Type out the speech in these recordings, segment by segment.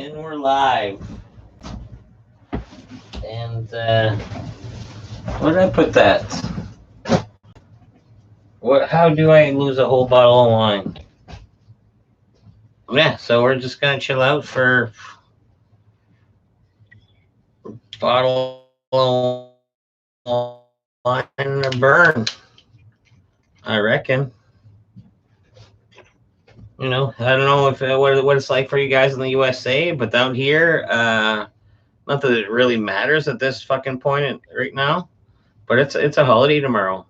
And we're live. And where did I put that? How do I lose a whole bottle of wine? Yeah, so we're just gonna chill out for bottle of wine and a burn. I reckon. You know, I don't know if what it's like for you guys in the USA, but down here, not that it really matters at this fucking point right now, but it's a holiday tomorrow,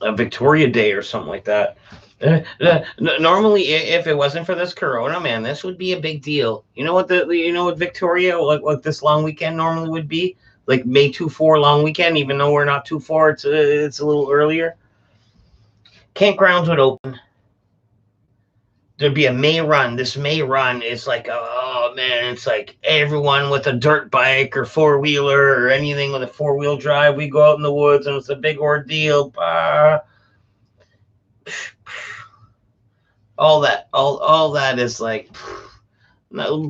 a Victoria Day or something like that. Normally, if it wasn't for this Corona, man, this would be a big deal. You know what Victoria like this long weekend normally would be, like May 2-4 long weekend. Even though we're not too far, it's a little earlier. Campgrounds would open. There'd be a May run. This May run is like, oh man, it's like everyone with a dirt bike or four wheeler or anything with a 4-wheel drive. We go out in the woods and it's a big ordeal. All that is like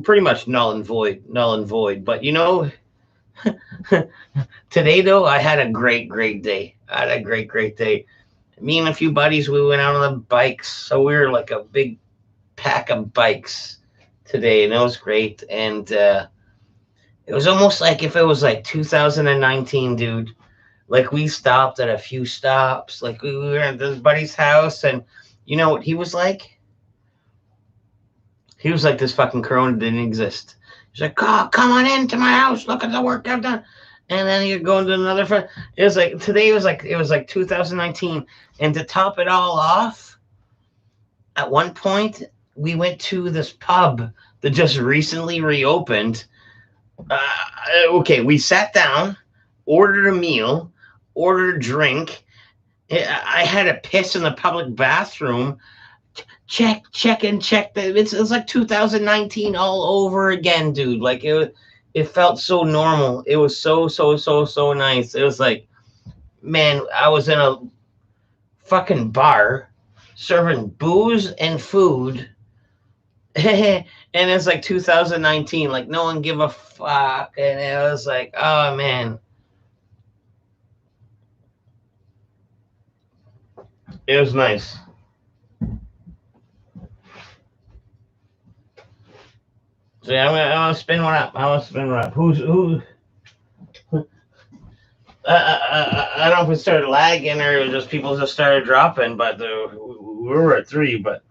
pretty much null and void. But today though, I had a great day. Me and a few buddies, we went out on the bikes, so we were like a big pack of bikes today, and it was great. And it was almost like if it was like 2019, dude. Like we stopped at a few stops, like we were at this buddy's house, and you know what he was like? He was like, this fucking Corona didn't exist. He's like, oh, come on into my house. Look at the work I've done. And then you're going to another friend. It was like today. It was like 2019. And to top it all off, at one point we went to this pub that just recently reopened. Okay, we sat down, ordered a meal, ordered a drink. I had to piss in the public bathroom. Check. It's like 2019 all over again, dude. Like it felt so normal. It was so nice. It was like, man, I was in a fucking bar serving booze and food. And it's like 2019, like no one give a fuck. And it was like, oh man. It was nice. So yeah, I'm gonna spin one up. Who? I don't know if it started lagging or just people just started dropping, but we were at 3. But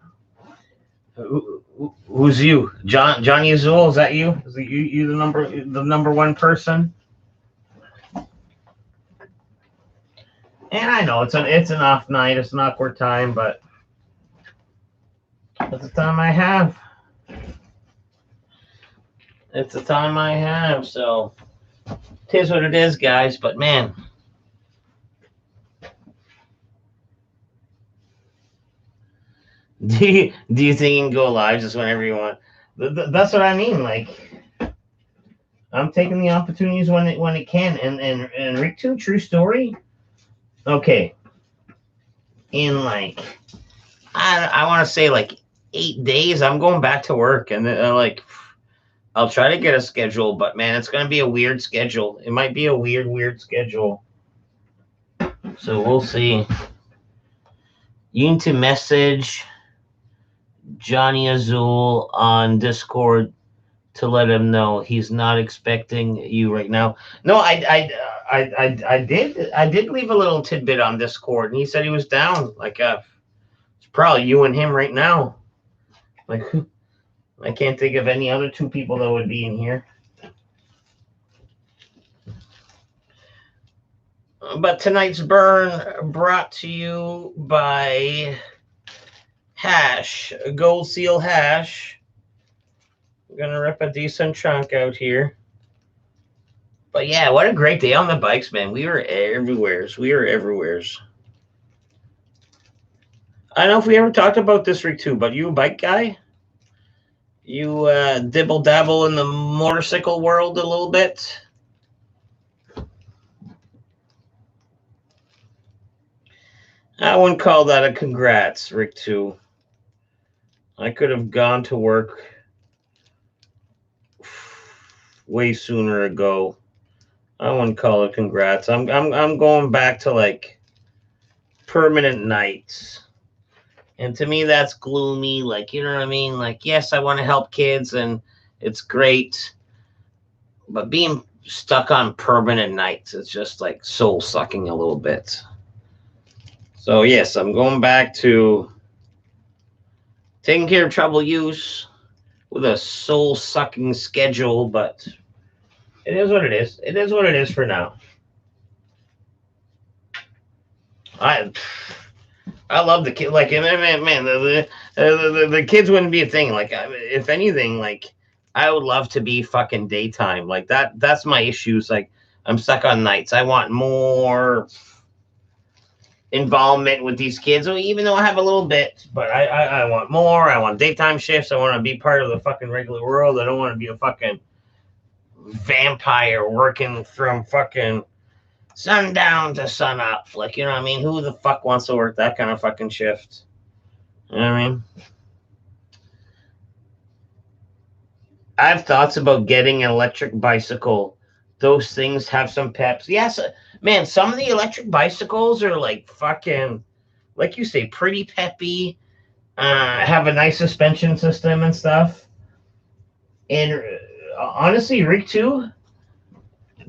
who's you? Johnny Azul? Is that you? Is you the number one person? And I know it's an off night, it's an awkward time, but it's the time I have. It's the time I have, so it is what it is, guys. But man, do you think you can go live just whenever you want? That's what I mean. Like, I'm taking the opportunities when it can. And Rick, too, true story. Okay, in like I want to say like 8 days, I'm going back to work, and then like I'll try to get a schedule, but man, it's gonna be a weird schedule. It might be a weird schedule. So we'll see. You need to message Johnny Azul on Discord to let him know he's not expecting you right now. No, I did leave a little tidbit on Discord, and he said he was down. Like it's probably you and him right now. Like I can't think of any other 2 people that would be in here. But tonight's burn brought to you by Hash, Gold Seal Hash. I'm gonna rip a decent chunk out here. But yeah, what a great day on the bikes, man. We were everywhere. I don't know if we ever talked about this, Rick, too, but you a bike guy? You dibble dabble in the motorcycle world a little bit? I wouldn't call that a congrats, Rick, too. I could have gone to work way sooner ago. I wouldn't call it congrats. I'm going back to like permanent nights. And to me that's gloomy, like, you know what I mean? Like, yes, I want to help kids and it's great. But being stuck on permanent nights, it's just like soul sucking a little bit. So yes, I'm going back to taking care of trouble use with a soul sucking schedule, but it is what it is. It is what it is for now. I love the kid. Like, man, the kids wouldn't be a thing. Like, if anything, like, I would love to be fucking daytime. Like that. That's my issues. Like, I'm stuck on nights. I want more involvement with these kids. Even though I have a little bit, but I want more. I want daytime shifts. I want to be part of the fucking regular world. I don't want to be a fucking vampire working from fucking sundown to sun up. Like, you know what I mean? Who the fuck wants to work that kind of fucking shift? You know what I mean? I have thoughts about getting an electric bicycle. Those things have some peps. Yes, man, some of the electric bicycles are like fucking, like you say, pretty peppy. Have a nice suspension system and stuff. And honestly, Rick, too,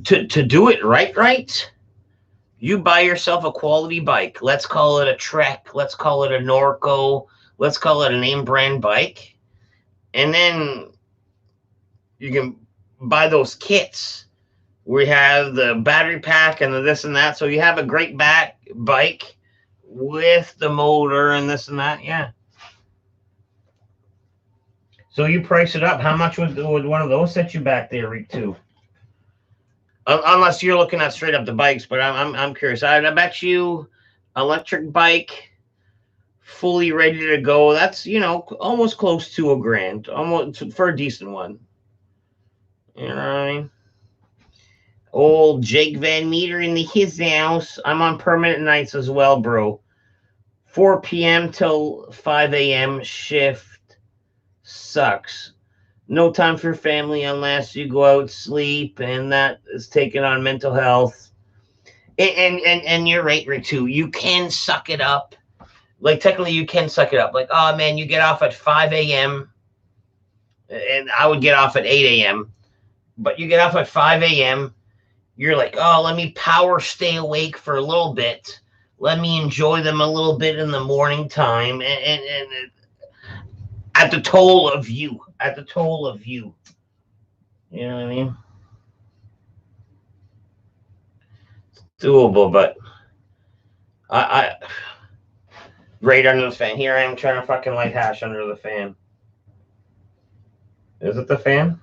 to do it right, you buy yourself a quality bike. Let's call it a Trek. Let's call it a Norco. Let's call it a name brand bike. And then you can buy those kits. We have the battery pack and the this and that. So you have a great bike with the motor and this and that. Yeah. So you price it up. How much would one of those set you back there, Rick, too? Unless you're looking at straight up the bikes, but I'm curious. I bet you electric bike, fully ready to go. That's, you know, almost close to $1,000, almost for a decent one. You know what I mean? Old Jake Van Meter in his house. I'm on permanent nights as well, bro. 4 p.m. till 5 a.m. shift sucks. No time for family unless you go out, sleep, and that is taking on mental health. And you're right, Rick, too. You can suck it up. Like, technically, you can suck it up. Like, oh, man, you get off at 5 a.m., and I would get off at 8 a.m., but you get off at 5 a.m., you're like, oh, let me power stay awake for a little bit. Let me enjoy them a little bit in the morning time. And at the toll of you. At the toll of you. You know what I mean? It's doable, but I right under the fan. Here I am trying to fucking light hash under the fan. Is it the fan?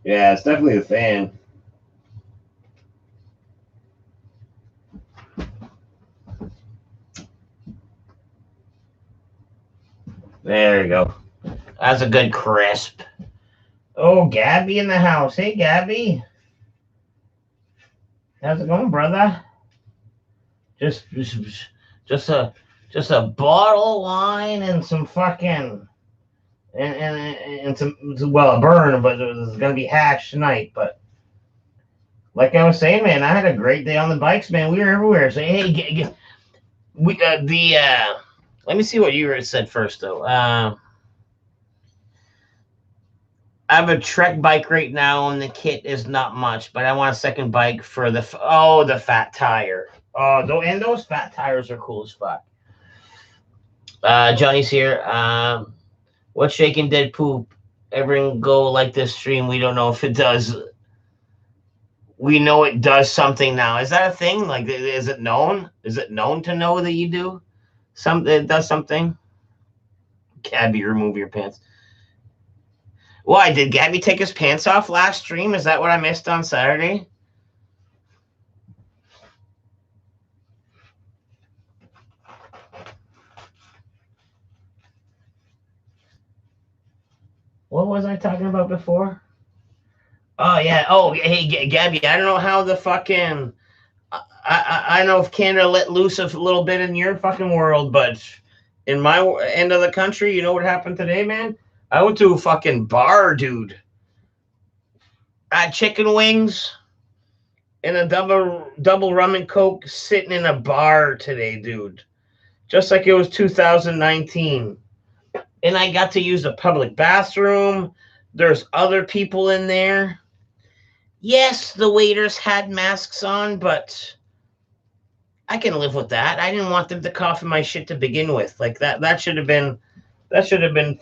Yeah, it's definitely the fan. There you go. That's a good crisp. Oh, Gabby in the house. Hey, Gabby. How's it going, brother? Just a bottle of wine and some fucking and some, well, a burn, but there's gonna be hash tonight. But like I was saying, man, I had a great day on the bikes, man. We were everywhere. So hey, let me see what you said first, though. I have a Trek bike right now, and the kit is not much, but I want a second bike for the fat tire. Oh, and those fat tires are cool as fuck. Johnny's here. What's shaking dead poop? Everyone go like this stream. We don't know if it does. We know it does something now. Is that a thing? Like, is it known? Is it known to know that you do something? It does something. Gabby, remove your pants. Why did Gabby take his pants off last stream? Is that what I missed on Saturday? What was I talking about before? Oh, yeah. Oh, hey, Gabby, I don't know how the fucking... I know if Canada let loose a little bit in your fucking world, but in my end of the country, you know what happened today, man? I went to a fucking bar, dude. I had chicken wings and a double rum and coke sitting in a bar today, dude. Just like it was 2019. And I got to use the public bathroom. There's other people in there. Yes, the waiters had masks on, but I can live with that. I didn't want them to cough in my shit to begin with. Like that should have been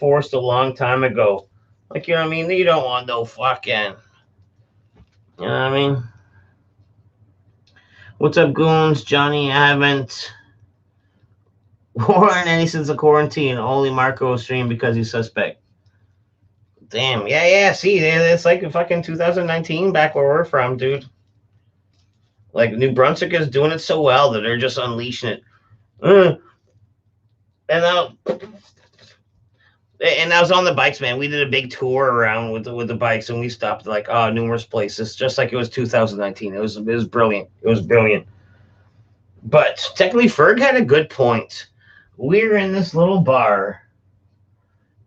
forced a long time ago. Like, you know what I mean? You don't want no fucking, you know what I mean? What's up, goons? Johnny, I haven't worn any since the quarantine. Only Marco stream because he's suspect. Damn, yeah. See, it's like fucking 2019 back where we're from, dude. Like, New Brunswick is doing it so well that they're just unleashing it. And I was on the bikes, man. We did a big tour around with the bikes, and we stopped like numerous places, just like it was 2019. It was brilliant. It was brilliant. But technically, Ferg had a good point. We were in this little bar,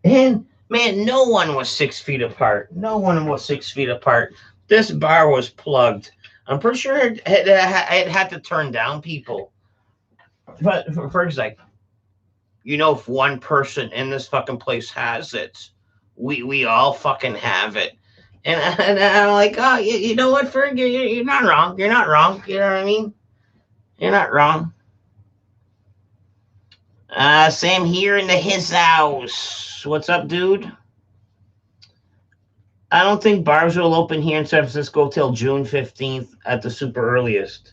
and man, no one was 6 feet apart. No one was 6 feet apart. This bar was plugged. I'm pretty sure it had to turn down people. But Ferg's like, you know, if one person in this fucking place has it, we all fucking have it. And I'm like, oh, you know what, Ferg? You're not wrong. You're not wrong. You know what I mean? You're not wrong. Same here in his house. What's up, dude? I don't think bars will open here in San Francisco till June 15th at the super earliest.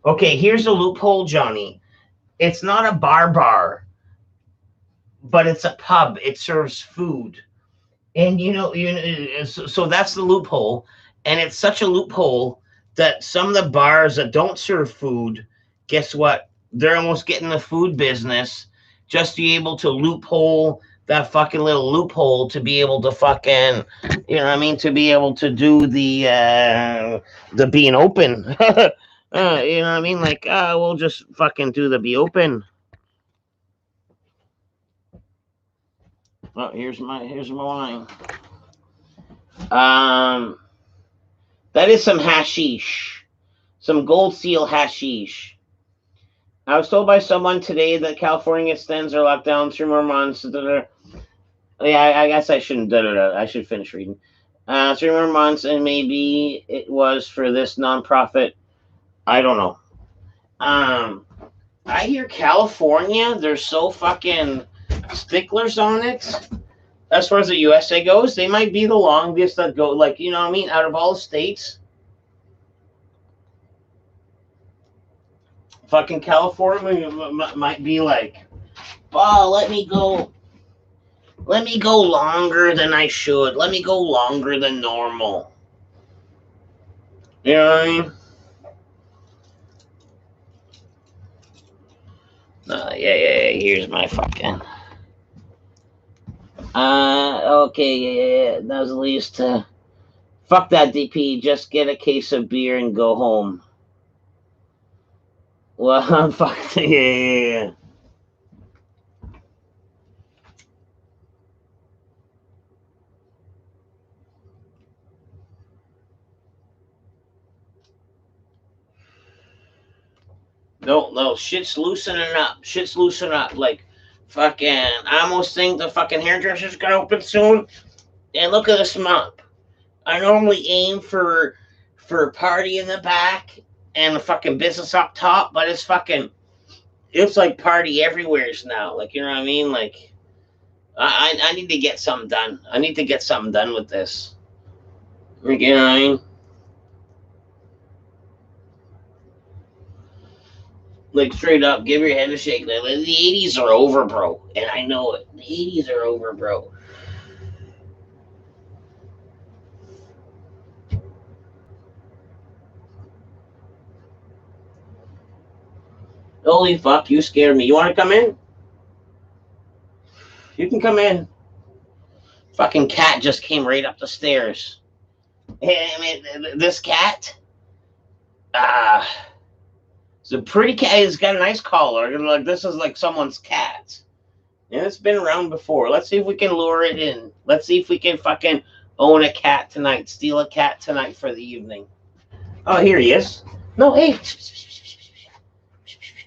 Okay, here's a loophole, Johnny. It's not a bar, but it's a pub. It serves food. And so that's the loophole. And it's such a loophole that some of the bars that don't serve food, guess what? They're almost getting the food business just to be able to loophole that fucking little loophole to be able to fucking, you know what I mean, to be able to do the being open. You know what I mean? Like, we'll just fucking do the be open. Oh, here's my wine. That is some hashish, some gold seal hashish. I was told by someone today that California extends their lockdown 3 more months. Yeah, I guess I shouldn't. I should finish reading. 3 more months, and maybe it was for this nonprofit. I don't know. I hear California, they're so fucking sticklers on it. As far as the USA goes, they might be the longest that go, like, you know what I mean, out of all the states. Fucking California might be like, oh, let me go longer than I should. Let me go longer than normal. You know what I mean? Yeah. Here's my fucking. Okay, yeah. That was at least. Fuck that, DP. Just get a case of beer and go home. Well, fuck. Yeah. No, shit's loosening up. Like, fucking, I almost think the fucking hairdresser's gonna open soon. And look at this mop. I normally aim for a party in the back and a fucking business up top, but it's like party everywhere's now. Like, you know what I mean? Like, I need to get something done. I need to get something done with this. You know what I mean? Like, straight up, give your head a shake. The 80s are over, bro. And I know it. The 80s are over, bro. Holy fuck, you scared me. You want to come in? You can come in. Fucking cat just came right up the stairs. Hey, I mean, this cat, It's a pretty cat. It's got a nice collar. Like this is like someone's cat. And it's been around before. Let's see if we can lure it in. Let's see if we can fucking own a cat tonight. Steal a cat tonight for the evening. Oh, here he is. No, hey.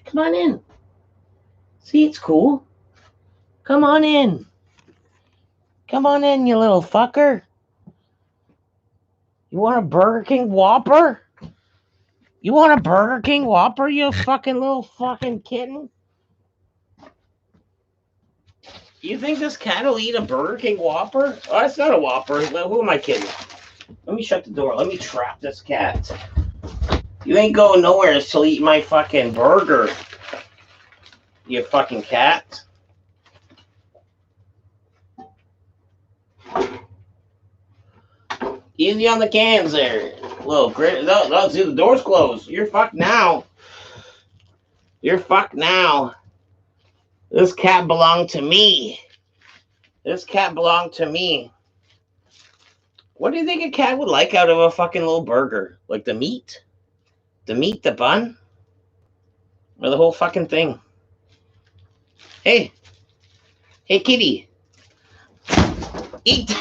Come on in. See, it's cool. Come on in. Come on in, you little fucker. You want a Burger King Whopper? You want a Burger King Whopper, you fucking little fucking kitten? You think this cat will eat a Burger King Whopper? Oh, it's not a Whopper. Who am I kidding? Let me shut the door. Let me trap this cat. You ain't going nowhere until eat my fucking burger. You fucking cat. Easy on the cans there. Little grit. No, see, the door's closed. You're fucked now. You're fucked now. This cat belonged to me. This cat belonged to me. What do you think a cat would like out of a fucking little burger? Like the meat? The meat, the bun? Or the whole fucking thing? Hey. Hey, kitty. Eat.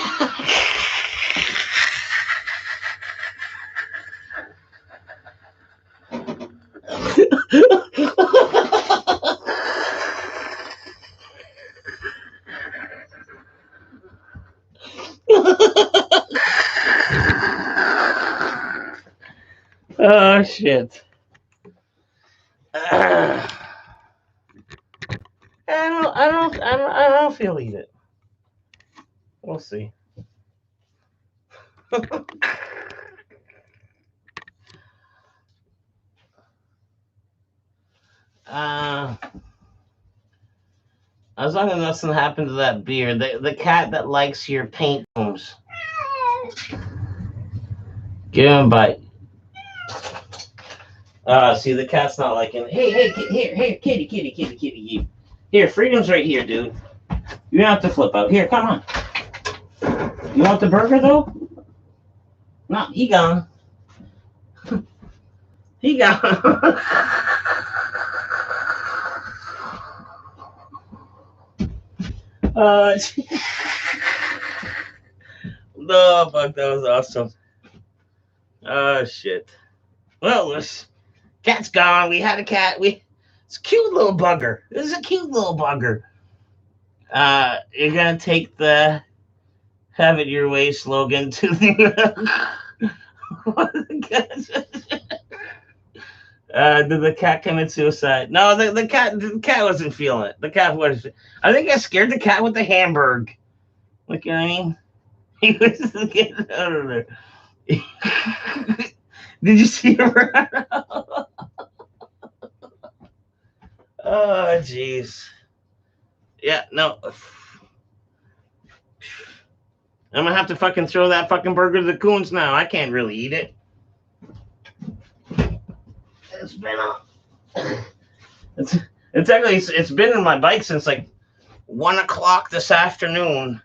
Oh shit. I don't feel eat it. We'll see. As long as nothing happened to that beer, the cat that likes your paint rooms. Give him a bite. See, the cat's not liking it. Hey, kitty. Here, freedom's right here, dude. You don't have to flip out. Here, come on. You want the burger, though? No, he gone. He gone. No, fuck, that was awesome. Oh, shit. Well, this cat's gone. We had a cat. It's a cute little bugger. This is a cute little bugger. You're going to take the have it your way slogan to the... Did the cat commit suicide? No, the cat wasn't feeling it. The cat was. I think I scared the cat with the Hamburg. Like, you know what I mean? He was getting out of there. Did you see him? Oh, jeez. Yeah, no. I'm gonna have to fucking throw that fucking burger to the coons now. I can't really eat it. It's been it's been in my bike since like 1 o'clock this afternoon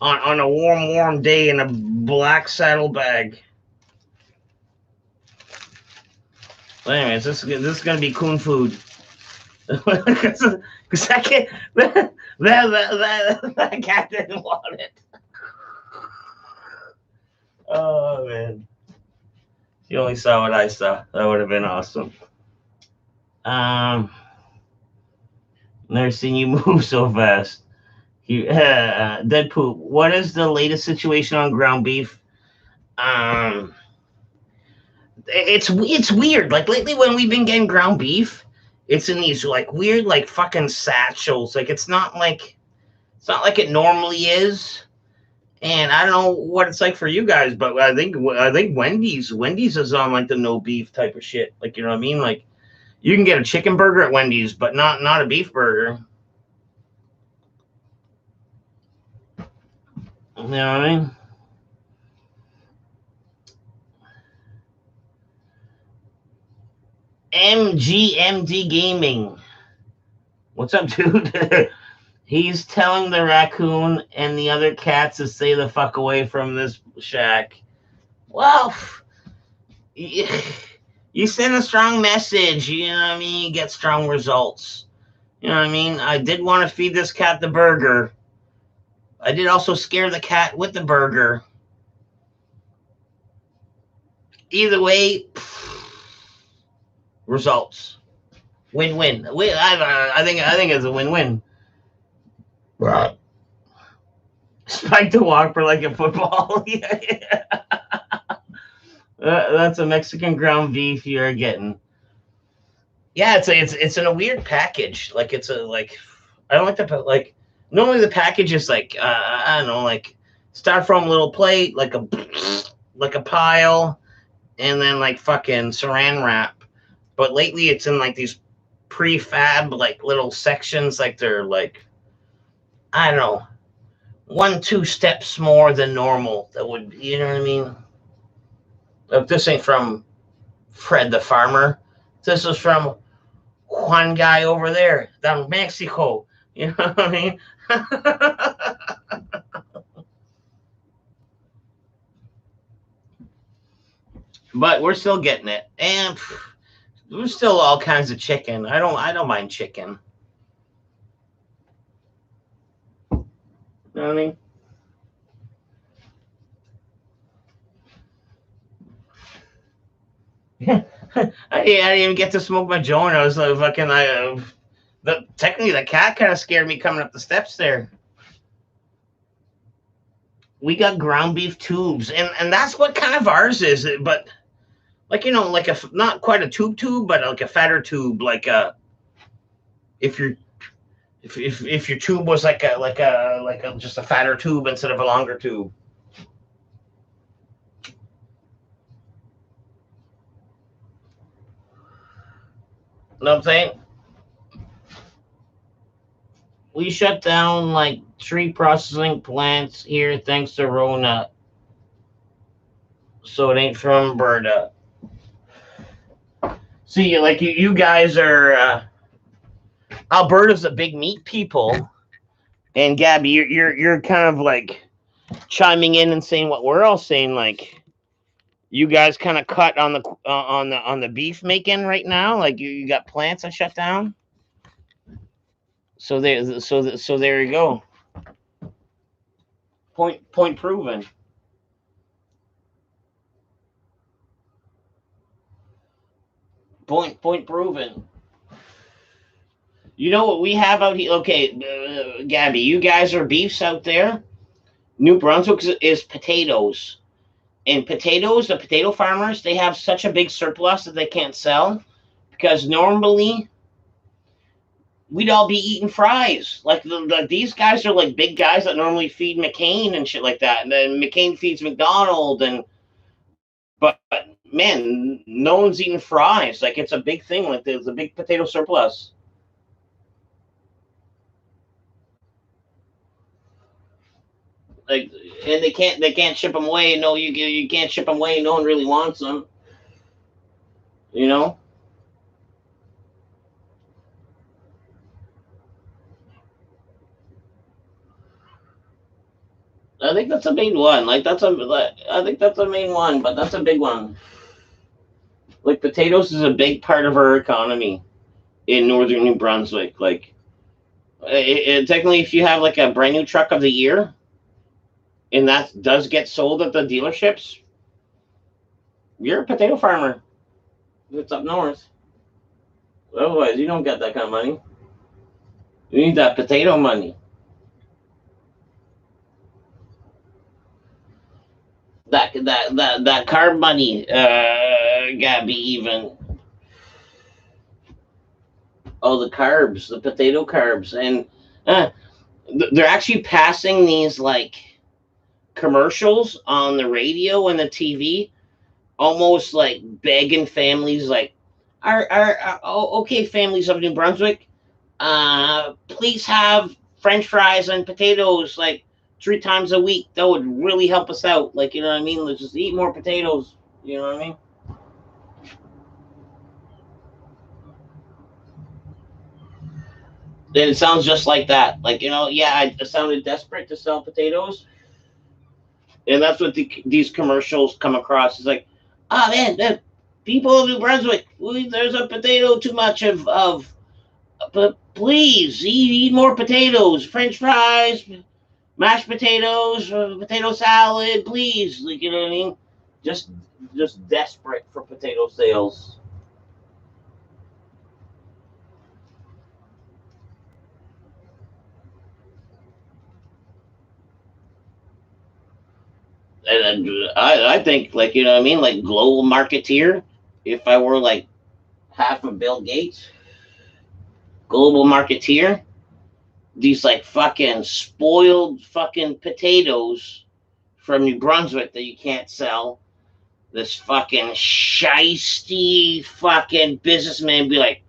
on a warm day in a black saddlebag. But anyways, this is gonna be coon food. Because I can't, that cat didn't want it. Oh man. You only saw what I saw. That would have been awesome. Never seen you move so fast. Dead poop. What is the latest situation on ground beef? It's weird. Like lately, when we've been getting ground beef, it's in these like weird, like fucking satchels. Like it's not like it normally is. And I don't know what it's like for you guys, but I think Wendy's is on like the no beef type of shit. Like, you know what I mean? Like you can get a chicken burger at Wendy's, but not a beef burger. You know what I mean? MGMD Gaming. What's up, dude? He's telling the raccoon and the other cats to stay the fuck away from this shack. Well, You send a strong message, you know what I mean? You get strong results. You know what I mean? I did want to feed this cat the burger. I did also scare the cat with the burger. Either way, results. Win-win. I think it's a win-win. Right. Spike the Whopper like a football. Yeah. That's a Mexican ground beef you're getting. Yeah, it's in a weird package. Like it's a like I don't like the like normally the package is like I don't know like styrofoam little plate like a pile and then like fucking saran wrap. But lately it's in like these prefab like little sections like they're like I don't know 1-2 steps more than normal. That would you know what I mean? If this ain't from Fred the farmer, this is from Juan guy over there down in Mexico. You know what I mean? But we're still getting it, and there's still all kinds of chicken. I don't mind chicken. You know what I mean? I didn't even get to smoke my joint. I was like fucking. Technically the cat kind of scared me coming up the steps there. We got ground beef tubes, and that's what kind of ours is. But like like a not quite a tube, but like a fatter tube. Like if your if your tube was like a just a fatter tube instead of a longer tube. You know what I'm saying? We shut down like 3 processing plants here thanks to Rona. So it ain't from Alberta. See, like you guys are Alberta's a big meat people, and Gabby, you're kind of like chiming in and saying what we're all saying. Like you guys kind of cut on the beef making right now. Like you got plants that shut down. So there you go. Point proven. Point proven. You know what we have out here? Okay, Gabby, you guys are beefs out there. New Brunswick is potatoes. And potatoes, the potato farmers, they have such a big surplus that they can't sell because normally we'd all be eating fries. Like these guys are like big guys that normally feed McCain and shit like that. And then McCain feeds McDonald but man, no one's eating fries. Like it's a big thing. Like there's a big potato surplus. Like and they can't ship them away. No, you can't ship them away. No one really wants them. You know. I think that's a main one. I think that's a main one, but that's a big one. Like potatoes is a big part of our economy in northern New Brunswick. Like technically, if you have like a brand new truck of the year, and that does get sold at the dealerships, you're a potato farmer. It's up north. Otherwise, you don't get that kind of money. You need that potato money. That carb money, Gabby. Even the carbs, the potato carbs, and they're actually passing these like commercials on the radio and the TV, almost like begging families, like, okay, families of New Brunswick, please have French fries and potatoes like 3 times a week. That would really help us out. Like, you know what I mean? Let's just eat more potatoes. You know what I mean? Then it sounds just like that. Like, yeah, I sounded desperate to sell potatoes. And that's what these commercials come across. It's like, oh, man, People of New Brunswick, there's a potato too much of but please eat more potatoes, French fries, mashed potatoes, potato salad, please. Like, you know what I mean? Just just desperate for potato sales. And I think, like, you know what I mean, like global marketeer. If I were like half of Bill Gates, global marketeer, these like fucking spoiled fucking potatoes from New Brunswick that you can't sell. This fucking shisty fucking businessman be like,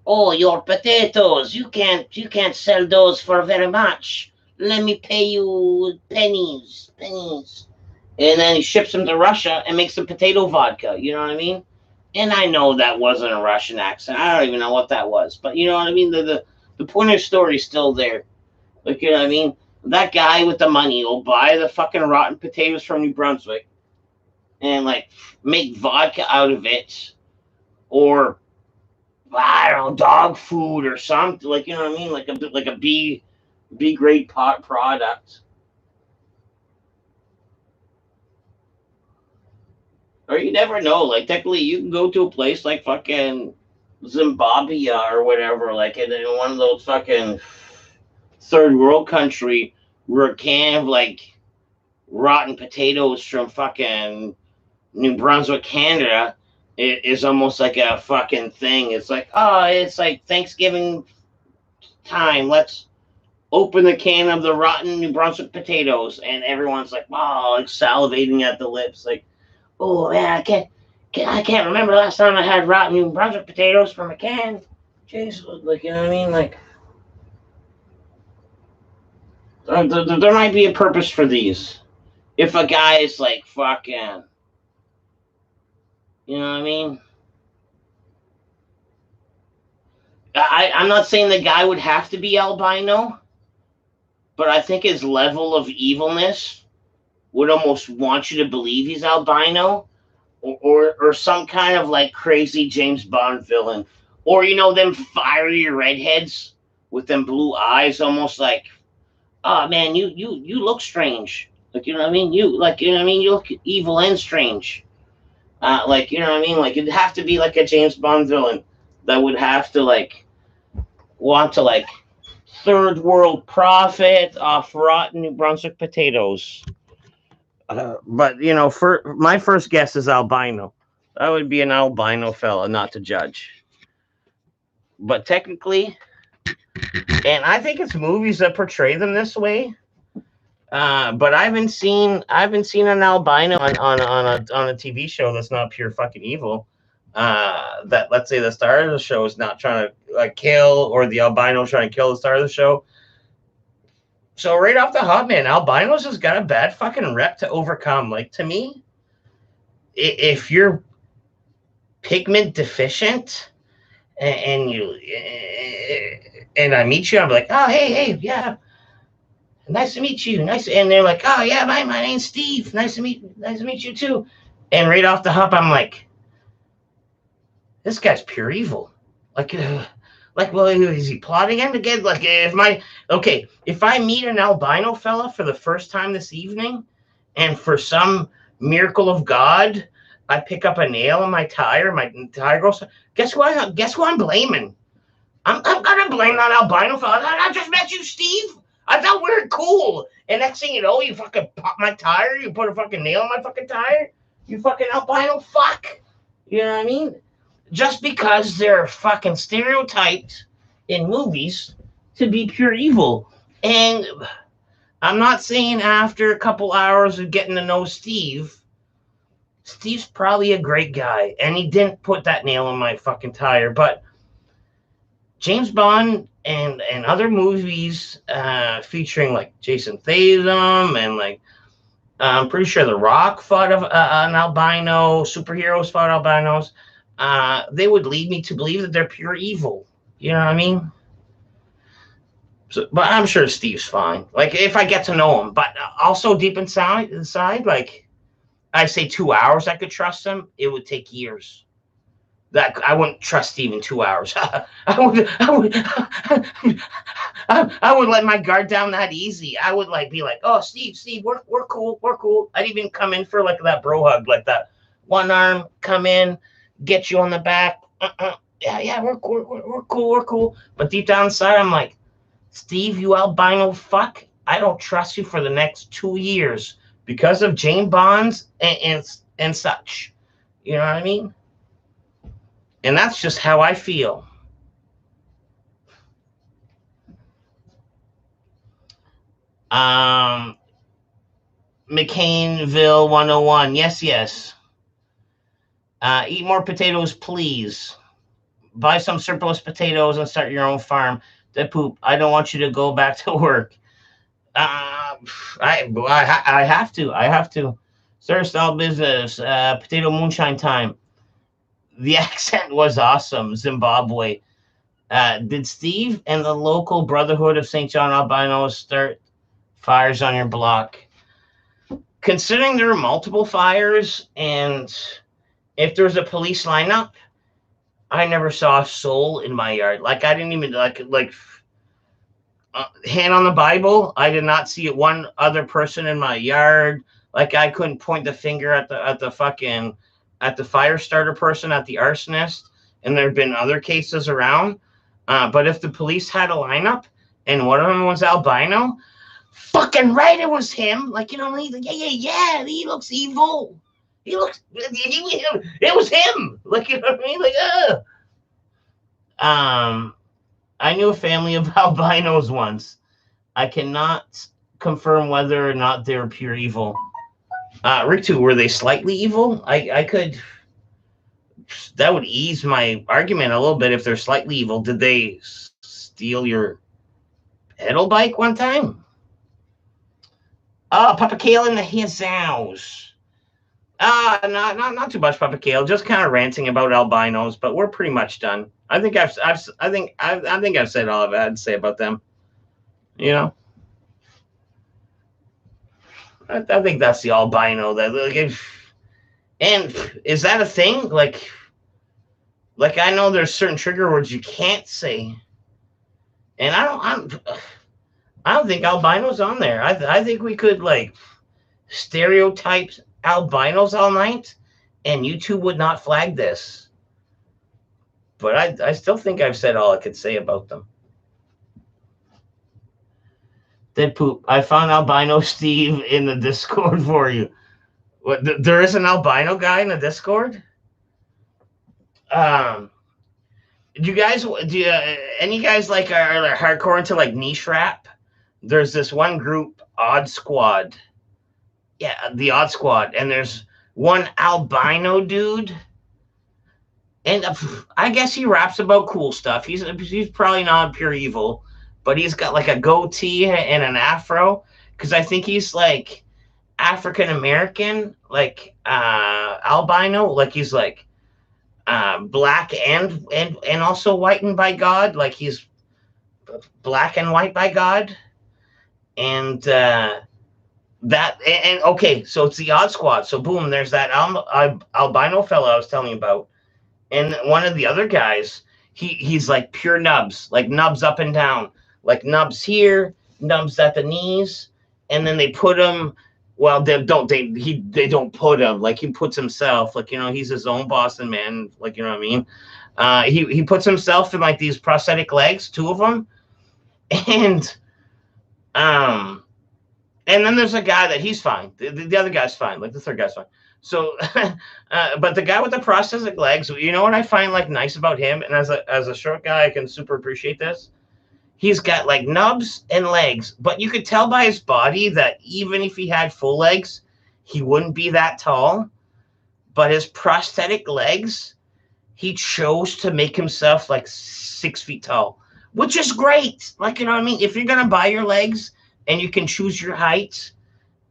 "Oh, your potatoes! You can't sell those for very much. Let me pay you pennies, pennies." And then he ships them to Russia and makes some potato vodka. You know what I mean? And I know that wasn't a Russian accent. I don't even know what that was, but you know what I mean. The point of the story is still there. Like, you know what I mean? That guy with the money will buy the fucking rotten potatoes from New Brunswick and like make vodka out of it, or I don't know, dog food or something. Like, you know what I mean? Like a B grade pot product. Or you never know. Like, technically, you can go to a place like fucking Zimbabwe or whatever, like in one of those fucking third world country where a can of like rotten potatoes from fucking New Brunswick, Canada, it is almost like a fucking thing. It's like, oh, it's like Thanksgiving time. Let's open the can of the rotten New Brunswick potatoes, and everyone's like, wow, like salivating at the lips, like, oh man, I can't remember last time I had rotten New Brunswick potatoes from a can. Jeez, like, you know what I mean? Like, there might be a purpose for these. If a guy is like fucking, you know what I mean? I'm not saying the guy would have to be albino, but I think his level of evilness would almost want you to believe he's albino, or some kind of like crazy James Bond villain, or you know them fiery redheads with them blue eyes, almost like, oh man, you look strange. Like, you know what I mean? You like, you know what I mean? You look evil and strange. Like, you know what I mean? Like, it'd have to be like a James Bond villain that would have to like want to like third world profit off rotten New Brunswick potatoes. But you know, for my first guess is albino. That would be an albino fella, not to judge. But technically, and I think it's movies that portray them this way. But I haven't seen an albino on a TV show that's not pure fucking evil. That, let's say, the star of the show is not trying to like kill, or the albino trying to kill the star of the show. So right off the hop, man, albinos has got a bad fucking rep to overcome. Like, to me, if you're pigment deficient and you and I meet you, I'm like, oh hey, yeah, nice to meet you, nice. And they're like, oh yeah, my name's Steve, nice to meet you too. And right off the hop, I'm like, this guy's pure evil. Like, well, is he plotting him again? Like, if I meet an albino fella for the first time this evening, and for some miracle of God, I pick up a nail in my tire goes. Guess who I'm blaming? I'm gonna blame that albino fella. I just met you, Steve. I thought we were cool. And next thing you know, you fucking pop my tire. You put a fucking nail in my fucking tire. You fucking albino fuck. You know what I mean? Just because they're fucking stereotyped in movies to be pure evil. And I'm not saying after a couple hours of getting to know Steve's probably a great guy, and he didn't put that nail in my fucking tire. But James Bond and other movies featuring like Jason Statham and like I'm pretty sure The Rock fought an albino, superheroes fought albinos. They would lead me to believe that they're pure evil. You know what I mean? So, but I'm sure Steve's fine. Like, if I get to know him, but also deep inside, like, I say 2 hours I could trust him, it would take years. That I wouldn't trust Steve in 2 hours. I would let my guard down that easy. I would like be like, oh, Steve, we're cool, we're cool. I'd even come in for like that bro hug, like that one arm, come in, get you on the back. Yeah, we're cool, we're cool, we're cool. But deep down inside, I'm like, Steve, you albino fuck, I don't trust you for the next 2 years because of Jane Bonds and such. You know what I mean? And that's just how I feel. McCainville 101. Yes. Eat more potatoes, please. Buy some surplus potatoes and start your own farm. That poop. I don't want you to go back to work. I have to. I have to. Sir, style business. Potato moonshine time. The accent was awesome. Zimbabwe. Did Steve and the local Brotherhood of St. John Albinos start fires on your block? Considering there are multiple fires, and if there's a police lineup, I never saw a soul in my yard. Like I didn't even hand on the Bible, I did not see one other person in my yard. Like I couldn't point the finger at the fire starter person, at the arsonist, and there have been other cases around. But if the police had a lineup and one of them was albino, fucking right, it was him. Like, you know, he's like, yeah, he looks evil. It was him. Like, you know what I mean? Like, I knew a family of albinos once. I cannot confirm whether or not they're pure evil. Ritu, were they slightly evil? I could. That would ease my argument a little bit if they're slightly evil. Did they steal your pedal bike one time? Oh, Papa Kale in his house. Not too much, Papa Kale. Just kind of ranting about albinos, but we're pretty much done. I think I've said all I've had to say about them. You know, I think that's the albino. That and is that a thing? Like I know there's certain trigger words you can't say, and I don't think albino's on there. I think we could like stereotype albinos all night, and YouTube would not flag this. But I still think I've said all I could say about them. Dead poop. I found albino Steve in the Discord for you. What? There is an albino guy in the Discord. Do you guys? Any guys like are hardcore into like niche rap? There's this one group, Odd Squad. Yeah, the Odd Squad, and there's one albino dude. And I guess he raps about cool stuff. He's probably not pure evil, but he's got like a goatee and an afro, because I think he's like African American, like albino, like he's like black and also whitened by God, like he's black and white by God, and okay, so it's the Odd Squad. So boom, there's that albino fella I was telling you about. And one of the other guys, he's like pure nubs, like nubs up and down, like nubs here, nubs at the knees, and then they put him. Well, they don't put him, like he puts himself, like, you know, he's his own boss and man, like, you know what I mean. He puts himself in like these prosthetic legs, two of them, and then there's a guy that he's fine. The other guy's fine, like the third guy's fine. So, but the guy with the prosthetic legs, you know what I find like nice about him, and as a short guy, I can super appreciate this. He's got like nubs and legs, but you could tell by his body that even if he had full legs, he wouldn't be that tall. But his prosthetic legs, he chose to make himself like 6 feet tall, which is great. Like, you know what I mean? If you're gonna buy your legs and you can choose your height,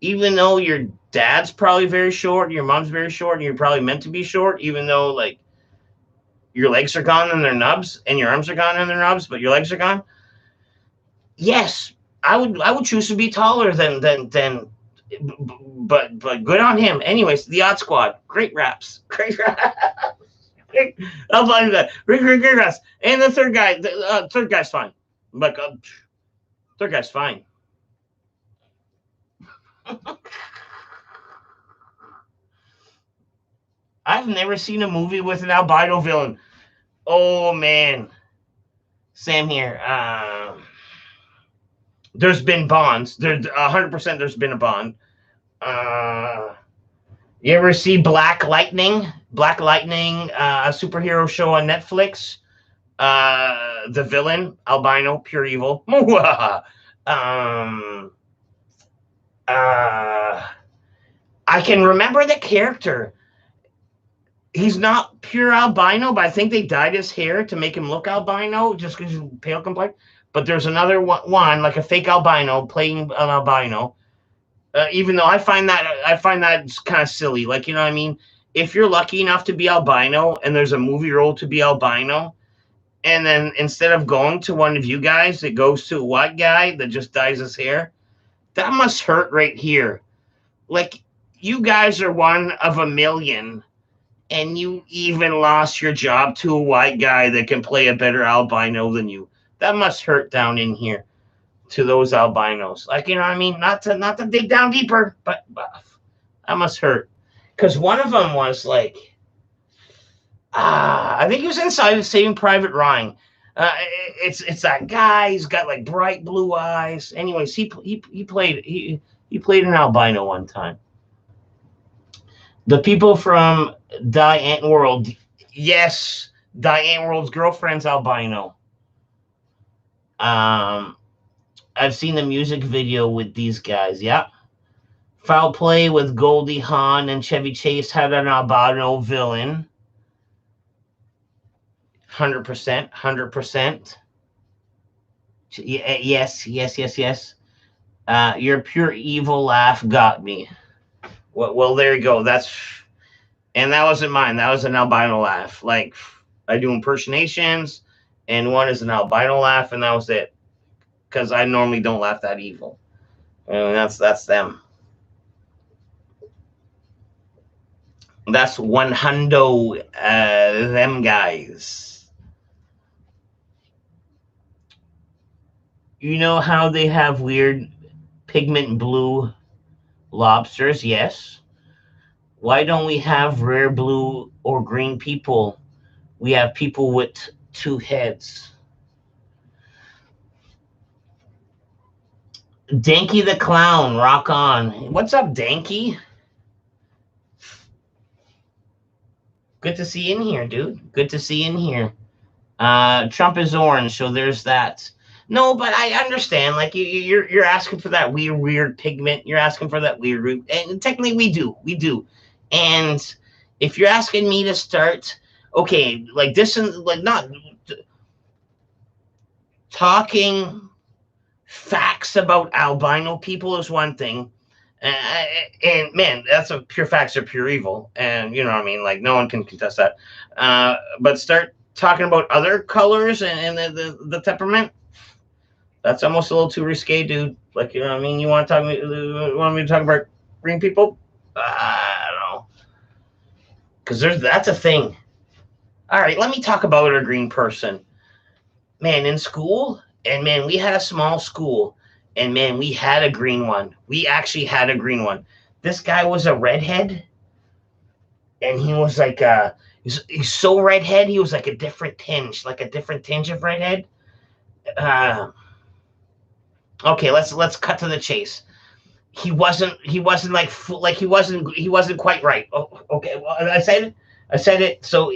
even though your dad's probably very short, your mom's very short, and you're probably meant to be short, even though like your legs are gone and they're nubs, and your arms are gone and they're nubs, but your legs are gone. Yes, I would choose to be taller than but good on him. Anyways, the Odd Squad, great raps, great raps. I'll find that. Great raps. And the third guy's fine. Like third guy's fine. I've never seen a movie with an albino villain. Oh man, Sam here. There's been Bonds. There's 100%. There's been a Bond. You ever see Black Lightning? Black Lightning, a superhero show on Netflix. The villain, albino, pure evil. um, I can remember the character. He's not pure albino, but I think they dyed his hair to make him look albino just because he's pale complexion. But there's another one, like a fake albino, playing an albino. Even though I find that kind of silly. Like, you know what I mean? If you're lucky enough to be albino and there's a movie role to be albino, and then instead of going to one of you guys, it goes to a white guy that just dyes his hair, that must hurt right here. Like, you guys are one of a million, and you even lost your job to a white guy that can play a better albino than you. That must hurt down in here to those albinos. Like, you know what I mean? Not to dig down deeper, but that must hurt. Because one of them was like, I think he was inside of Saving Private Ryan. It's that guy. He's got like bright blue eyes. Anyways, he played an albino one time. The people from Diane World, yes, Diane World's girlfriend's albino. I've seen the music video with these guys. Yeah. Foul Play with Goldie Hawn and Chevy Chase had an albino villain. 100%. 100%. Yes. Your pure evil laugh got me. Well, there you go. And that wasn't mine. That was an albino laugh. Like, I do impersonations, and one is an albino laugh, and that was it. Because I normally don't laugh that evil. And that's them. That's one hundo, them guys. You know how they have weird pigment blue lobsters? Yes. Why don't we have rare blue or green people? We have people with two heads. Danky the Clown, rock on. What's up, Danky? Good to see you in here, dude. Good to see you in here. Trump is orange, so there's that. No, but I understand. Like, you're asking for that weird pigment. You're asking for that weird root. And technically, we do. And if you're asking me to start, okay, like this, and like not talking facts about albino people is one thing. And man, that's a pure facts are pure evil. And you know what I mean? Like, no one can contest that. But start talking about other colors and the temperament. That's almost a little too risque, dude. Like, you know what I mean? You want me to talk about green people? I don't know. Because that's a thing. All right, let me talk about a green person. Man, in school, and man, we had a small school, and man, we had a green one. We actually had a green one. This guy was a redhead, and he was like, he's so redhead, he was like a different tinge of redhead. Okay, let's cut to the chase. He wasn't quite right. Oh, okay, well, I said it. So,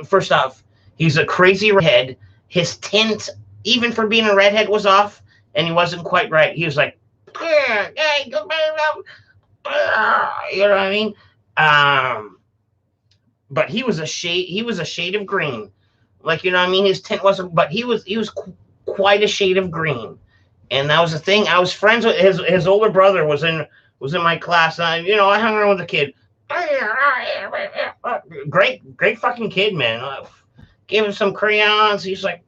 first off, he's a crazy redhead. His tint, even for being a redhead, was off, and he wasn't quite right. He was like, you know what I mean? But he was a shade of green. Like, you know what I mean? His tint wasn't, but he was quite a shade of green. And that was the thing. I was friends with his older brother was in my class. And I hung around with the kid. Great fucking kid, man. Gave him some crayons. He's like,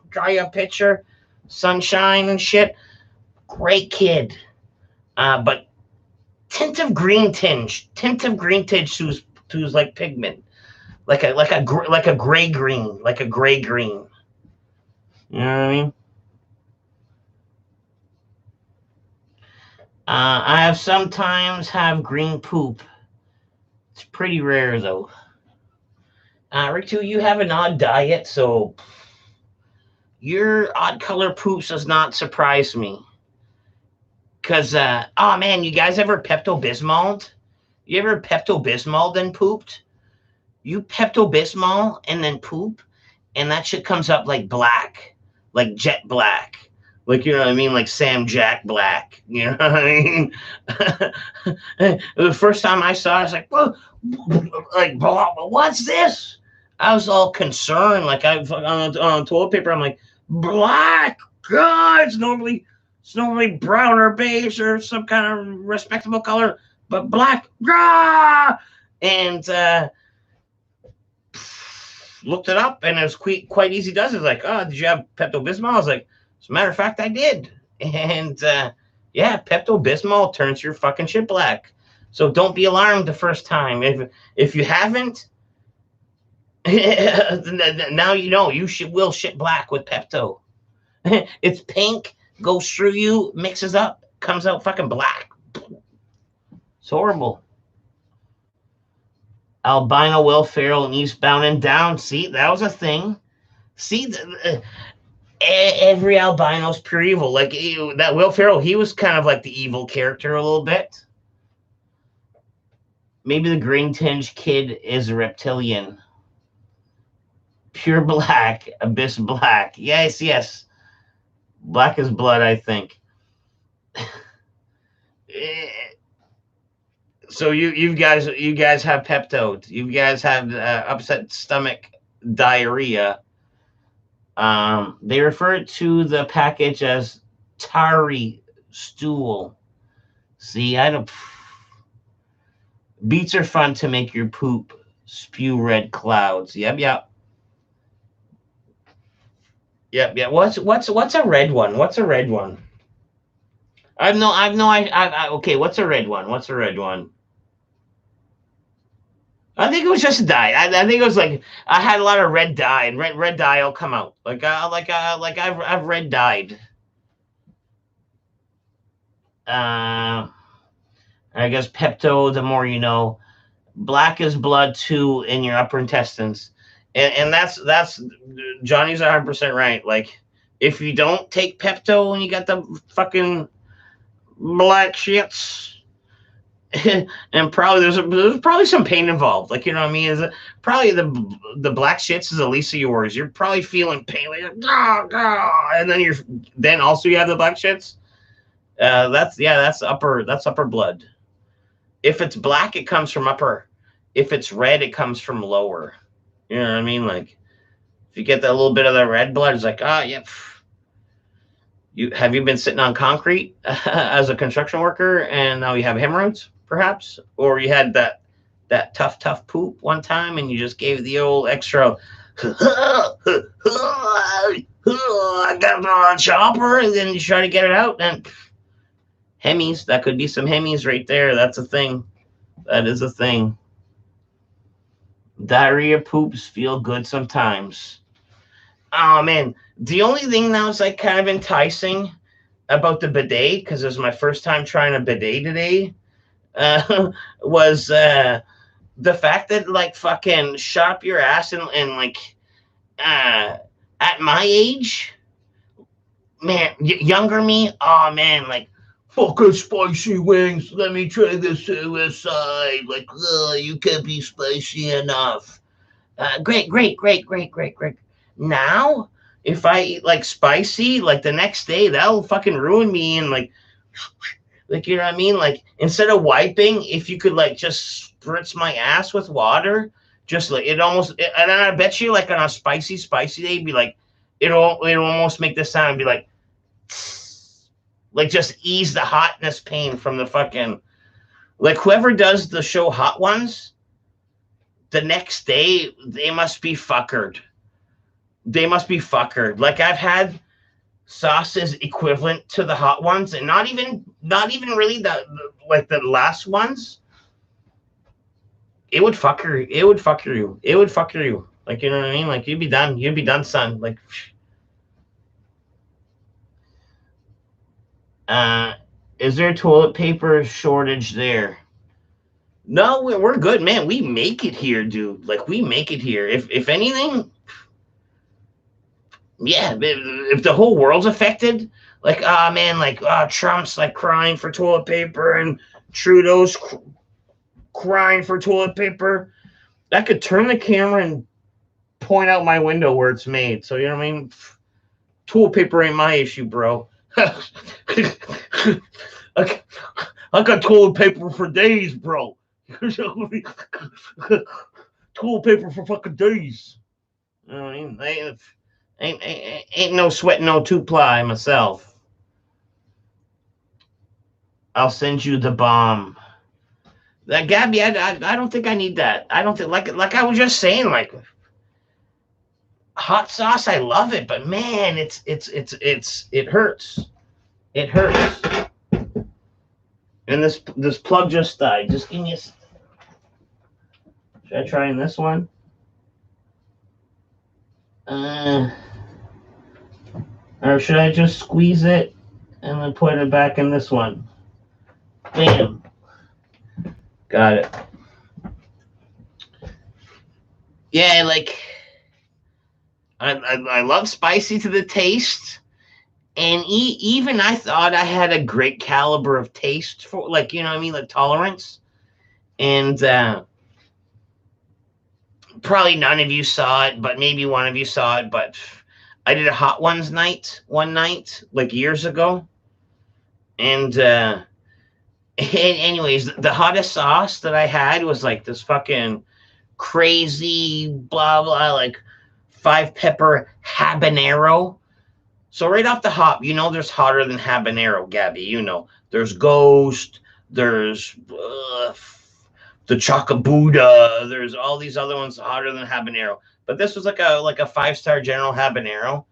draw you a picture, sunshine and shit. Great kid. But tint of green tinge to like pigment, like a gray green, like a gray green. You know what I mean? I have sometimes have green poop. It's pretty rare though. Ritu, you have an odd diet, so your odd color poops does not surprise me. Cause oh man, you guys ever Pepto Bismol? You ever Pepto Bismol then pooped? You Pepto Bismol and then poop, and that shit comes up like black, like jet black. Like, you know what I mean? Like Sam Jack Black. You know what I mean? The first time I saw it, I was like, well, like, what's this? I was all concerned. Like, on toilet paper, I'm like, black. God, it's normally brown or beige or some kind of respectable color, but black. Ah! And looked it up, and it was quite easy. Does it? Like, oh, did you have Pepto Bismol? I was like, as a matter of fact, I did. And yeah, Pepto Bismol turns your fucking shit black. So don't be alarmed the first time. If you haven't, now you know you will shit black with Pepto. It's pink, goes through you, mixes up, comes out fucking black. It's horrible. Albino Will Ferrell and Eastbound and Down. See, that was a thing. See, every albino's pure evil. Like that Will Ferrell, he was kind of like the evil character a little bit. Maybe the green tinge kid is a reptilian. Pure black, abyss black. Yes, yes. Black as blood, I think. So you guys have Pepto. You guys have upset stomach diarrhea. They refer to the package as tarry stool. See, I don't. Beets are fun to make your poop spew red clouds. Yep. What's a red one? What's a red one? Okay, what's a red one? What's a red one? I think it was just dye. I think it was like I had a lot of red dye, and red dye will come out. Like I've red dyed. I guess Pepto. The more you know. Black is blood too in your upper intestines, and that's Johnny's 100% right. Like if you don't take Pepto and you got the fucking black shits. And probably there's probably some pain involved. Like, you know what I mean? Is it probably the black shits is a least of yours. You're probably feeling pain, like and then also you have the black shits. That's upper blood. If it's black, it comes from upper. If it's red, it comes from lower. You know what I mean? Like if you get that little bit of the red blood, it's like, yeah. Have you been sitting on concrete as a construction worker and now you have hemorrhoids, perhaps? Or you had that tough poop one time and you just gave the old extra I got a chopper, and then you try to get it out, and hemis, that could be some hemis right there. That's a thing. That is a thing. Diarrhea poops feel good sometimes. Oh man, the only thing that was like kind of enticing about the bidet, because it was my first time trying a bidet today, was the fact that like fucking shut up your ass and like at my age, man, younger me, oh man, like fucking spicy wings. Let me try the suicide. Like, you can't be spicy enough. Great. Now, if I eat like spicy, like the next day, that'll fucking ruin me. And like, you know what I mean? Like, instead of wiping, if you could like just spritz my ass with water, just like and I bet you like on a spicy day, be like, it'll almost make the sound be like just ease the hotness pain from the fucking, like whoever does the show Hot Ones, the next day, they must be fuckered. Like I've had sauce is equivalent to the hot ones, and not even really like the last ones. It would fuck her. It would fuck you. It would fuck you. Like, you know what I mean? Like, you'd be done. You'd be done, son. Like, is there toilet paper shortage there? No, we're good, man. We make it here, dude. Like, we make it here. If anything, yeah. If the whole world's affected, like, ah, man, like, Trump's like crying for toilet paper and Trudeau's crying for toilet paper, I could turn the camera and point out my window where it's made. So, you know what I mean? Toilet paper ain't my issue, bro. I got toilet paper for days, bro. Toilet paper for fucking days. You know what I mean? Ain't no sweat, no two-ply myself. I'll send you the bomb. That Gabby, I don't think I need that. I don't think like I was just saying, like, hot sauce, I love it, but man, it hurts. It hurts. And this plug just died. Just give me a. Should I try in this one? Or should I just squeeze it and then put it back in this one? Bam. Got it. Yeah, like, I love spicy to the taste, and even I thought I had a great caliber of taste for, like, you know what I mean, like tolerance, and probably none of you saw it, but maybe one of you saw it. But I did a Hot Ones night one night, like, years ago, and anyways, the hottest sauce that I had was like this fucking crazy blah blah, like 5-pepper habanero. So right off the hop, you know there's hotter than habanero, Gabby. You know there's Ghost, there's the Chocabuda, there's all these other ones hotter than habanero. But this was like a 5-star General habanero,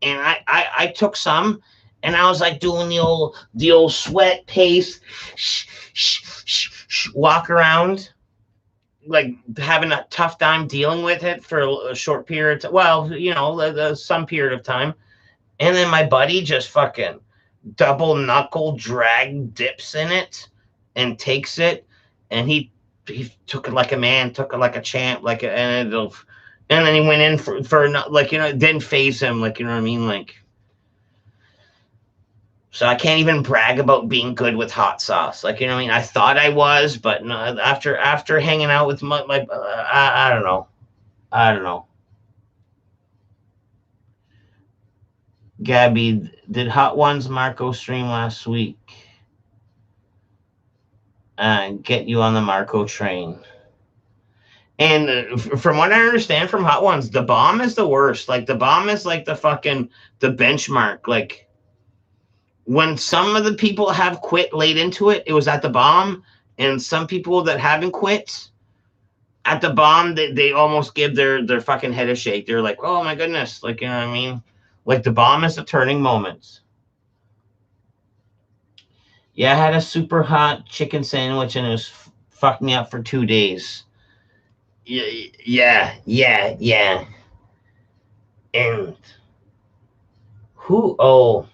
and I took some, and I was like doing the old sweat pace, walk around, like having a tough time dealing with it for a short period of, well, you know, some period of time. And then my buddy just fucking double knuckle drag dips in it and takes it, and he took it like a man, took it like a champ, and then he went in for like, you know, it didn't phase him, like, you know what I mean, like. So I can't even brag about being good with hot sauce. Like, you know what I mean? I thought I was, but no, after hanging out with my I don't know. I don't know. Gabby, did Hot Ones Marco stream last week? Get you on the Marco train. And from what I understand from Hot Ones, the bomb is the worst. Like, the bomb is like the benchmark. Like, when some of the people have quit late into it, it was at the bomb. And some people that haven't quit at the bomb, they almost give their fucking head a shake. They're like, oh my goodness. Like, you know what I mean? Like, the bomb is the turning moment. Yeah, I had a super hot chicken sandwich, and it was fucked me up for 2 days. Yeah. And who? Oh.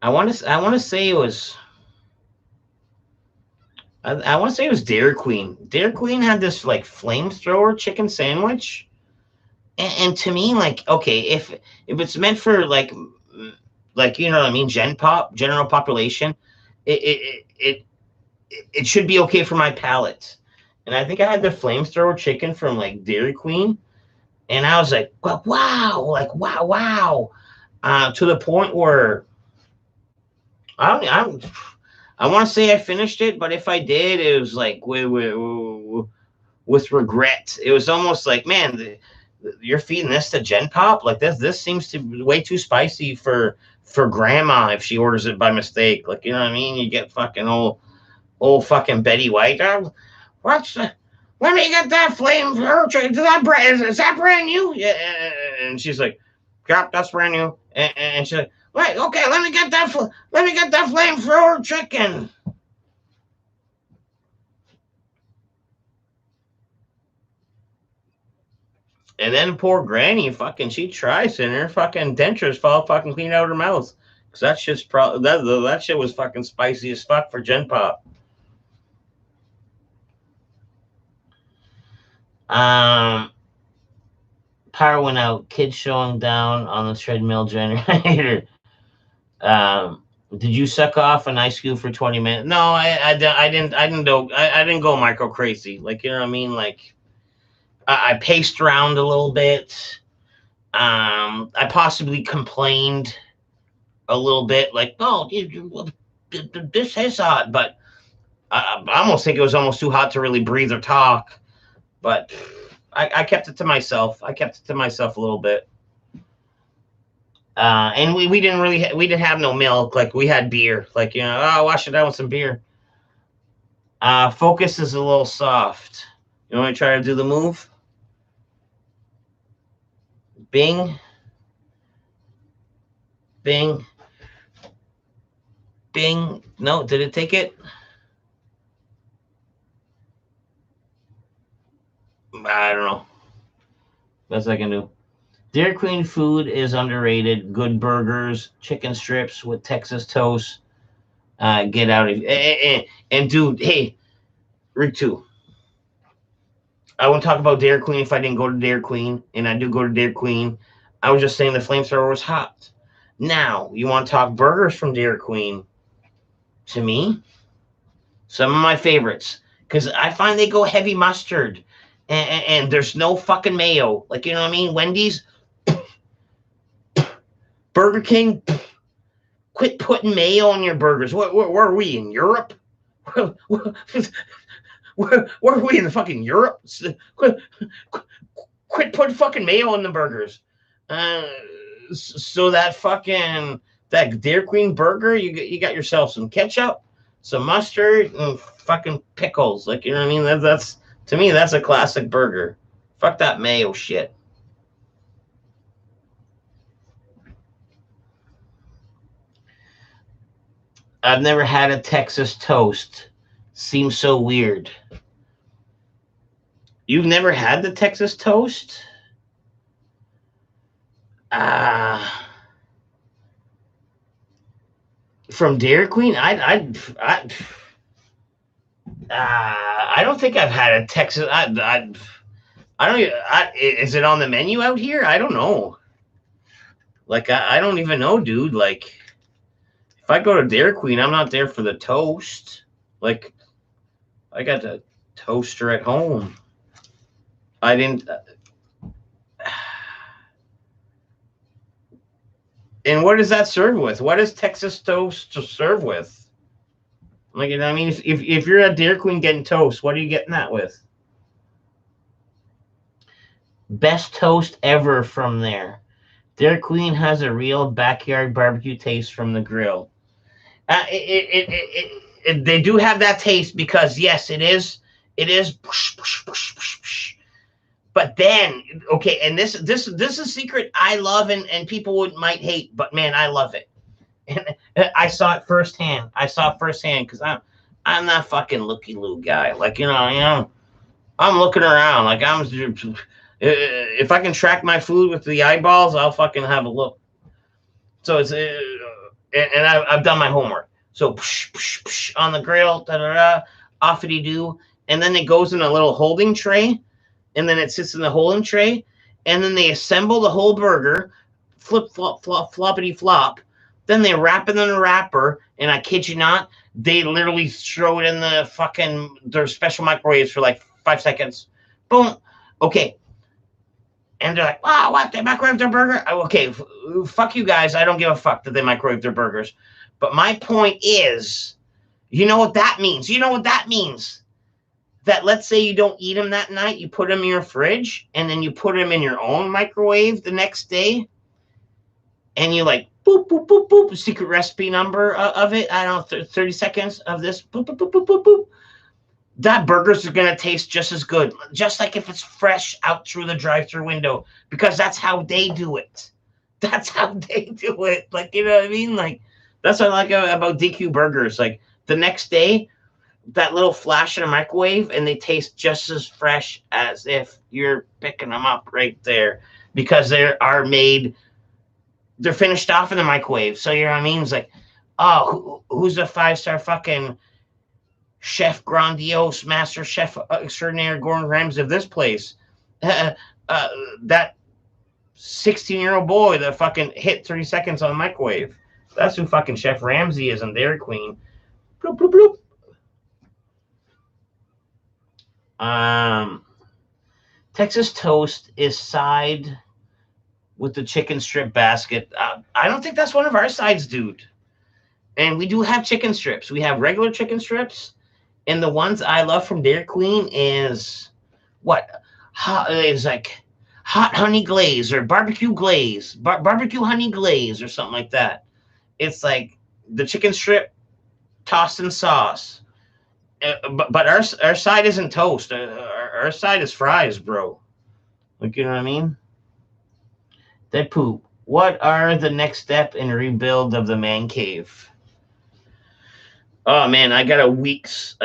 I want to say it was. I want to say it was Dairy Queen. Dairy Queen had this like flamethrower chicken sandwich, and to me, like, okay, if it's meant for like you know what I mean, general population, it should be okay for my palate. And I think I had the flamethrower chicken from like Dairy Queen, and I was like, wow, to the point where I want to say I finished it, but if I did, it was like with regret. It was almost like, man, you're feeding this to Gen Pop? Like, this seems to be way too spicy for grandma if she orders it by mistake. Like, you know what I mean? You get fucking old fucking Betty White. What's the? Let me get that flame for is that brand new? Yeah. And she's like, "Yep, that's brand new." And she's like, "Wait, okay, let me get that. Let me get that flamethrower chicken." And then poor Granny, fucking, she tries and her fucking dentures fall fucking clean out of her mouth. Cause that shit's probably that shit was fucking spicy as fuck for Gen Pop. Power went out. Kids showing down on the treadmill generator. Did you suck off an ice cube for 20 minutes? No, I didn't go micro crazy. Like, you know what I mean? Like, I paced around a little bit. I possibly complained a little bit, like, "Oh, this is hot," but I almost think it was almost too hot to really breathe or talk. But I kept it to myself. I kept it to myself a little bit. And we didn't really we didn't have no milk. Like, we had beer. Like, you know, oh, wash it down with some beer. Focus is a little soft. You want to try to do the move? Bing, bing, bing. No, did it take it? I don't know. Best I can do. Dairy Queen food is underrated. Good burgers, chicken strips with Texas toast. Get out of and dude, hey, Rick too. I wouldn't talk about Dairy Queen if I didn't go to Dairy Queen, and I do go to Dairy Queen. I was just saying the flamethrower was hot. Now, you want to talk burgers from Dairy Queen? To me, some of my favorites, because I find they go heavy mustard, and there's no fucking mayo. Like, you know what I mean? Wendy's, Burger King, quit putting mayo on your burgers. Where are we, in Europe? Where are we, in the fucking Europe? Quit putting fucking mayo on the burgers. So that Dairy Queen burger, you got yourself some ketchup, some mustard, and fucking pickles. Like, you know what I mean? That's to me, that's a classic burger. Fuck that mayo shit. I've never had a Texas toast. Seems so weird. You've never had the Texas toast? From Dairy Queen? I don't think I've had a Texas. I don't. Is it on the menu out here? I don't know. Like, I don't even know, dude. Like, if I go to Dairy Queen, I'm not there for the toast. Like, I got the toaster at home. I didn't. And what does that serve with? What is Texas toast to serve with? Like, I mean, if you're at Dairy Queen getting toast, what are you getting that with? Best toast ever from there. Dairy Queen has a real backyard barbecue taste from the grill. They do have that taste because, yes, it is. It is. But then, okay, and this is a secret I love, and people might hate, but man, I love it. And I saw it firsthand. Because I'm that fucking looky-loo guy. Like, you know, I'm looking around. Like, if I can track my food with the eyeballs, I'll fucking have a look. So it's and I've done my homework. So on the grill, off it do, and then it goes in a little holding tray, and then it sits in the holding tray, and then they assemble the whole burger, flip flop flop floppity flop. Then they wrap it in a wrapper, and I kid you not, they literally throw it in their special microwaves for like 5 seconds. Boom. Okay. And they're like, "Oh, what? They microwave their burger?" Okay, fuck you guys. I don't give a fuck that they microwave their burgers. But my point is, you know what that means? That, let's say you don't eat them that night, you put them in your fridge, and then you put them in your own microwave the next day, and you like, boop, boop, boop, boop, secret recipe number of it. I don't know, 30 seconds of this, boop, boop, boop, boop, boop, boop. that burgers are gonna taste just as good, just like if it's fresh out through the drive-through window, because that's how they do it. That's how they do it. Like, you know what I mean? Like, that's what I like about DQ burgers. Like, the next day, that little flash in a microwave, and they taste just as fresh as if you're picking them up right there, because they're finished off in the microwave. So, you know what I mean? It's like, oh, who's the 5-star fucking chef grandiose, master chef extraordinaire Gordon Ramsay of this place? That 16-year-old boy that fucking hit 30 seconds on the microwave. That's who fucking Chef Ramsay is on Dairy Queen. Bloop, bloop, bloop. Texas toast is side with the chicken strip basket. I don't think that's one of our sides, dude. And we do have chicken strips. We have regular chicken strips, and the ones I love from Dairy Queen is what? It's like hot honey glaze or barbecue glaze, barbecue honey glaze or something like that. It's like the chicken strip tossed in sauce. But our side isn't toast. Our side is fries, bro. Like, you know what I mean? That poop. What are the next step in rebuild of the man cave? Oh man, I got a week's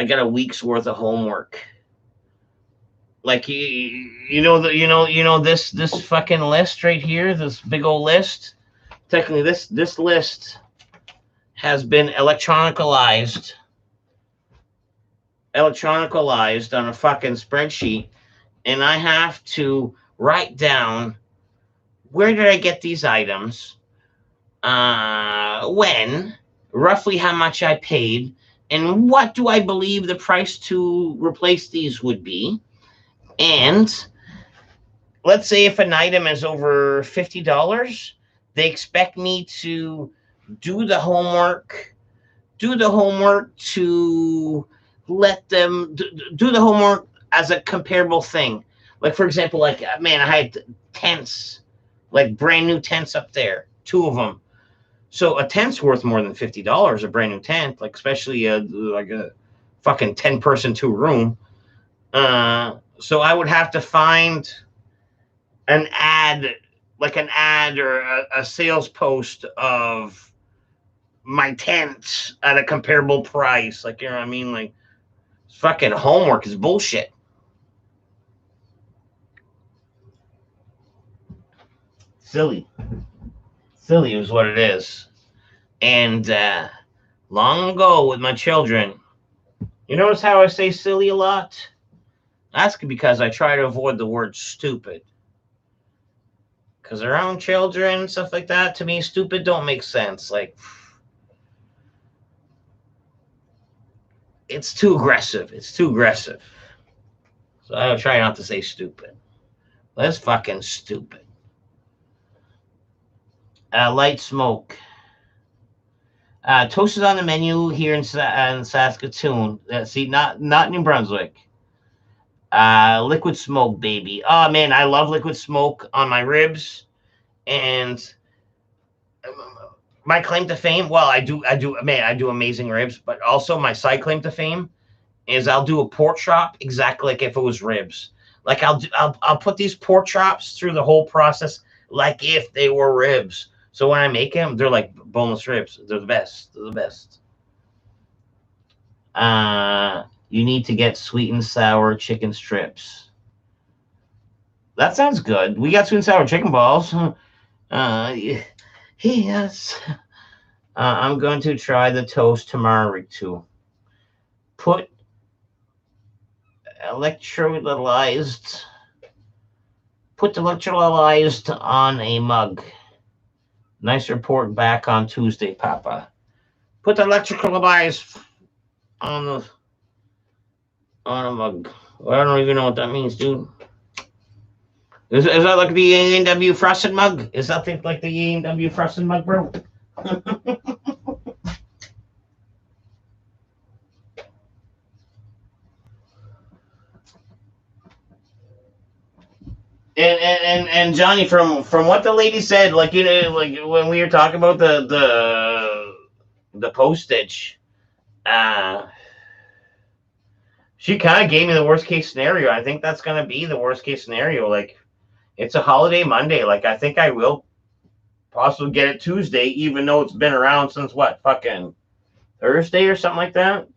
worth of homework. Like, you know this fucking list right here, this big old list. Technically, this list has been electronicalized on a fucking spreadsheet, and I have to write down where did I get these items, when, roughly how much I paid, and what do I believe the price to replace these would be. And let's say if an item is over $50, they expect me to do the homework to let them do the homework as a comparable thing. Like, for example, like, man, I had tents, like brand new tents up there, 2 of them. So a tent's worth more than $50, a brand new tent, like, especially like a fucking 10-person 2-room. So I would have to find an ad or a sales post of my tent at a comparable price. Like, you know what I mean? Like, fucking homework is bullshit. Silly is what it is. And long ago with my children, you notice how I say silly a lot? That's because I try to avoid the word stupid. Because their own children and stuff like that, to me, stupid don't make sense. Like, it's too aggressive. So I try not to say stupid. That's fucking stupid. Light smoke. Toast is on the menu here in Saskatoon. See, not New Brunswick. Liquid smoke, baby. Oh man, I love liquid smoke on my ribs. And my claim to fame, well, I do amazing ribs, but also my side claim to fame is I'll do a pork chop exactly like if it was ribs. Like, I'll put these pork chops through the whole process like if they were ribs. So when I make them, they're like boneless ribs. They're the best. You need to get sweet and sour chicken strips. That sounds good. We got sweet and sour chicken balls. Yes. I'm going to try the toast tomorrow too. Put electrolyzed on a mug. Nice report back on Tuesday, Papa. Put the electrolyzed on a mug. Well, I don't even know what that means, dude. Is that like the A&W frosted mug? Is that like the A&W frosted mug, bro? And Johnny, from what the lady said, like, you know, like when we were talking about the postage, She kind of gave me the worst case scenario. I think that's gonna be the worst case scenario. Like, it's a holiday Monday. Like, I think I will possibly get it Tuesday, even though it's been around since what, fucking Thursday or something like that.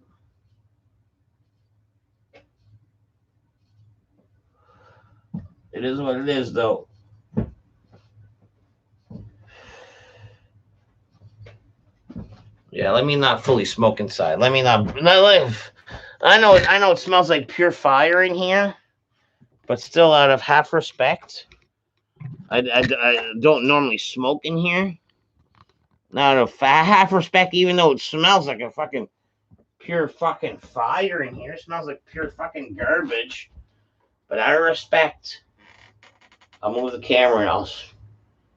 It is what it is, though. Yeah, let me not fully smoke inside. Let me not. I know it smells like pure fire in here, but still, out of half respect, I don't normally smoke in here. Out of half respect, even though it smells like a fucking pure fucking fire in here, it smells like pure fucking garbage. But out of respect, I'll move the camera and I'll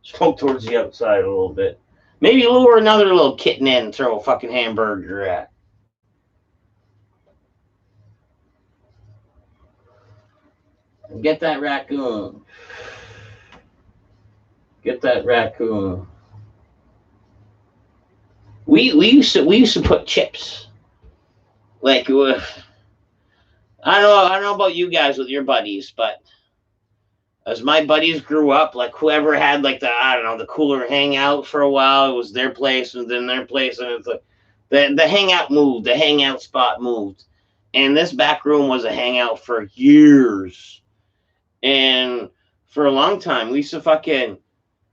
smoke towards the outside a little bit. Maybe lure another little kitten in and throw a fucking hamburger at. Get that raccoon. Get that raccoon. We used to put chips. Like, I don't know about you guys with your buddies, but as my buddies grew up, like whoever had like I don't know, the cooler hangout for a while, it was their place and then their place, and it's like the hangout moved, the hangout spot moved, and this back room was a hangout for years, and for a long time we used to fucking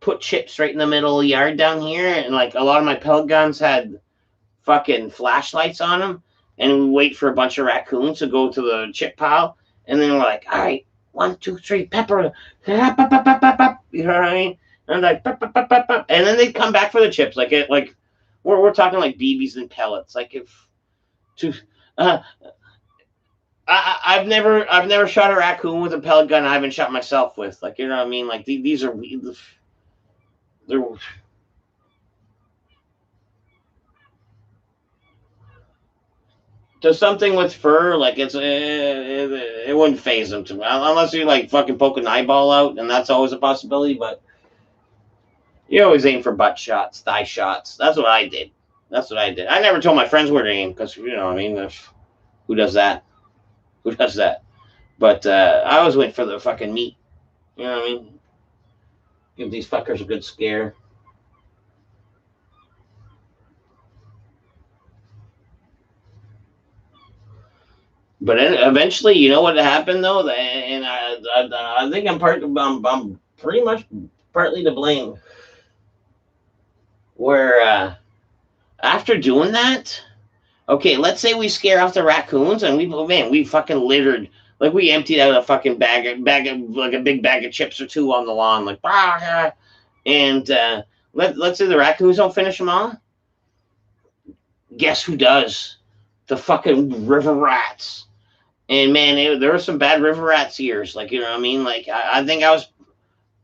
put chips right in the middle of the yard down here, and like a lot of my pellet guns had fucking flashlights on them, and we wait for a bunch of raccoons to go to the chip pile, and then we're like, all right, 1, 2, 3, pepper, you know what I mean? And like, and then they come back for the chips, like we're talking like BBs and pellets, like if to. I've never shot a raccoon with a pellet gun. I haven't shot myself with, like, you know what I mean. Like these are they're to something with fur, like it wouldn't phase them too unless you like fucking poke an eyeball out, and that's always a possibility. But you always aim for butt shots, thigh shots. That's what I did. That's what I did. I never told my friends where to aim because you know, I mean, who does that? Who does that? But I always went for the fucking meat. You know what I mean? Give these fuckers a good scare. But eventually, you know what happened though, and I think I'm pretty much partly to blame. Where after doing that, okay, let's say we scare off the raccoons and we fucking littered, like we emptied out a fucking bag of like a big bag of chips or two on the lawn, like and let's say the raccoons don't finish them all. Guess who does? The fucking river rats. And man, there were some bad river rats years. Like, you know what I mean? Like I think I was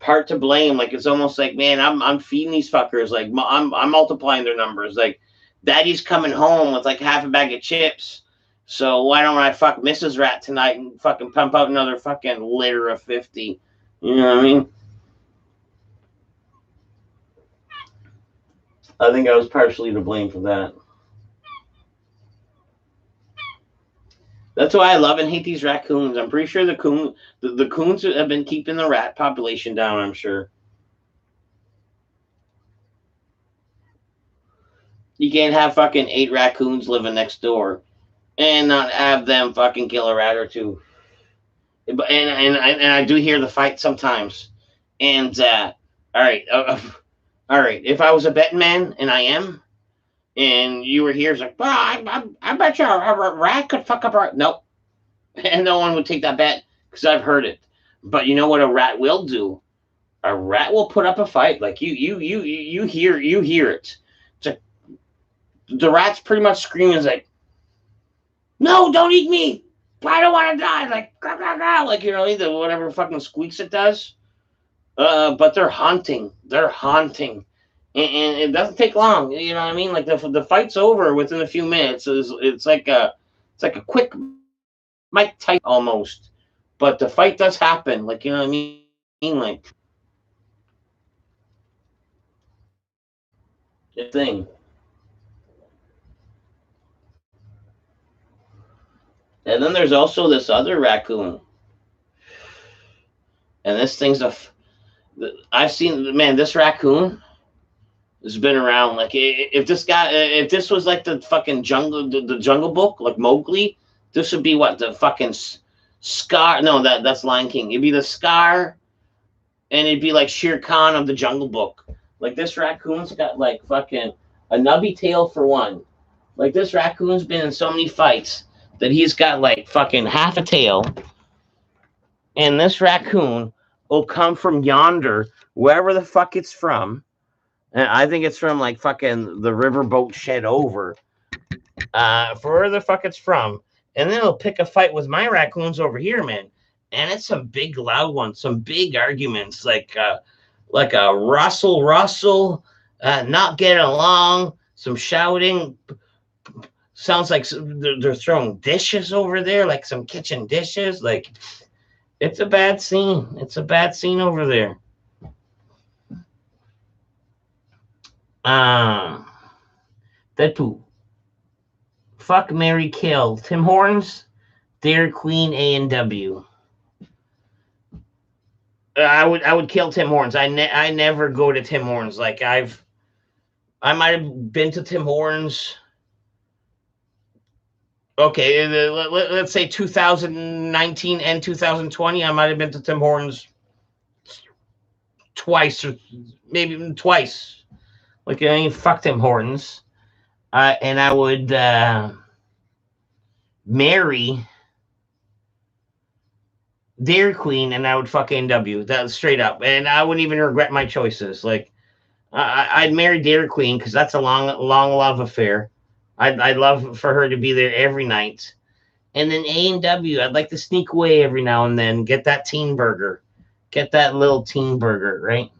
part to blame. Like it's almost like, man, I'm feeding these fuckers. Like I'm multiplying their numbers. Like daddy's coming home with like half a bag of chips. So why don't I fuck Mrs. Rat tonight and fucking pump out another fucking litter of 50? You know what I mean? I think I was partially to blame for that. That's why I love and hate these raccoons. I'm pretty sure the coons have been keeping the rat population down. I'm sure. You can't have fucking 8 raccoons living next door and not have them fucking kill a rat or two. And I do hear the fight sometimes. And all right, all right. If I was a betting man, and I am, and you were here, it's like, well, I bet you a rat could fuck up a nope, and no one would take that bet because I've heard it. But you know what a rat will do? A rat will put up a fight. Like you hear it. It's like the rat's pretty much screaming, is like, no, don't eat me. I don't want to die. Like, blah, blah, blah. Like, you know, the whatever fucking squeaks it does. But they're haunting. They're haunting. And it doesn't take long. You know what I mean? Like the fight's over within a few minutes. It's like a quick Mike Tyson almost. But the fight does happen. Like, you know what I mean? Like the thing. And then there's also this other raccoon, and this thing's I've seen, man, this raccoon has been around. Like, if this guy, if this was like the fucking jungle, the Jungle Book, like Mowgli, this would be what the fucking Scar. No, that's Lion King. It'd be the Scar, and it'd be like Shere Khan of the Jungle Book. Like, this raccoon's got like fucking a nubby tail for one. Like, this raccoon's been in so many fights that he's got like fucking half a tail, and this raccoon will come from yonder, wherever the fuck it's from. And I think it's from like fucking the riverboat shed over, for where the fuck it's from. And then it'll pick a fight with my raccoons over here, man. And it's some big loud ones, some big arguments, like a Russell, not getting along, some shouting. Sounds like they're throwing dishes over there, like some kitchen dishes. Like, it's a bad scene. It's a bad scene over there. Deadpool. Fuck, Mary, kill. Tim Hortons, Dairy Queen, A&W. I would kill Tim Hortons. I never go to Tim Hortons. Like, I might have been to Tim Hortons. Okay, let's say 2019 and 2020. I might have been to Tim Hortons twice, or maybe even twice. Like, I ain't fuck Tim Hortons. And I would marry Dairy Queen, and I would fuck A&W. That's straight up, and I wouldn't even regret my choices. Like, I'd marry Dairy Queen because that's a long love affair. I'd love for her to be there every night, and then A&W. I'd like to sneak away every now and then, get that teen burger, get that little teen burger, right?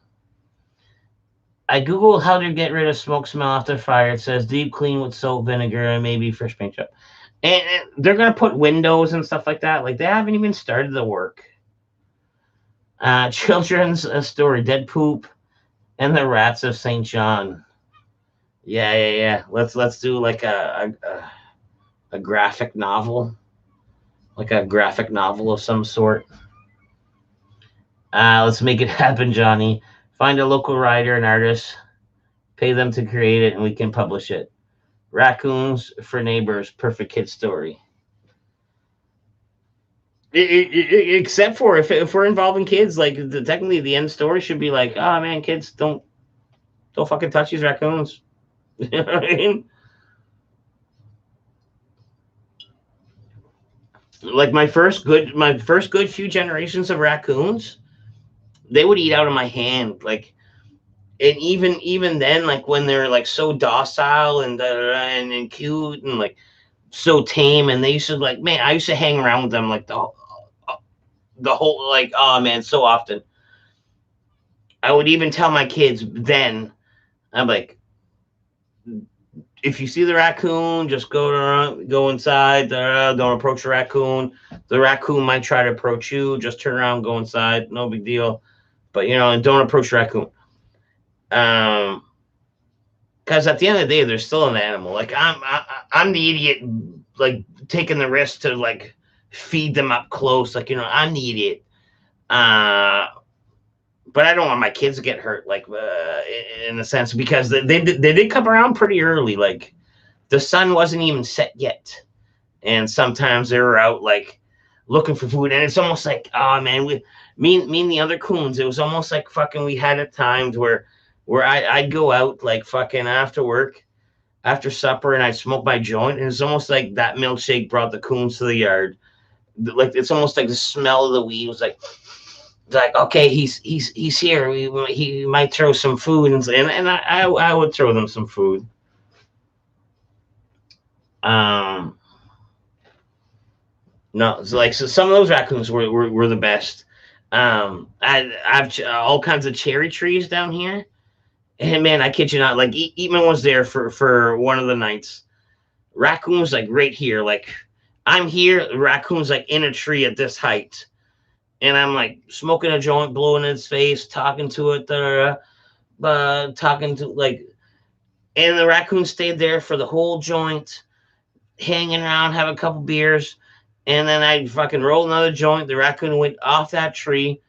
I googled how to get rid of smoke smell after fire. It says deep clean with soap, vinegar, and maybe fresh paint job. And they're gonna put windows and stuff like that. Like, they haven't even started the work. Children's story: Dead Poop and the Rats of St. John. Yeah. Let's do like a graphic novel, like a graphic novel of some sort. Let's make it happen, Johnny. Find a local writer and artist, pay them to create it, and we can publish it. Raccoons for Neighbors, perfect kid story. Except for if we're involving kids, like, technically the end story should be like, oh man, kids, don't fucking touch these raccoons. You know what I mean? Like, my first good few generations of raccoons, they would eat out of my hand. Like, and even then, like, when they're like so docile and cute and like so tame, and they used to, like, man, I used to hang around with them like the whole, like, oh man, so often. I would even tell my kids then, I'm like, if you see the raccoon, just go inside. Don't approach the raccoon. The raccoon might try to approach you. Just turn around, go inside. No big deal. But, and don't approach the raccoon. Because at the end of the day, they're still an animal. Like, I'm the idiot, like, taking the risk to like feed them up close. Like, I'm the idiot. But I don't want my kids to get hurt, like, in a sense, because they did come around pretty early. Like, the sun wasn't even set yet, and sometimes they were out like looking for food, and it's almost like, oh man, me and the other coons, it was almost like fucking we had at times where I'd go out like fucking after work, after supper, and I'd smoke my joint, and it's almost like that milkshake brought the coons to the yard. Like, it's almost like the smell of the weed was like okay, he's here. He might throw some food, and I would throw them some food. No, so some of those raccoons were the best. I've all kinds of cherry trees down here, and man, I kid you not, like, Eatman was there for one of the nights. Raccoons, like, right here, like, I'm here, raccoons like in a tree at this height. And I'm like smoking a joint, blowing in its face, talking to it, talking to, like, and the raccoon stayed there for the whole joint, hanging around, have a couple beers, And then I fucking rolled another joint. The raccoon went off that tree,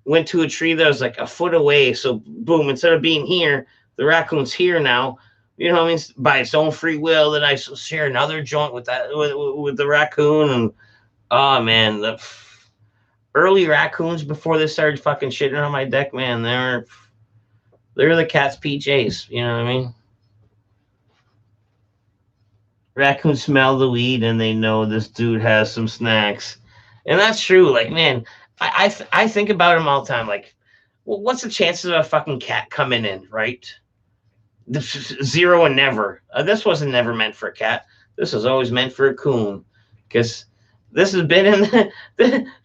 went to a tree that was like a foot away. So boom, instead of being here, the raccoon's here now. You know what I mean? By its own free will, that I share another joint with that with the raccoon. And oh man, the early raccoons before they started fucking shitting on my deck, man, they're the cat's PJs. You know what I mean? Raccoons smell the weed and they know this dude has some snacks, and that's true. Like, man, I think about him all the time. Like, well, what's the chances of a fucking cat coming in, right? Zero and never. This wasn't never meant for a cat. This was always meant for a coon, because this has been in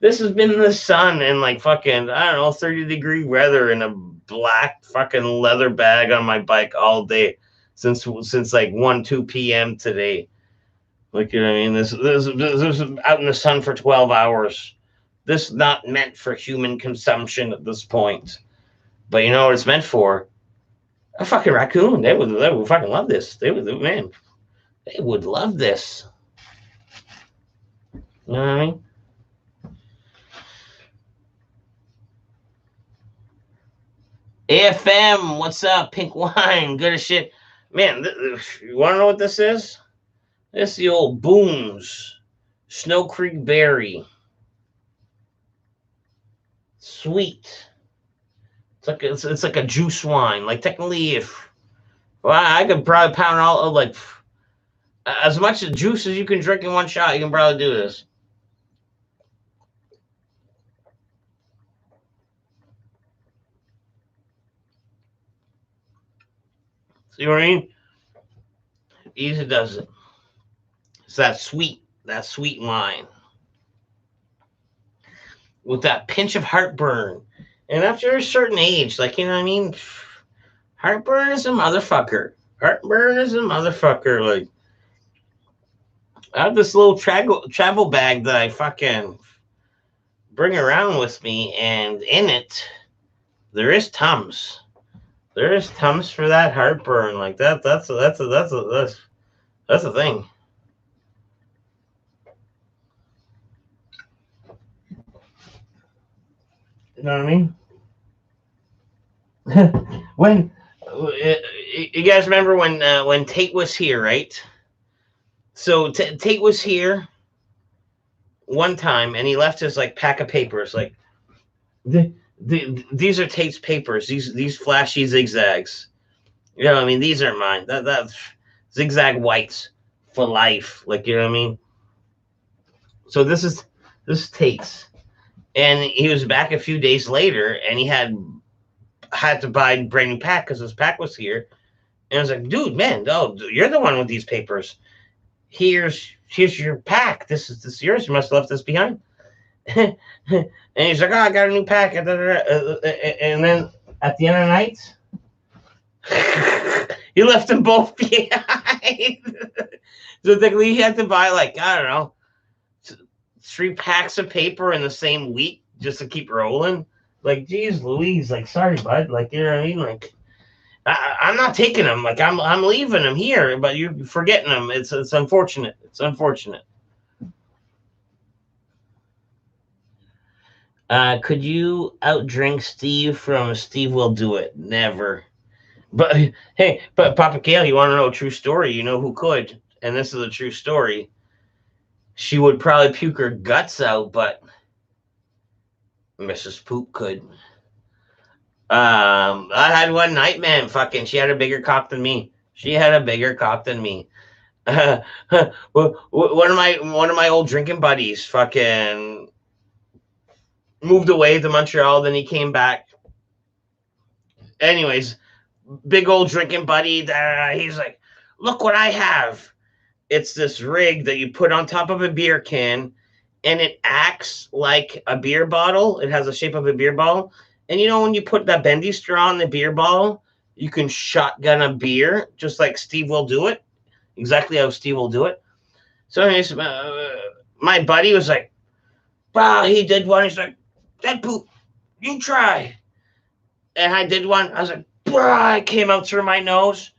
this has been in the sun in like fucking, I don't know, 30-degree weather in a black fucking leather bag on my bike all day since like 1-2 p.m. today. Like, you know what I mean? This is out in the sun for 12 hours. This is not meant for human consumption at this point. But you know what it's meant for? A fucking raccoon. They would fucking love this. They would love this. You know what I mean? AFM, what's up? Pink wine, good as shit. Man, you want to know what this is? This is the old Boone's Snow Creek Berry. Sweet. It's like a juice wine. Like, technically, I could probably pound all like as much juice as you can drink in one shot. You can probably do this. See what I mean? Easy does it. It's that sweet wine with that pinch of heartburn. And after a certain age, like, you know what I mean? Heartburn is a motherfucker. Heartburn is a motherfucker. Like, I have this little travel bag that I fucking bring around with me, and in it, there is Tums. There is Tums for that heartburn. Like, that's a thing. You know what I mean? When you guys remember when Tate was here, right? So Tate was here one time, and he left his like pack of papers. Like, these are Tate's papers. These flashy zigzags. You know what I mean? These are mine. That zigzag whites for life. Like, you know what I mean? So this is Tate's, and he was back a few days later, and he had to buy a brand new pack because his pack was here. And I was like, dude, man, oh, you're the one with these papers. Here's your pack. This is yours. You must have left this behind. And he's like, oh, I got a new pack. And then at the end of the night, he left them both behind. So technically, he had to buy, like, I don't know, 3 packs of paper in the same week just to keep rolling. Like, geez Louise, like, sorry, bud. Like, you know what I mean? Like, I'm not taking them. Like, I'm leaving them here, but you're forgetting them. It's unfortunate. It's unfortunate. Could you outdrink Steve from Steve Will Do It? Never. But hey, but Papa Kale, you want to know a true story? You know who could? And this is a true story. She would probably puke her guts out, but Mrs. Poop could. I had one night, man. Fucking, she had a bigger cock than me. She had a bigger cock than me. One of my old drinking buddies, fucking moved away to Montreal. Then he came back. Anyways, big old drinking buddy. He's like, "Look what I have." It's this rig that you put on top of a beer can, and it acts like a beer bottle. It has the shape of a beer bottle. And you know, when you put that bendy straw in the beer bottle, you can shotgun a beer, just like Steve Will Do It. Exactly how Steve Will Do It. So anyways, my buddy was like, wow, he did one. He's like, that poop, you try. And I did one. I was like, it came out through my nose.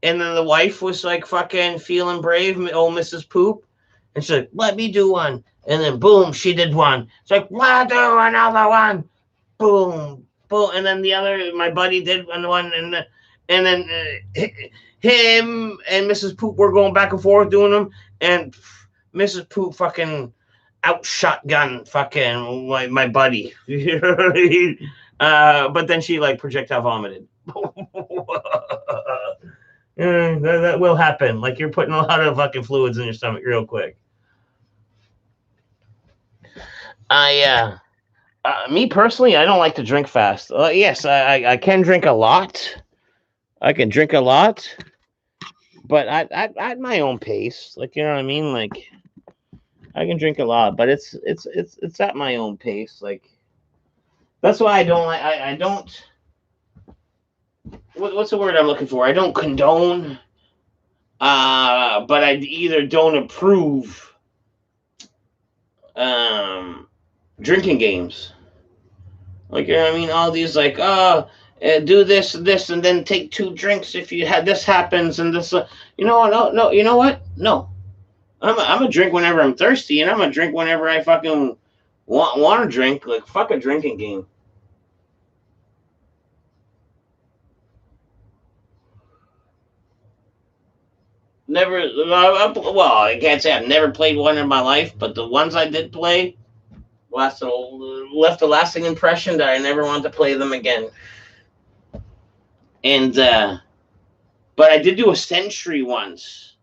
And then the wife was like fucking feeling brave, old Mrs. Poop. And she's like, let me do one. And then boom, she did one. It's like, we'll do another one. Boom, boom. And then the other, my buddy did one. And then him and Mrs. Poop were going back and forth doing them. And Mrs. Poop fucking out shotgun fucking my buddy. But then she like projectile vomited. That will happen. Like you're putting a lot of fucking fluids in your stomach real quick. Me personally, I don't like to drink fast. Yes, I can drink a lot. I can drink a lot, but at my own pace. Like you know what I mean. Like I can drink a lot, but it's at my own pace. Like that's why I don't like. I don't. What's the word I'm looking for? I don't condone. But I either don't approve. Drinking games. Like, you know what I mean? All these, like, do this, and then take 2 drinks if you had this happens, and this, you know, no, you know what? No. I'm a drink whenever I'm thirsty, and I'm a drink whenever I fucking want to drink. Like, fuck a drinking game. Never, well, I can't say I've never played one in my life, but the ones I did play left a lasting impression that I never want to play them again. And but I did do a century once,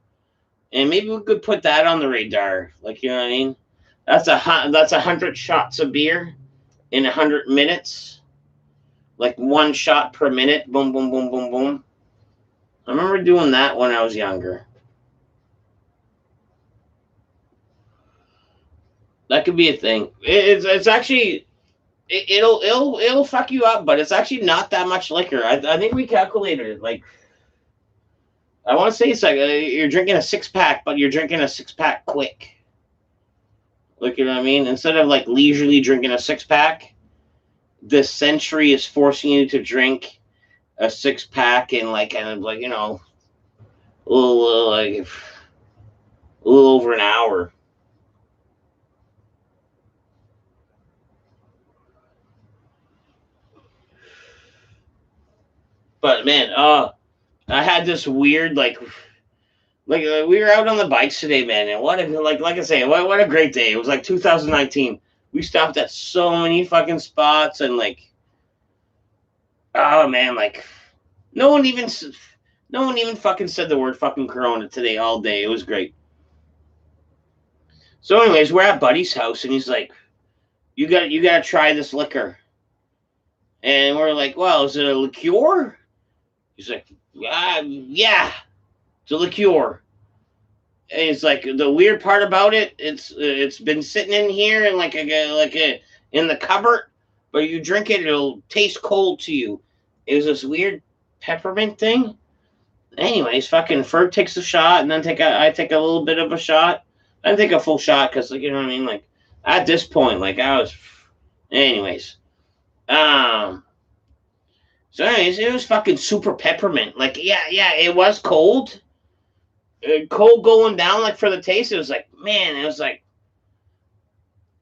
and maybe we could put that on the radar. Like you know what I mean? That's 100 shots of beer in 100 minutes, like 1 shot per minute. Boom, boom, boom, boom, boom. I remember doing that when I was younger. That could be a thing. It's actually it'll fuck you up, but it's actually not that much liquor. I think we calculated it. Like I want to say it's like you're drinking a 6-pack, but you're drinking a 6-pack quick. Like you know what I mean? Instead of like leisurely drinking a 6-pack, this century is forcing you to drink a 6-pack in like kind of like you know a little over an hour. But man, I had this weird like we were out on the bikes today, man, and what like I say, what a great day. It was like 2019. We stopped at so many fucking spots, and like, oh man, like no one even fucking said the word fucking Corona today all day. It was great. So, anyways, we're at Buddy's house, and he's like, "You got to try this liquor," and we're like, "Well, is it a liqueur?" He's like, "Yeah, it's a liqueur." And it's like the weird part about it. It's been sitting in here and like a in the cupboard, but you drink it, it'll taste cold to you. It was this weird peppermint thing. Anyways, fucking Ferg takes a shot, and then I take a little bit of a shot. I take a full shot because like you know what I mean. Like at this point, like I was. Anyways, So anyways, it was fucking super peppermint. Like yeah, it was cold. Cold going down like for the taste. It was like man, it was like.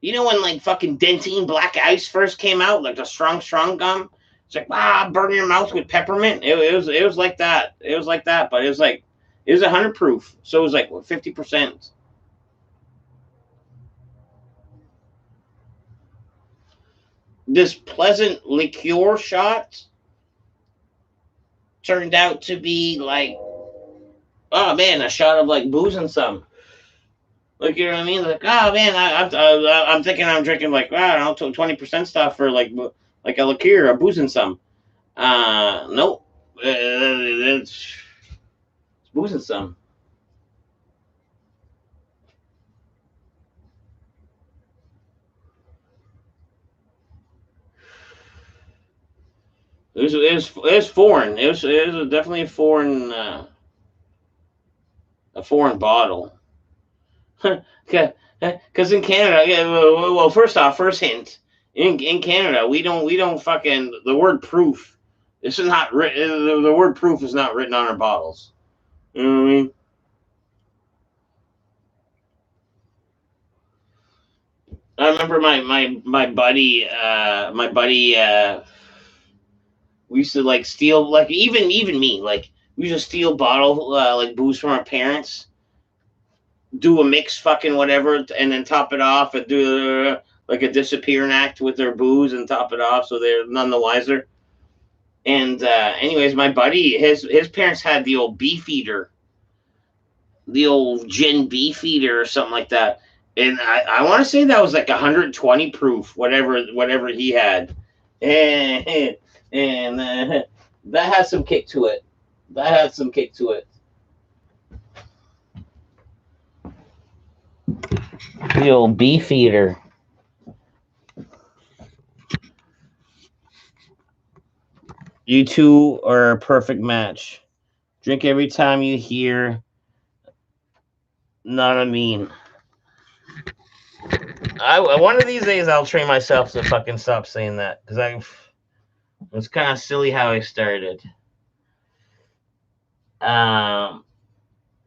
You know when like fucking Dentyne Black Ice first came out, like the strong gum. It's like burn your mouth with peppermint. It was like that. It was like that, but it was 100 proof, so it was like 50%. This pleasant liqueur shot turned out to be like, oh man, a shot of like booze and some. Like you know what I mean? Like oh man, I'm thinking I'm drinking like I don't know 20% stuff for like a liqueur, a booze and some. Nope. It's booze and some. It was foreign. It was definitely a foreign bottle. Because in Canada, yeah. Well, first off, first hint in Canada, we don't fucking the word proof. This is not written. The word proof is not written on our bottles. You know what I mean? remember my buddy we used to like steal, like even me, like we used to steal bottle like booze from our parents, do a mix fucking whatever, and then top it off and do like a disappearing act with their booze and top it off so they're none the wiser. And anyways, my buddy, his parents had the old Beefeater, the old gin Beefeater or something like that. And I want to say that was like 120 proof, whatever he had. And that had some kick to it. That had some kick to it. The old Beefeater. You two are a perfect match. Drink every time you hear not a mean. One of these days I'll train myself to fucking stop saying that, because it's kind of silly how I started.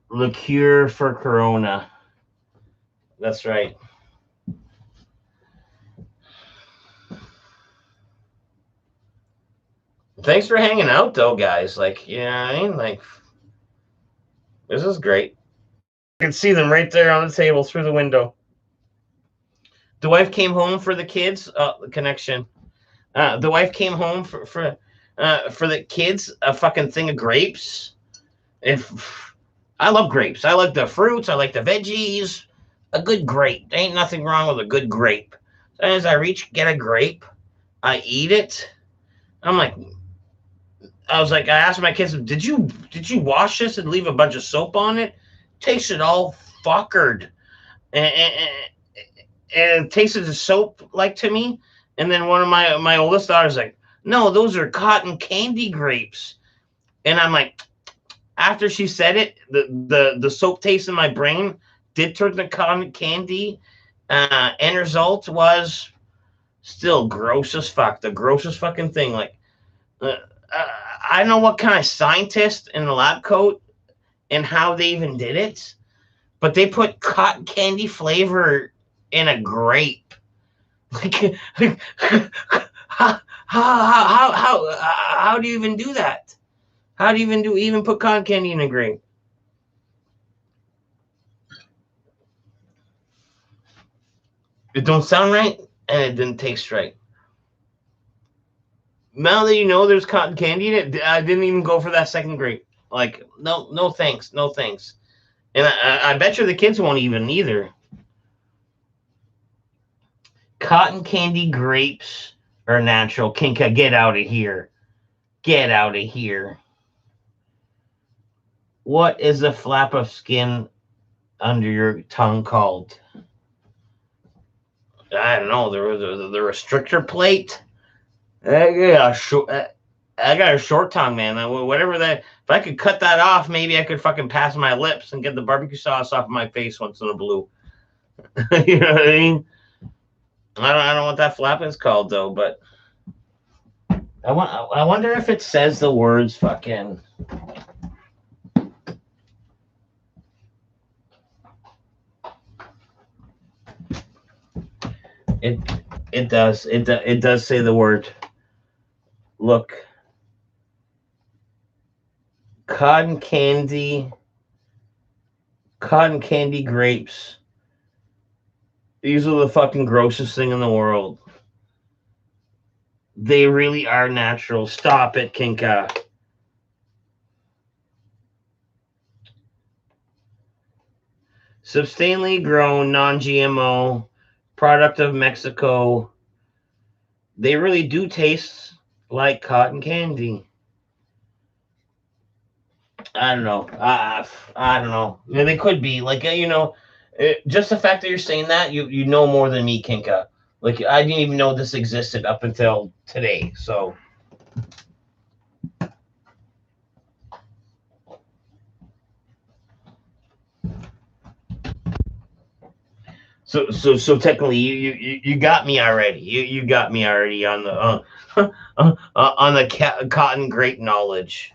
Liqueur for Corona. That's right. Thanks for hanging out, though, guys. Like, you know what I mean? Like, this is great. I can see them right there on the table through the window. The wife came home for the kids. The connection. The wife came home for the kids a fucking thing of grapes. I love grapes. I like the fruits. I like the veggies. A good grape. There ain't nothing wrong with a good grape. So as I get a grape, I eat it. I asked my kids, did you wash this and leave a bunch of soap on it? Tasted all fuckered. And it tasted the soap like to me. And then one of my oldest daughters like, no, those are cotton candy grapes. And I'm like, after she said it, the soap taste in my brain did turn to cotton candy. End result was still gross as fuck. The grossest fucking thing. Like, I don't know what kind of scientist in the lab coat and how they even did it, but they put cotton candy flavor in a grape. Like, how do you even do that? How do you even put cotton candy in a grape? It don't sound right, and it didn't taste right. Now that you know there's cotton candy in it, I didn't even go for that second grape. Like, no thanks. And I bet you the kids won't even either. Cotton candy grapes are natural. Kinka, get out of here. Get out of here. What is a flap of skin under your tongue called? I don't know. The restrictor plate. I got a short tongue, man. Whatever that. If I could cut that off, maybe I could fucking pass my lips and get the barbecue sauce off my face once in a blue. You know what I mean? I don't know what that flap is called though, but I wonder if it says the words fucking. It does. It does say the word. Look. Cotton candy grapes. These are the fucking grossest thing in the world. They really are natural. Stop it, Kinka. Sustainably grown, non-GMO, product of Mexico. They really do taste like cotton candy. I don't know. I don't know. Yeah, they could be like just the fact that you're saying that you know more than me, Kinka. Like I didn't even know this existed up until today. So technically you got me already. You got me already on the on the cotton grape knowledge.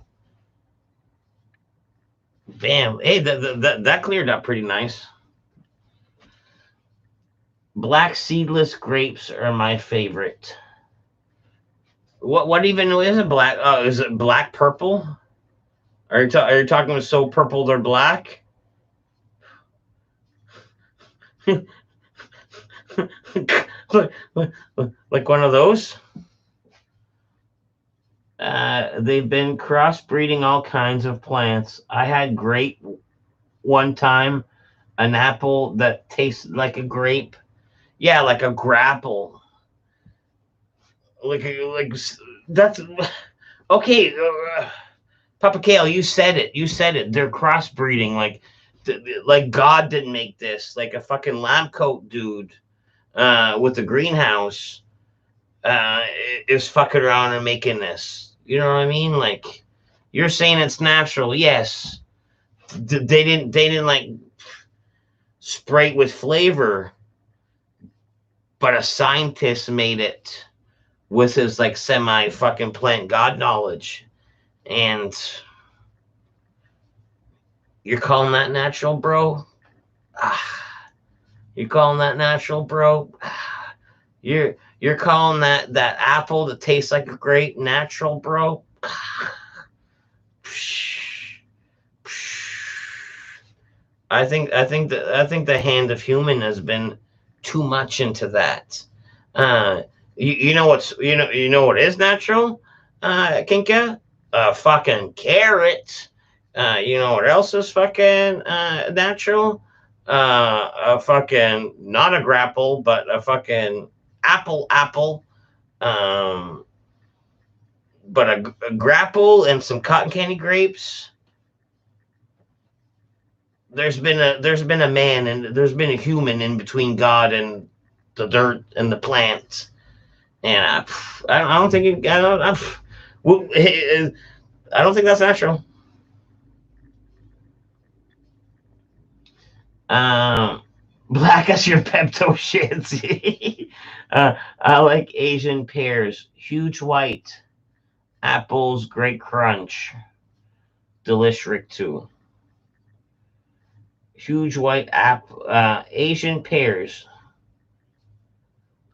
Bam. Hey, that cleared up pretty nice. Black seedless grapes are my favorite. What even is it black? Oh, is it black purple? Are you talking so purple they're black? Like one of those? They've been crossbreeding all kinds of plants. I had grape one time, an apple that tasted like a grape. Yeah, like a grapple. Like that's okay. Papa Kale, you said it. You said it. They're crossbreeding. Like God didn't make this. Like a fucking lab coat dude, with the greenhouse, uh, is fucking around and making this. You know what I mean? Like, you're saying it's natural. Yes, they didn't like spray it with flavor, but a scientist made it with his like semi fucking plant god knowledge, and you're calling that natural, bro? Ah, you're calling that natural, bro? Ah, you're calling that apple that tastes like a grape natural, bro? Ah, I think the hand of human has been too much into that. You know what is natural, Kinka? Fucking carrot. You know what else is fucking natural? A fucking not a grapple, but a fucking apple. Um, but a grapple and some cotton candy grapes. There's been a man and there's been a human in between God and the dirt and the plants, and I don't think I don't think that's natural. Um, Black as your Pepto shits. I like Asian pears, huge white apples, great crunch, delicious too. Huge white Asian pears.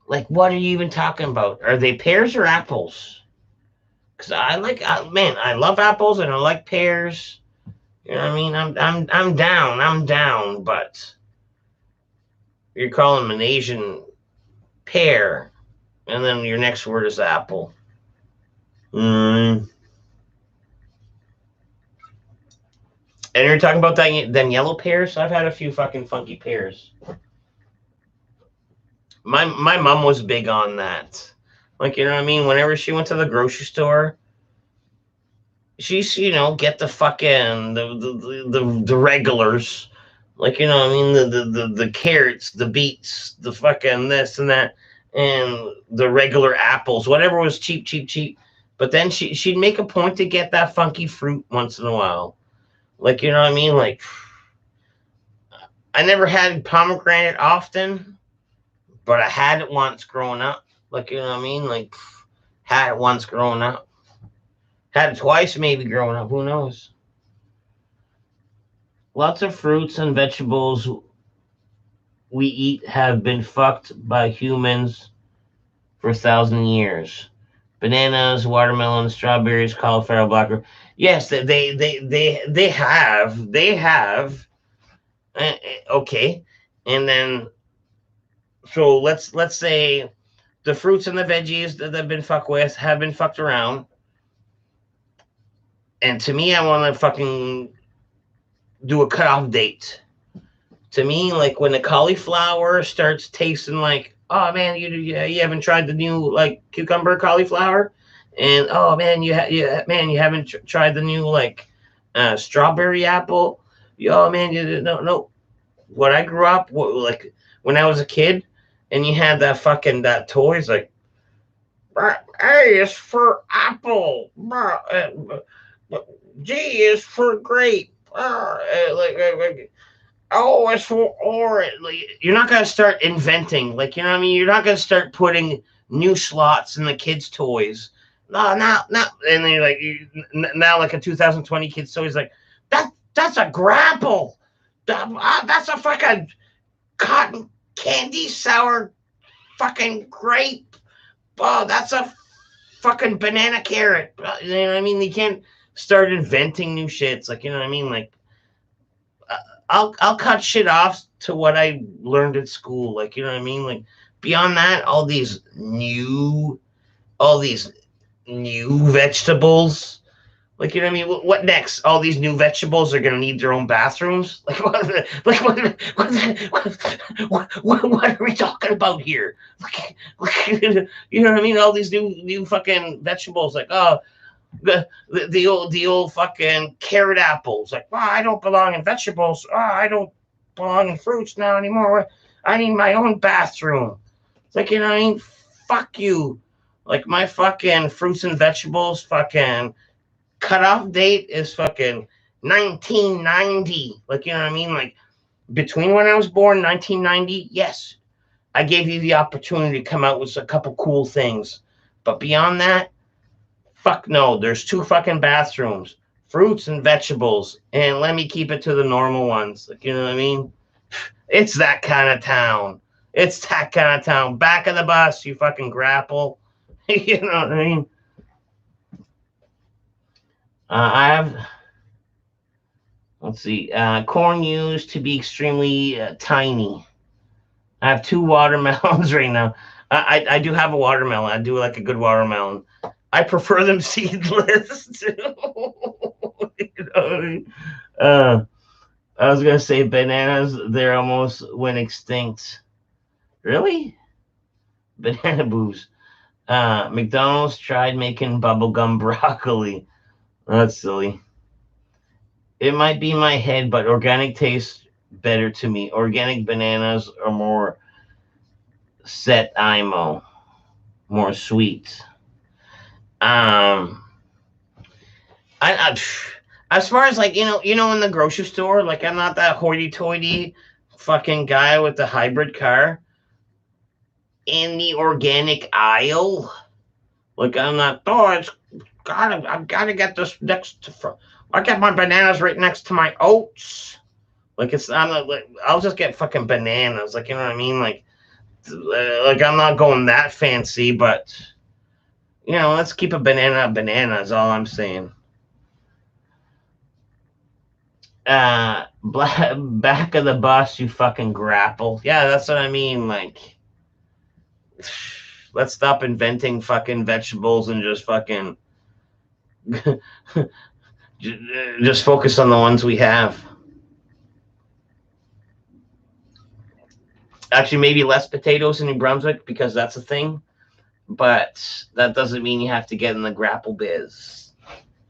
Like, what are you even talking about? Are they pears or apples? Because man, I love apples and I like pears. You know what I mean? I'm down. I'm down. But you're calling them an Asian pear, and then your next word is apple. Mm. And you're talking about that then yellow pears. I've had a few fucking funky pears. My mom was big on that. Like, you know what I mean? Whenever she went to the grocery store, she's get the fucking the regulars, like, you know what I mean, the carrots, the beets, the fucking this and that, and the regular apples, whatever was cheap. But then she'd make a point to get that funky fruit once in a while, like, you know what I mean. Like, I never had pomegranate often, but I had it once growing up, like, you know what I mean, like, had it once growing up. Had it twice maybe growing up. Who knows? Lots of fruits and vegetables we eat have been fucked by humans for 1,000 years. Bananas, watermelons, strawberries, cauliflower, blackberry. Yes, they have. They have. Okay, and then so let's say the fruits and the veggies that have been fucked with have been fucked around. And to me, I want to fucking do a cutoff date. To me, like, when the cauliflower starts tasting like, oh man, you haven't tried the new like cucumber cauliflower, and oh man, you haven't tried the new like strawberry apple. Oh man, no. When I grew up, like when I was a kid, and you had that fucking that toys like, A is for apple, G is for grape, like oh, it's for orange. Like, you're not gonna start inventing, like, you know what I mean. You're not gonna start putting new slots in the kids' toys. No, no. And then you're like, now like a 2020 kids' toys, like that's a grapple. That's a fucking cotton. candy sour fucking grape. Oh, that's a fucking banana carrot. You know what I mean? They can't start inventing new shits. Like, you know what I mean? Like, uh, I'll cut shit off to what I learned at school. Like, you know what I mean? Like, beyond that, all these new vegetables. Like, you know what I mean? What next? All these new vegetables are gonna need their own bathrooms. Like, what are we talking about here? You know what I mean? All these new fucking vegetables. Like, oh, the old fucking carrot apples. Like, well, I don't belong in vegetables. Oh, I don't belong in fruits now anymore. I need my own bathroom. It's like, you know what I mean? Fuck you. Like, my fucking fruits and vegetables fucking cutoff date is fucking 1990. Like, you know what I mean? Like, between when I was born, 1990, yes, I gave you the opportunity to come out with a couple cool things. But beyond that, fuck no. There's two fucking bathrooms, fruits and vegetables, and let me keep it to the normal ones. Like, you know what I mean? It's that kind of town. It's that kind of town. Back of the bus, you fucking grapple. You know what I mean? I have, let's see, corn used to be extremely tiny. I have two watermelons right now. I do have a watermelon. I do like a good watermelon. I prefer them seedless too. You know what I mean? I was gonna say bananas. They're almost went extinct. Really? Banana boos. McDonald's tried making bubblegum broccoli. That's silly. It might be my head, but organic tastes better to me. Organic bananas are more set IMO, more sweet. Um, I as far as like in the grocery store, like I'm not that hoity-toity fucking guy with the hybrid car in the organic aisle. Like I'm not. Oh, I've gotta get this next to. I got my bananas right next to my oats. Like it's I'm not, like, I'll just get fucking bananas. Like you know what I mean? Like I'm not going that fancy, but let's keep a banana is all I'm saying. Back of the bus, you fucking grapple. Yeah, that's what I mean. Like, let's stop inventing fucking vegetables and just fucking just focus on the ones we have. Actually, maybe less potatoes in New Brunswick because that's a thing, but that doesn't mean you have to get in the grapple biz.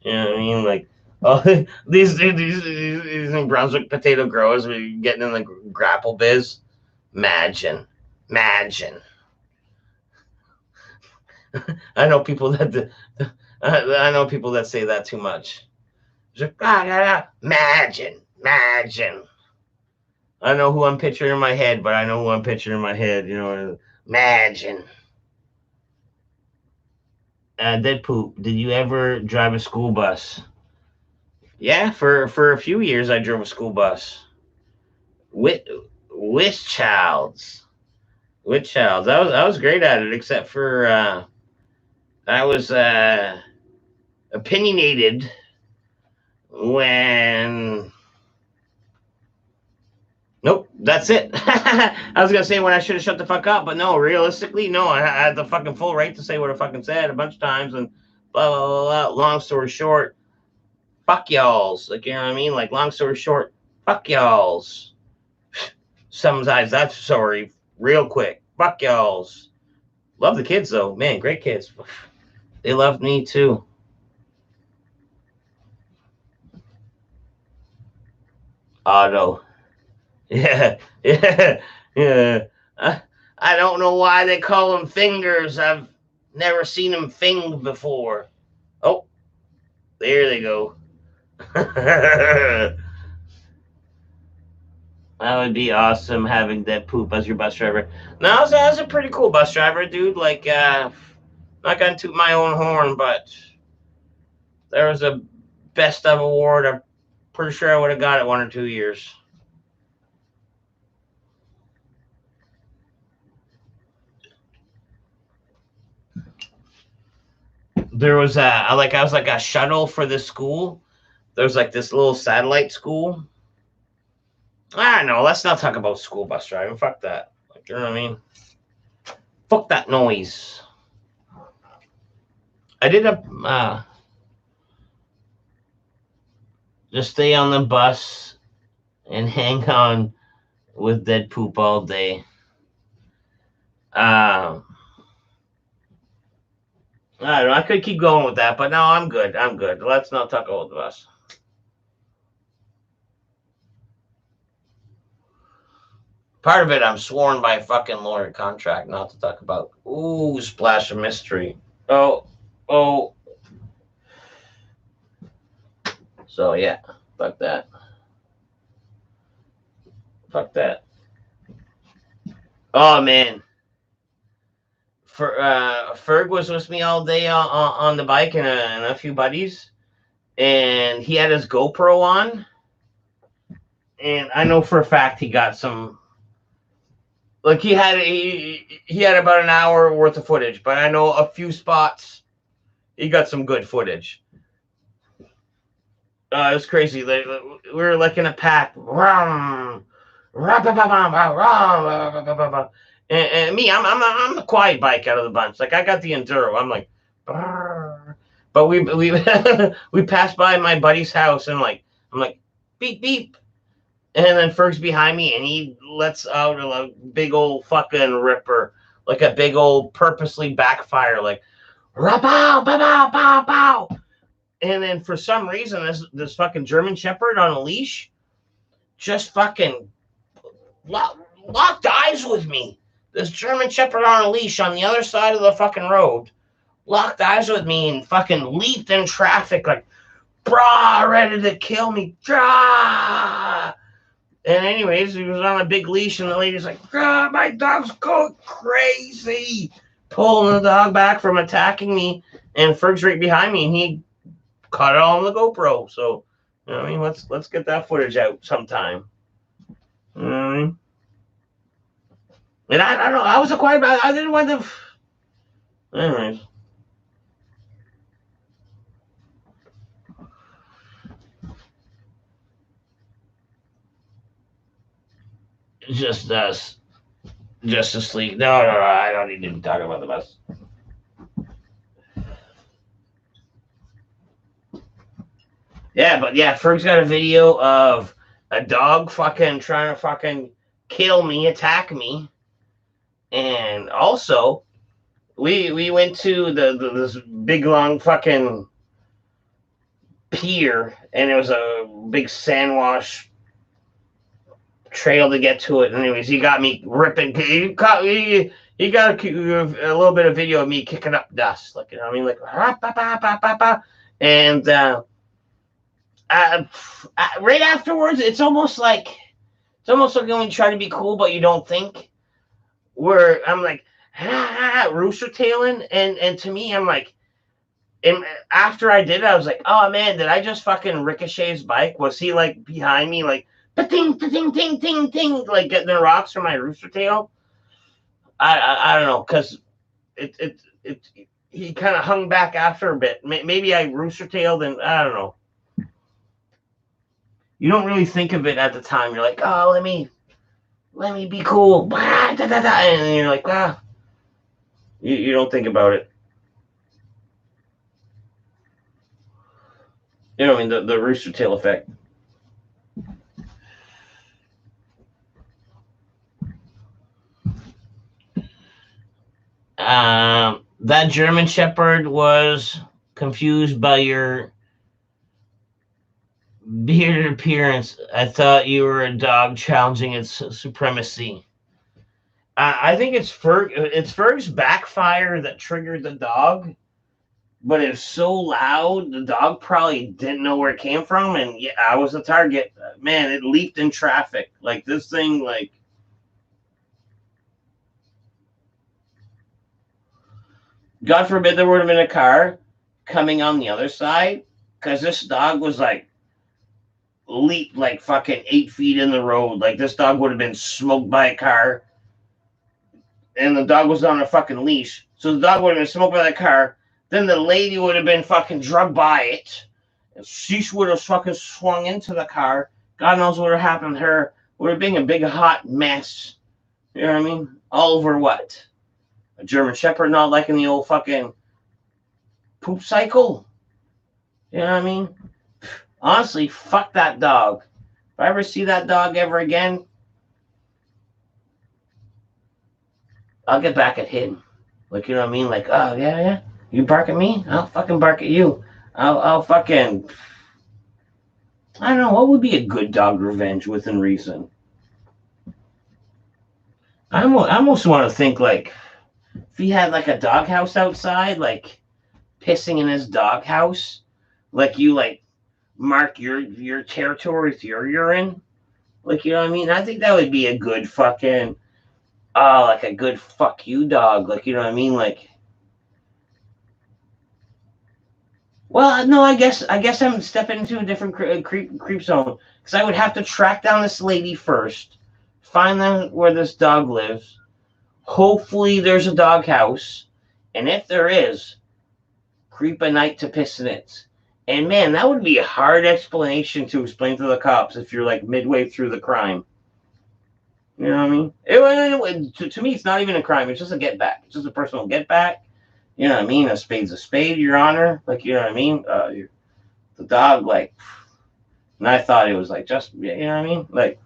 You know what I mean? Like, oh, these New Brunswick potato growers are getting in the grapple biz. Imagine. I know people that I know people that say that too much. Just, imagine. I know who I'm picturing in my head, but I know who I'm picturing in my head. Imagine. Dead poop. Did you ever drive a school bus? Yeah, for a few years I drove a school bus with childs. With childs. I was great at it, except for I was opinionated when. Nope, that's it. I was gonna say when I should have shut the fuck up, but no, realistically, no. I had the fucking full right to say what I fucking said a bunch of times, and blah blah blah. Blah. Long story short, fuck y'alls. Like you know what I mean? Like long story short, fuck y'alls. Sometimes that's sorry, real quick. Fuck y'alls. Love the kids though, man. Great kids. They loved me too. Otto. Yeah, yeah. I don't know why they call them fingers. I've never seen them finged before. Oh, there they go. That would be awesome having that poop as your bus driver. No, I was a pretty cool bus driver, dude. Like, not gonna toot my own horn, but there was a best of award. I'm pretty sure I would have got it 1 or 2 years. there was I was like a shuttle for the school. There's like this little satellite school. I don't know. Let's not talk about school bus driving. Fuck that. Like, you know what I mean? Fuck that noise. I did just stay on the bus and hang on with dead poop all day. I don't know. I could keep going with that, but no, I'm good. I'm good. Let's not talk about the bus. Part of it, I'm sworn by fucking lawyer contract not to talk about. Ooh, splash of mystery. Oh. So yeah, fuck that. Fuck that. Oh man. Ferg was with me all day on the bike and a few buddies, and he had his GoPro on, and I know for a fact he got some. Like he had about an hour worth of footage, but I know a few spots he got some good footage. It was crazy. We were like in a pack. And me, I'm the quiet bike out of the bunch. Like I got the enduro. I'm like, but we we passed by my buddy's house and like I'm like beep beep, and then Ferg's behind me and he lets out a big old fucking ripper, like a big old purposely backfire, like pow pow pow pow pow. And then for some reason this fucking German Shepherd on a leash just fucking locked eyes with me. This German Shepherd on a leash on the other side of the fucking road locked eyes with me and fucking leaped in traffic like, brah, ready to kill me. Brah. And anyways, he was on a big leash and the lady's like, brah, my dog's going crazy. Pulling the dog back from attacking me. And Ferg's right behind me and he caught it all on the GoPro. So, you know what I mean? Let's get that footage out sometime. You know what I mean? And I don't know. I was a quiet. I didn't want to. Anyways. Just us. Just asleep. No. I don't need to talk about the bus. Yeah, but yeah, Ferg's got a video of a dog fucking trying to fucking kill me, attack me. And also, we went to this big long fucking pier, and it was a big sand wash trail to get to it. Anyways, he got me ripping. He got a little bit of video of me kicking up dust, like, you know what I mean, like and right afterwards, it's almost like when you try to be cool but you don't think. Where I'm like, rooster tailing, and to me, I'm like, and after I did it, I was like, oh man, did I just fucking ricochet his bike? Was he like behind me, like, ting, ting, ting, ting, ting, like getting the rocks from my rooster tail? I don't know, because he kind of hung back after a bit. Maybe I rooster tailed, and I don't know. You don't really think of it at the time. You're like, oh, let me be cool. And you're like, you don't think about it. You know what I mean? The rooster tail effect. That German Shepherd was confused by your bearded appearance. I thought you were a dog challenging its supremacy. I think it's Ferg's backfire that triggered the dog, but it's so loud the dog probably didn't know where it came from, and yeah, I was the target. Man, it leaped in traffic. Like this thing, like, God forbid there would have been a car coming on the other side, because this dog was like leaped like fucking 8 feet in the road. Like this dog would have been smoked by a car. And the dog was on a fucking leash. So the dog would have been smoked by that car. then the lady would have been fucking drugged by it. She would have fucking swung into the car. God knows what would have happened to her. Would have been a big hot mess. You know what I mean? All over what? A German Shepherd not liking the old fucking poop cycle? You know what I mean? Honestly, fuck that dog. If I ever see that dog ever again, I'll get back at him. Like, you know what I mean? Like, oh, yeah. You bark at me? I'll fucking bark at you. I'll fucking... I don't know. What would be a good dog revenge within reason? I almost want to think, like, if he had, like, a doghouse outside, like, pissing in his doghouse, like, you, like, mark your territory with your urine. Like, you know what I mean? I think that would be a good fucking... like a good fuck you dog. Like, you know what I mean? Like... Well, no, I guess I'm stepping into a different creep zone. Because I would have to track down this lady first. Find them where this dog lives. Hopefully there's a dog house. And if there is, creep a night to piss in it. And man, that would be a hard explanation to explain to the cops if you're like midway through the crime. You know what I mean? To me, it's not even a crime. It's just a get back. It's just a personal get back. You know what I mean? A spade's a spade, Your Honor. Like, you know what I mean? The dog, like, and I thought it was like just, you know what I mean? Like,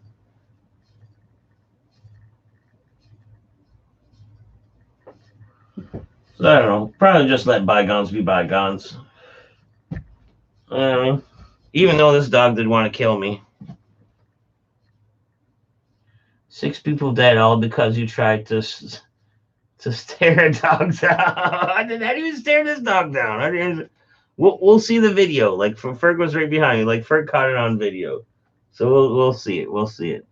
so I don't know. Probably just let bygones be bygones. You know what I mean? Even though this dog did want to kill me. 6 people dead, all because you tried to stare a dog down. I didn't even stare this dog down. We'll see the video. Like, Ferg was right behind you. Like, Ferg caught it on video. So we'll see it. We'll see it.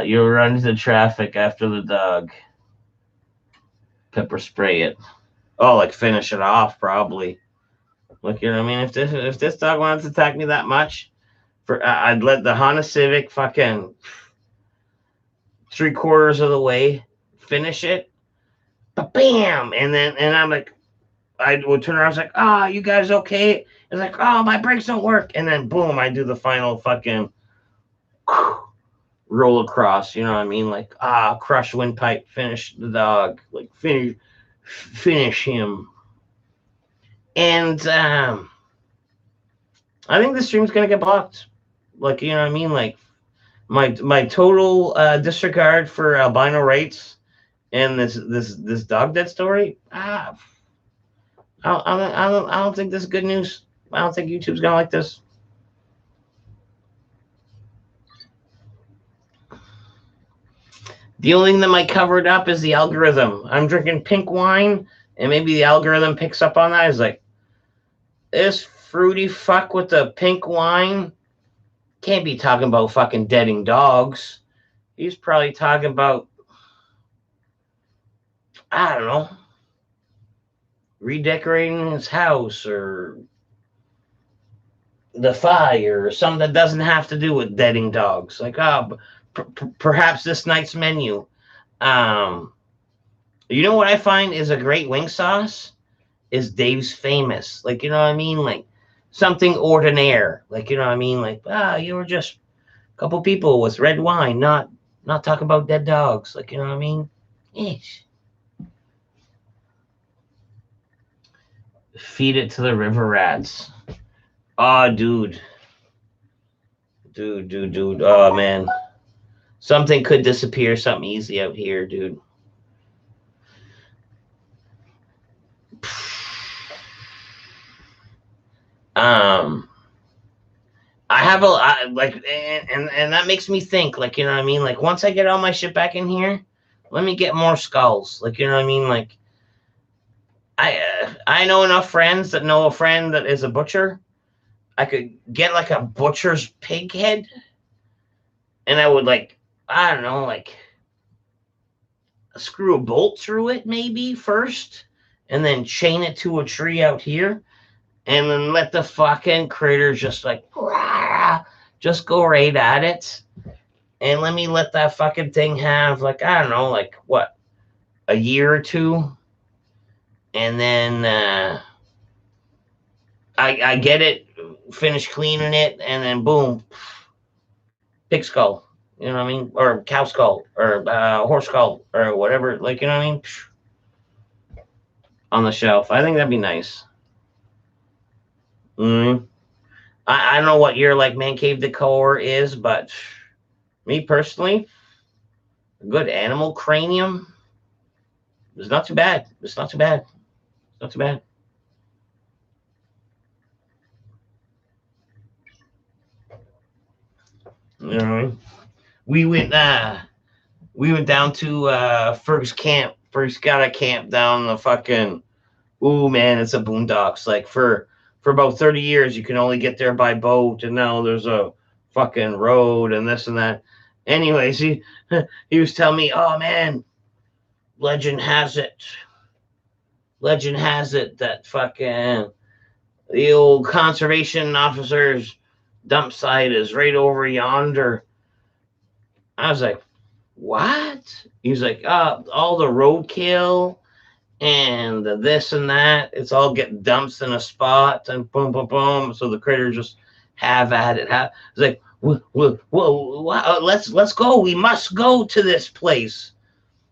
You'll run into traffic after the dog. Pepper spray it. Oh, like finish it off, probably. Like, you know what I mean? If this dog wanted to attack me that much, I'd let the Honda Civic fucking 3/4 of the way finish it. Bam! And I'm like, I would turn around. I was like, "Ah, you guys okay?" It's like, "Oh, my brakes don't work." And then boom, I do the final fucking roll across. You know what I mean? Like, crush windpipe, finish the dog, like finish him. And I think the stream's gonna get blocked. Like, you know what I mean? Like, my total disregard for albino rights and this dog dead story. I don't think this is good news. I don't think YouTube's gonna like this. The only thing that might cover it up is the algorithm. I'm drinking pink wine, and maybe the algorithm picks up on that. It's like, this fruity fuck with the pink wine can't be talking about fucking deading dogs. He's probably talking about, I don't know, redecorating his house or the fire or something that doesn't have to do with deading dogs. Like, perhaps this night's menu. You know what I find is a great wing sauce? Is Dave's Famous. Like, you know what I mean? Like, something ordinaire. Like, you know what I mean? Like, you were just a couple people with red wine, not talking about dead dogs. Like, you know what I mean? Ish. Feed it to the river rats. Oh, dude. Dude. Oh, man. Something could disappear, something easy out here, dude. I have and that makes me think, like, you know what I mean? Like, once I get all my shit back in here, let me get more skulls. Like, you know what I mean? Like, I know enough friends that know a friend that is a butcher. I could get like a butcher's pig head, and I would, like, I don't know, like, screw a bolt through it maybe first, and then chain it to a tree out here, and then let the fucking critters just like just go right at it, and let me let that fucking thing have, like, I don't know, like, what, a year or two, and then I get it, finish cleaning it, and then boom, pig skull. You know what I mean? Or cow skull, or horse skull, or whatever. Like, you know what I mean? On the shelf. I think that'd be nice. Mm-hmm. I don't know what your like man cave decor is, but me personally, a good animal cranium is not too bad. It's not too bad. It's not too bad. You know what I mean? We went we went down to Ferg's camp. Ferg's got a camp down the fucking, ooh man, it's a boondocks. Like for about 30 years you can only get there by boat, and now there's a fucking road and this and that. Anyways, he was telling me, oh man, legend has it. Legend has it that fucking the old conservation officer's dump site is right over yonder. I was like, what? He's like, all the roadkill and the this and that, it's all getting dumped in a spot and boom, boom, boom. So the critters just have at it. It's like, whoa, let's go. We must go to this place.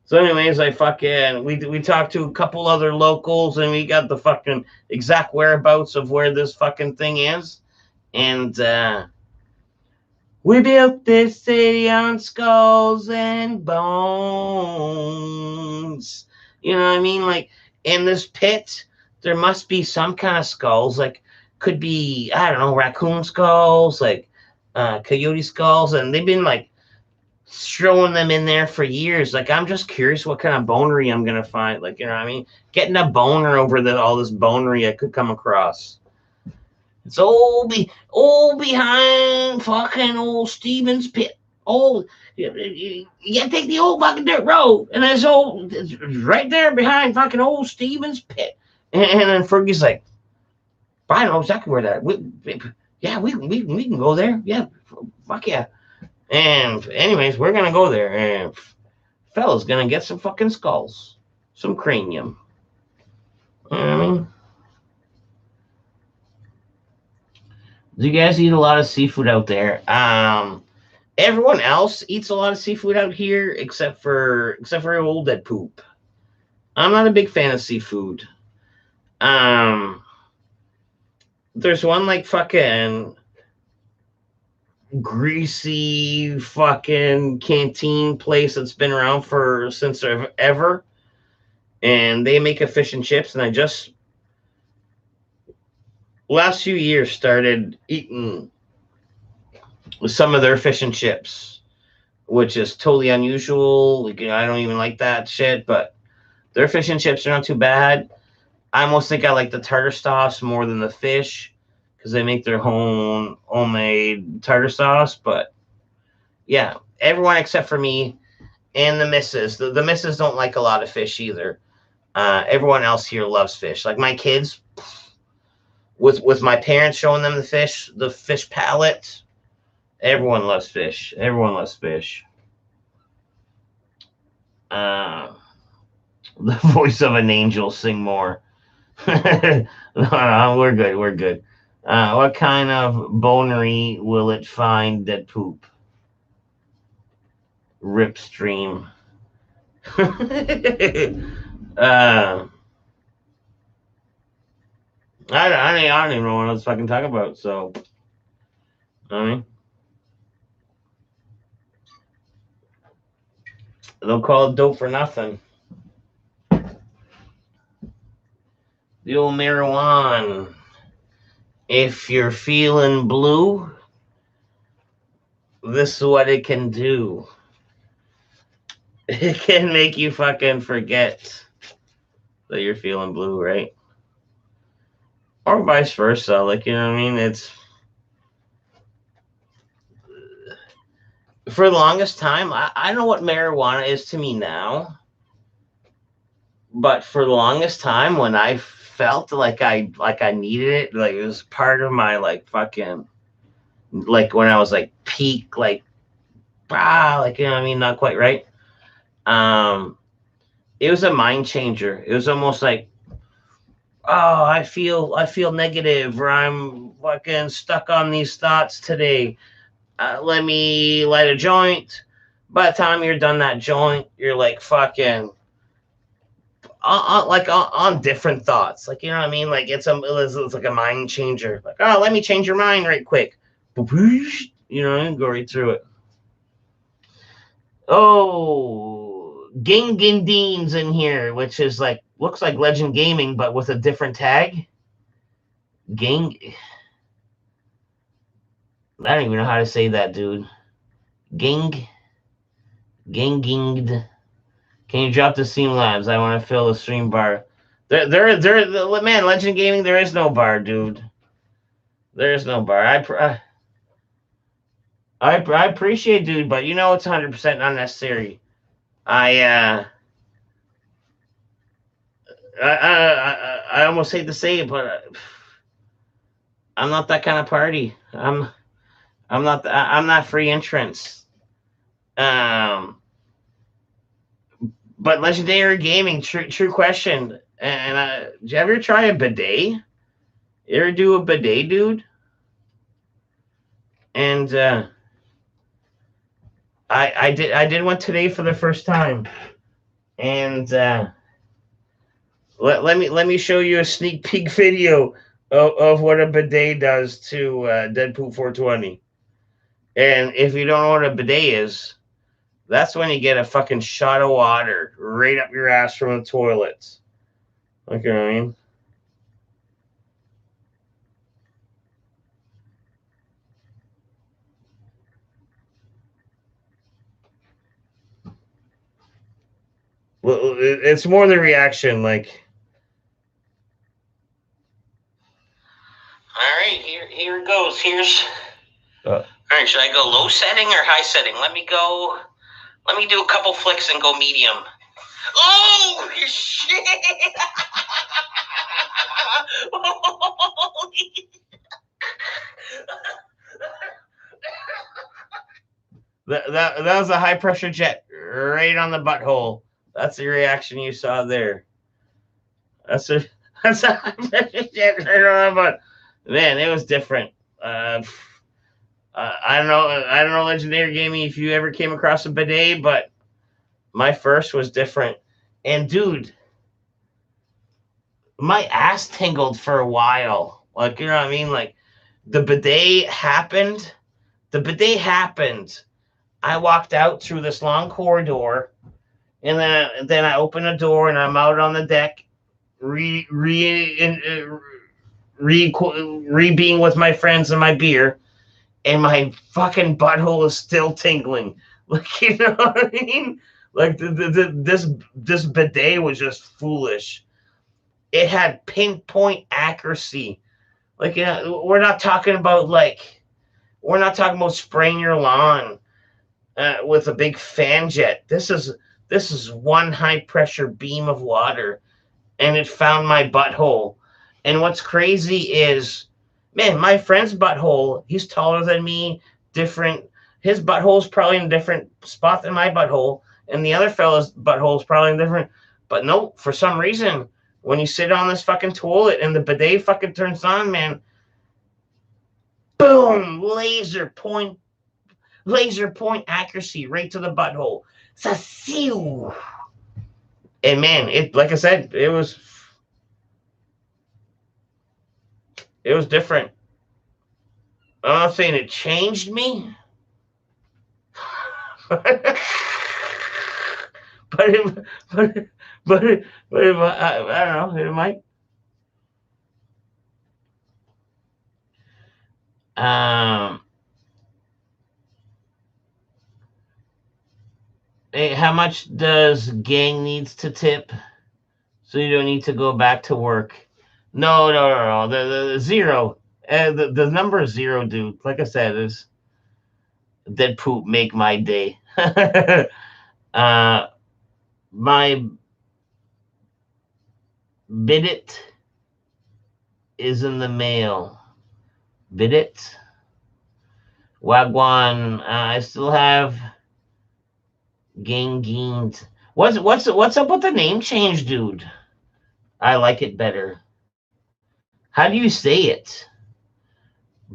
So, anyways, I fucking we talked to a couple other locals, and we got the fucking exact whereabouts of where this fucking thing is, and we built this city on skulls and bones. You know what I mean? Like in this pit, there must be some kind of skulls. Like could be, I don't know, raccoon skulls, like coyote skulls, and they've been like throwing them in there for years. Like I'm just curious what kind of bonery I'm gonna find. Like, you know what I mean? Getting a boner over all this bonery I could come across. It's all behind fucking old Stevens pit. Old, you gotta take the old fucking dirt road, and it's right there behind fucking old Stevens pit. And then Fergie's like, I know exactly where that. Yeah, we can go there. Yeah, fuck yeah. And anyways, we're gonna go there, and fella's gonna get some fucking skulls, some cranium. You know what I mean? Do you guys eat a lot of seafood out there? Everyone else eats a lot of seafood out here, except for old dead poop. I'm not a big fan of seafood. Um, there's one like fucking greasy fucking canteen place that's been around for since ever, and they make a fish and chips, and I just last few years started eating some of their fish and chips, which is totally unusual. Like, I don't even like that shit, but their fish and chips are not too bad. I almost think I like the tartar sauce more than the fish because they make their own homemade tartar sauce. But yeah, everyone except for me and the missus. The missus don't like a lot of fish either. Everyone else here loves fish. Like my kids, with my parents showing them the fish palette. Everyone loves fish. Everyone loves fish. Uh, the voice of an angel, sing more. No, we're good. We're good. What kind of bonery will it find that poop? Rip stream. uh, I don't even know what I was fucking talking about. So, I mean, they'll call it dope for nothing. The old marijuana. If you're feeling blue, this is what it can do. It can make you fucking forget that you're feeling blue, right? Or vice versa. Like, you know what I mean? It's for the longest time, I know what marijuana is to me now, but for the longest time when I felt like I needed it, like it was part of my like fucking, like when I was like peak, like like, you know what I mean, not quite right. um it was a mind changer. It was almost like oh, I feel negative, or I'm fucking stuck on these thoughts today. Let me light a joint. By the time you're done that joint, you're like fucking on different thoughts. Like, you know what I mean? Like it's like a mind changer. Like, oh, let me change your mind right quick. You know, and go right through it. Oh, Gingindean's in here, which is like looks like Legend Gaming, but with a different tag. Ging. I don't even know how to say that, dude. Ging. Ginginged. Can you drop the Steam Labs? I want to fill the stream bar. Man, Legend Gaming, there is no bar, dude. There is no bar. I appreciate, dude, but you know it's 100% unnecessary. I I almost hate to say it, but I'm not that kind of party. I'm not free entrance. Um, but Legendary Gaming, true question. And did you ever try a bidet? You ever do a bidet, dude? And I did one today for the first time, and let me show you a sneak peek video of what a bidet does to Deadpool 420. And if you don't know what a bidet is, that's when you get a fucking shot of water right up your ass from the toilets. Okay, I mean. Well, it's more the reaction, like. All right, here it goes. All right, should I go low setting or high setting? Let me do a couple flicks and go medium. Oh shit! that was a high pressure jet right on the butthole. That's the reaction you saw there. That's a high pressure jet right on the butt. Man, it was different. I don't know. I don't know, Legendary Gaming, if you ever came across a bidet, but my first was different. And dude, my ass tingled for a while. Like, you know what I mean? Like, the bidet happened. The bidet happened. I walked out through this long corridor, and then I opened a door, and I'm out on the deck, re being with my friends and my beer, and my fucking butthole is still tingling. Like, you know what I mean? Like this bidet was just foolish. It had pinpoint accuracy. Like, you know, we're not talking about spraying your lawn with a big fan jet. This is one high pressure beam of water, and it found my butthole. And what's crazy is, man, my friend's butthole, he's taller than me, different. His butthole's probably in a different spot than my butthole, and the other fella's butthole's probably different. But no, for some reason, when you sit on this fucking toilet and the bidet fucking turns on, man, boom, laser point accuracy right to the butthole. Sassiu. And man, it, like I said, it was different. I'm not saying it changed me, but it, I don't know, it might. Hey, how much does gang needs to tip so you don't need to go back to work? No. The zero. The number is zero, dude. Like I said, is dead poop make my day. My bidit is in the mail. Bidit. Wagwan. I still have Gangines. What's up with the name change, dude? I like it better. How do you say it?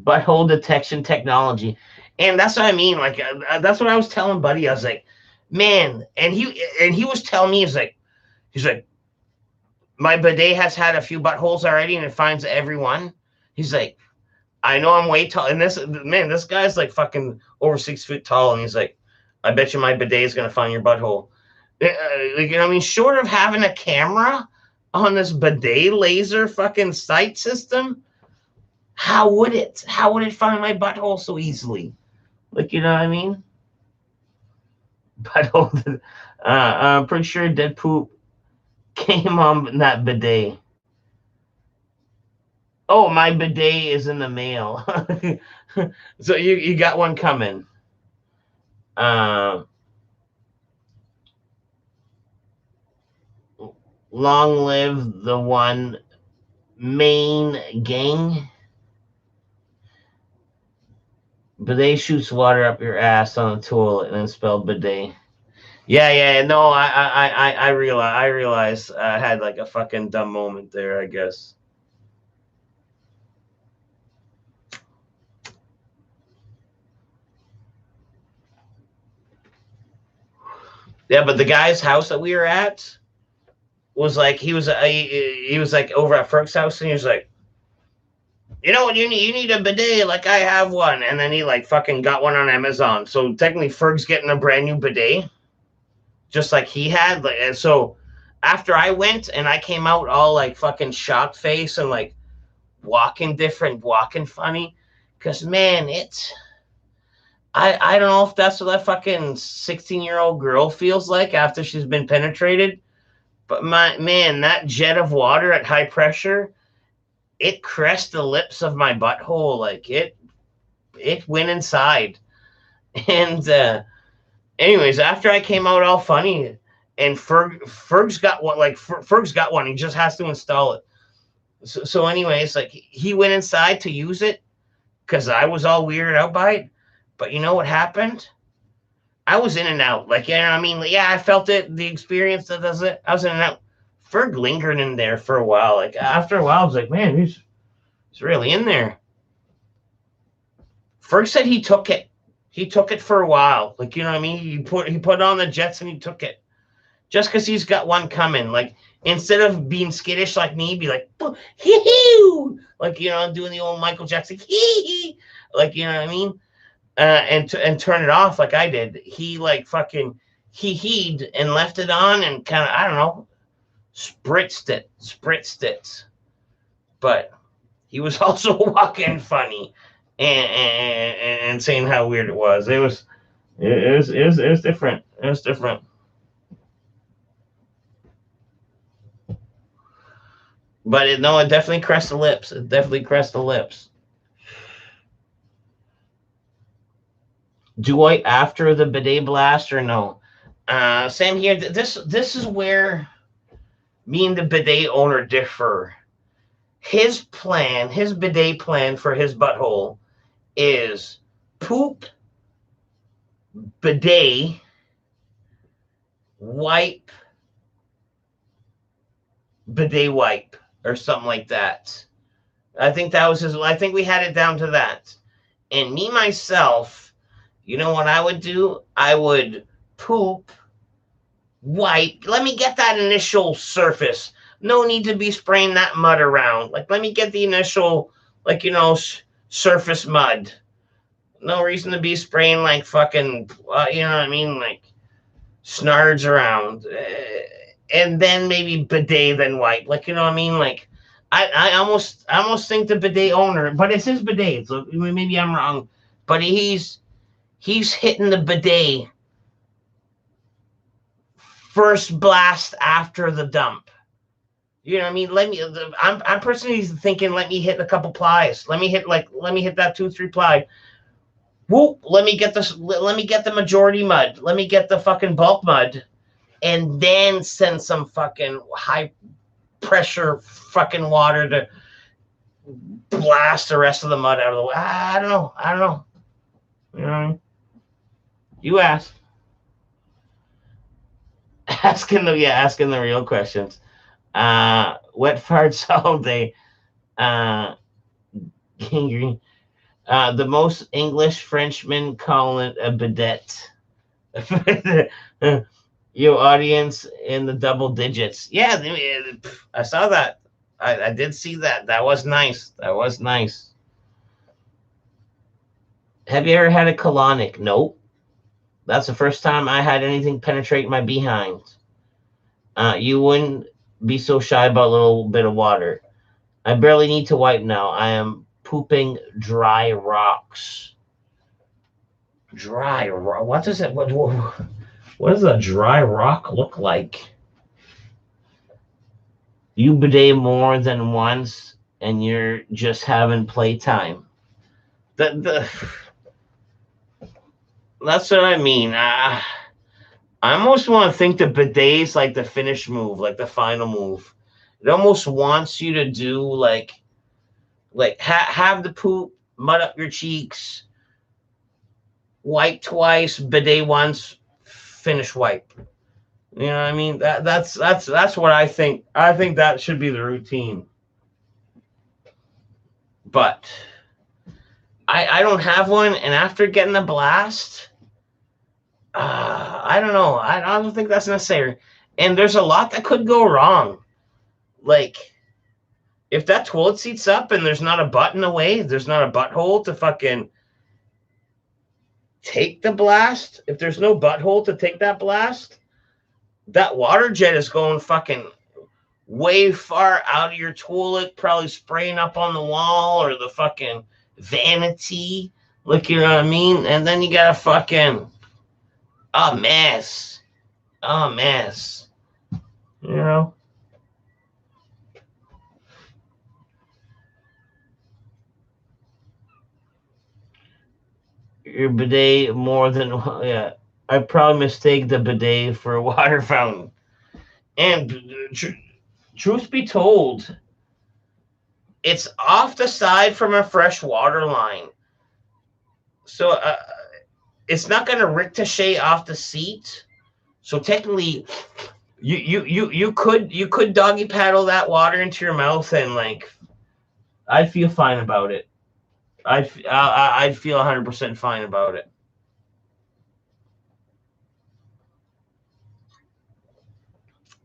Butthole detection technology. And that's what I mean. Like that's what I was telling Buddy. I was like, man, and he was telling me, he's like, my bidet has had a few buttholes already, and it finds every one. He's like, I know I'm way tall, and this guy's like fucking over 6 feet tall, and he's like, I bet you my bidet is gonna find your butthole. Like, you know what I mean? Short of having a camera on this bidet laser fucking sight system, how would it? How would it find my butthole so easily? Like, you know what I mean? Butthole. I'm pretty sure dead poop came on that bidet. Oh, my bidet is in the mail. So you got one coming. Long live the one main gang. Bidet shoots water up your ass on the toilet and then spelled bidet. Yeah. No, I realize I had like a fucking dumb moment there, I guess. Yeah, but the guy's house that we were at was like he was like over at Ferg's house, and he was like, you know what you need? You need a bidet, like I have one. And then he like fucking got one on Amazon. So technically Ferg's getting a brand new bidet, just like he had. Like, and so after I went and I came out all like fucking shocked face and like walking funny, because man, I don't know if that's what that fucking 16-year-old girl feels like after she's been penetrated. But that jet of water at high pressure, it caressed the lips of my butthole. Like it went inside. And anyways, after I came out all funny, and Ferg's got one. Like Ferg's got one. He just has to install it. So anyways, like he went inside to use it because I was all weirded out by it. But you know what happened? I was in and out. Like, you know what I mean? Yeah, I felt it, the experience that does it. I was in and out. Ferg lingered in there for a while. Like after a while, I was like, man, he's really in there. Ferg said he took it. He took it for a while. Like, you know what I mean? He put on the jets and he took it. Just because he's got one coming. Like, instead of being skittish like me, be like, hee-hee! Like, you know, doing the old Michael Jackson, hee-hee! Like, you know what I mean? And turn it off like I did. He like fucking hee-heed and left it on and kind of, I don't know, spritzed it. But he was also walking funny and saying how weird it was. It was different. It was different. But it definitely caressed the lips. It definitely caressed the lips. Do I after the bidet blast or no? Same here. This is where me and the bidet owner differ. His bidet plan for his butthole is poop, bidet, wipe, bidet wipe, or something like that. I think that was his. I think we had it down to that. And me, myself, you know what I would do? I would poop, wipe. Let me get that initial surface. No need to be spraying that mud around. Like, let me get the initial, like, you know, surface mud. No reason to be spraying like fucking, you know what I mean? Like, snards around. And then maybe bidet, then wipe. Like, you know what I mean? Like, I almost think the bidet owner, but it's his bidet, so maybe I'm wrong. But he's hitting the bidet first blast after the dump. You know what I mean? I'm personally thinking, let me hit a couple plies. Let me hit that 2-3 ply. Whoop! Let me get the majority mud. Let me get the fucking bulk mud, and then send some fucking high pressure fucking water to blast the rest of the mud out of the way. I don't know. You know what I mean? You ask. Asking the real questions. Wet farts all day. Uh, the most English Frenchmen call it a bidet. Your audience in the double digits. Yeah, I saw that. I did see that. That was nice. That was nice. Have you ever had a colonic? Nope. That's the first time I had anything penetrate my behind. You wouldn't be so shy about a little bit of water. I barely need to wipe now. I am pooping dry rocks. Dry rock? What does it? What does a dry rock look like? You bidet more than once, and you're just having playtime. That's what I mean. I almost want to think the bidet's like the finish move, like the final move. It almost wants you to do have the poop, mud up your cheeks, wipe twice, bidet once, finish wipe. You know what I mean? That's what I think. I think that should be the routine. But I don't have one, and after getting a blast, I don't know. I don't think that's necessary. And there's a lot that could go wrong. Like, if that toilet seat's up and there's not a button away, there's not a butthole to fucking take the blast. If there's no butthole to take that blast, that water jet is going fucking way far out of your toilet, probably spraying up on the wall or the fucking vanity. Like, you know what I mean? And then you got a fucking a mess. A mess. You know? Your bidet more than, yeah. I probably mistake the bidet for a water fountain. And truth be told, it's off the side from a fresh water line. So it's not going to ricochet off the seat. So technically, you could doggy paddle that water into your mouth, and like, I'd feel fine about it. I'd feel 100% fine about it.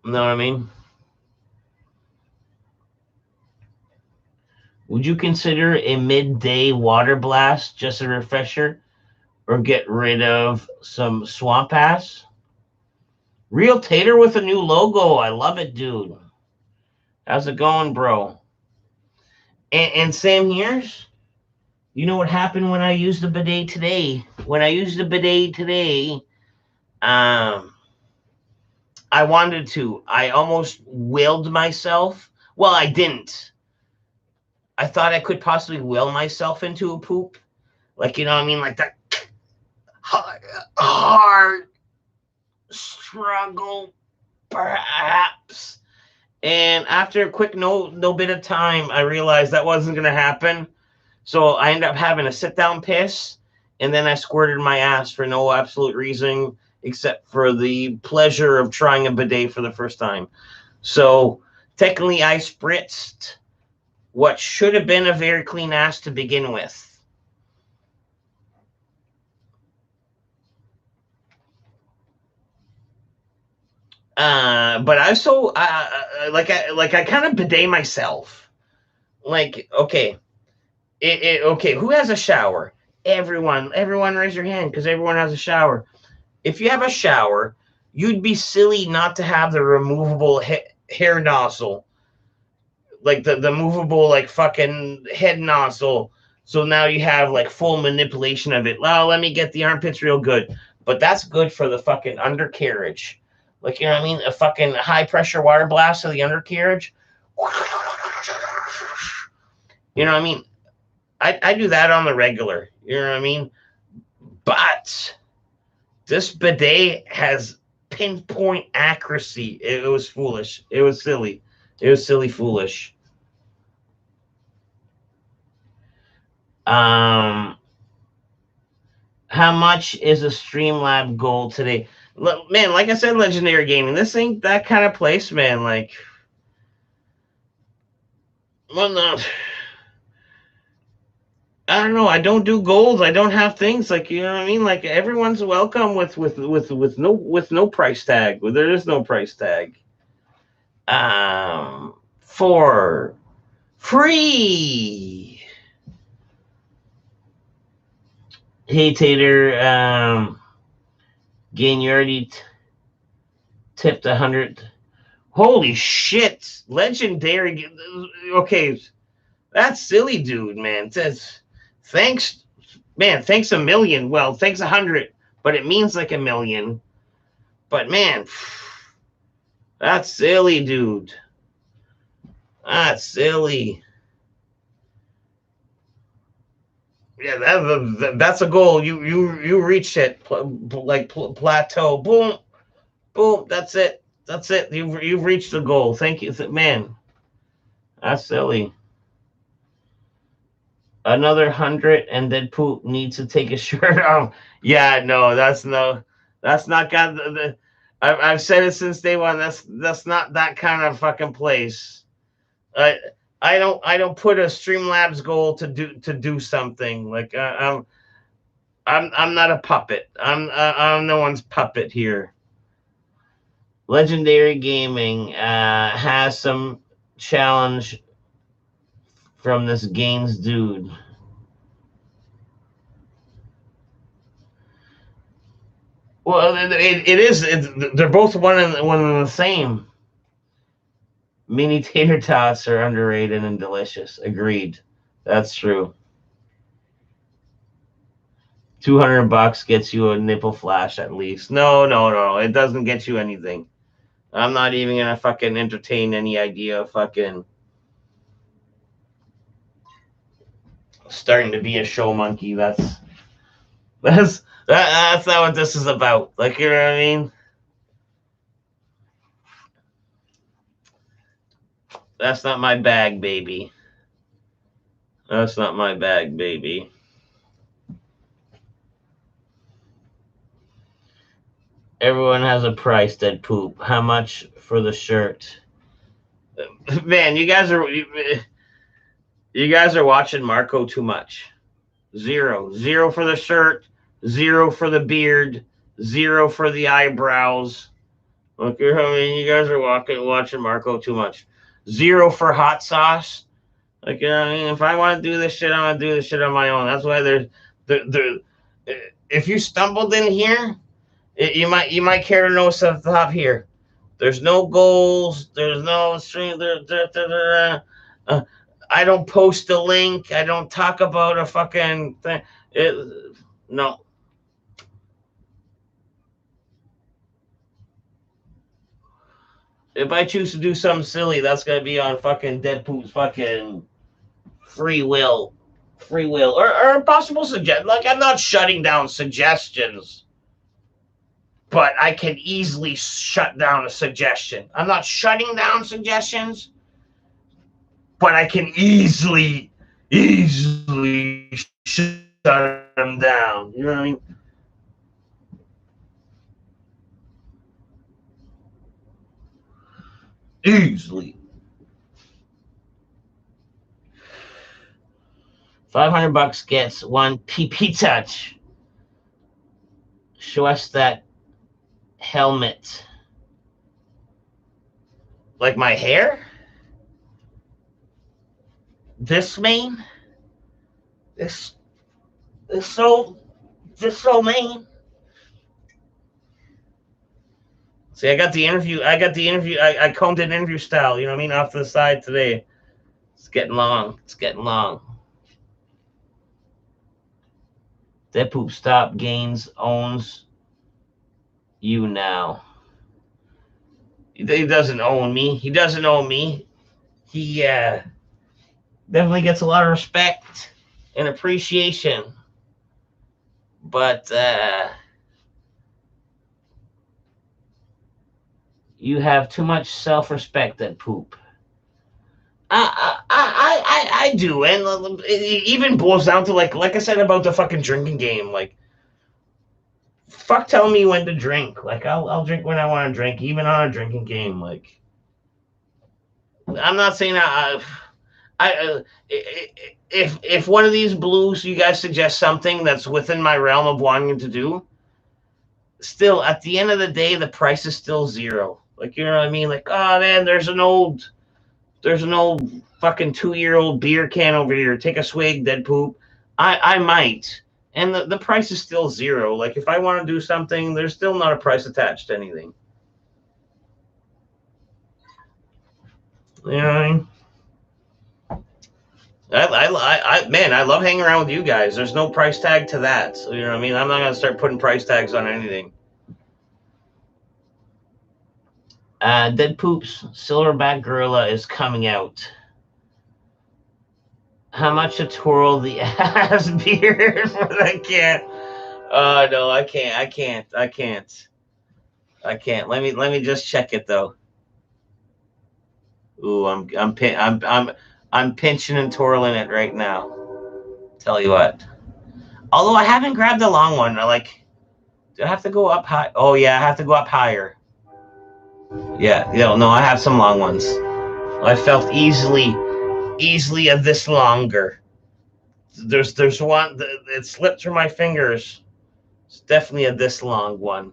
You know what I mean? Would you consider a midday water blast just a refresher, or get rid of some swamp ass? Real Tater with a new logo. I love it, dude. How's it going, bro? And same here. You know what happened when I used the bidet today? When I used the bidet today, I wanted to. I almost willed myself. Well, I didn't. I thought I could possibly will myself into a poop. Like, you know what I mean? Like that hard struggle, perhaps. And after a quick no bit of time, I realized that wasn't going to happen. So I ended up having a sit down piss, and then I squirted my ass for no absolute reason except for the pleasure of trying a bidet for the first time. So technically, I spritzed what should have been a very clean ass to begin with. But I so I kind of bidet myself. Like, okay, okay, who has a shower? Everyone raise your hand because everyone has a shower. If you have a shower, you'd be silly not to have the removable hair nozzle, like the movable like fucking head nozzle. So now you have like full manipulation of it. Well, let me get the armpits real good, but that's good for the fucking undercarriage. Like, you know what I mean? A fucking high pressure water blast of the undercarriage. You know what I mean? I do that on the regular. You know what I mean? But this bidet has pinpoint accuracy. It was foolish. It was silly. It was silly foolish. How much is a Streamlab gold today? Man, like I said, Legendary Gaming, this ain't that kind of place, man. Like, Well, no. I don't know. I don't do goals. I don't have things like, you know what I mean. Like, everyone's welcome with no price tag. There is no price tag. For free. Hey Tater, Gain, you already tipped 100. Holy shit! Legendary. Okay, that's silly, dude. Man, says thanks. Man, thanks a million. Well, thanks 100, but it means like a million. But man, that's silly, dude. That's silly. Yeah, that's a goal. You reached it. Plateau. Boom, boom. That's it. That's it. You've reached the goal. Thank you, man. That's silly. Another 100, and then Poop needs to take his shirt off. Yeah, no, that's not got I've said it since day one. That's not that kind of fucking place. I I don't put a Streamlabs goal to do something like I'm not a puppet. I'm no one's puppet here. Legendary Gaming has some challenge from this Gaines dude. Well, it is. They're both one and the same. Mini tater tots are underrated and delicious. Agreed. That's true. $200 gets you a nipple flash at least. No. It doesn't get you anything. I'm not even gonna fucking entertain any idea of fucking starting to be a show monkey. That's not what this is about. Like, you know what I mean? That's not my bag, baby. That's not my bag, baby. Everyone has a price, dead poop. How much for the shirt? Man, you guys are watching Marco too much. Zero for the shirt, 0 for the beard, 0 for the eyebrows. Okay, I mean, you guys are watching Marco too much. 0 for hot sauce. Like, you know what I mean? If I want to do this shit, I'm gonna do this shit on my own. That's why there. If you stumbled in here, you might care to know stuff at the top here. There's no goals. There's no stream. I don't post a link. I don't talk about a fucking thing. No. If I choose to do something silly, that's gonna be on fucking Deadpool's fucking free will, or possible suggestion. Like, I'm not shutting down suggestions, but I can easily shut down a suggestion. I'm not shutting down suggestions, but I can easily shut them down. You know what I mean? Easily. $500 gets one PP touch. Show us that helmet. Like my hair? This mane? This so mane? See, I got the interview. I combed it interview style. You know what I mean? Off to the side today. It's getting long. Dead Poop Stop Gaines owns you now. He doesn't own me. He definitely gets a lot of respect and appreciation. But you have too much self-respect, Dead Poop. I do, and it even boils down to like I said about the fucking drinking game. Like, fuck, tell me when to drink. Like, I'll drink when I want to drink, even on a drinking game. Like, I'm not saying If one of these blues you guys suggest something that's within my realm of wanting to do, still at the end of the day the price is still zero. Like, you know what I mean? Like, oh man, there's an old fucking 2 year old beer can over here. Take a swig, dead poop. I might. And the price is still zero. Like, if I want to do something, there's still not a price attached to anything. You know what I mean? Man, I love hanging around with you guys. There's no price tag to that. So, you know what I mean? I'm not going to start putting price tags on anything. Dead Poop's Silverback Gorilla is coming out. How much to twirl the ass beard? I can't. No, I can't. Let me just check it though. Ooh, I'm pinching and twirling it right now. Tell you what. Although I haven't grabbed the long one. Do I have to go up high? Oh yeah, I have to go up higher. Yeah, no, I have some long ones. I felt easily of this longer. There's one it slipped through my fingers. It's definitely a this long one.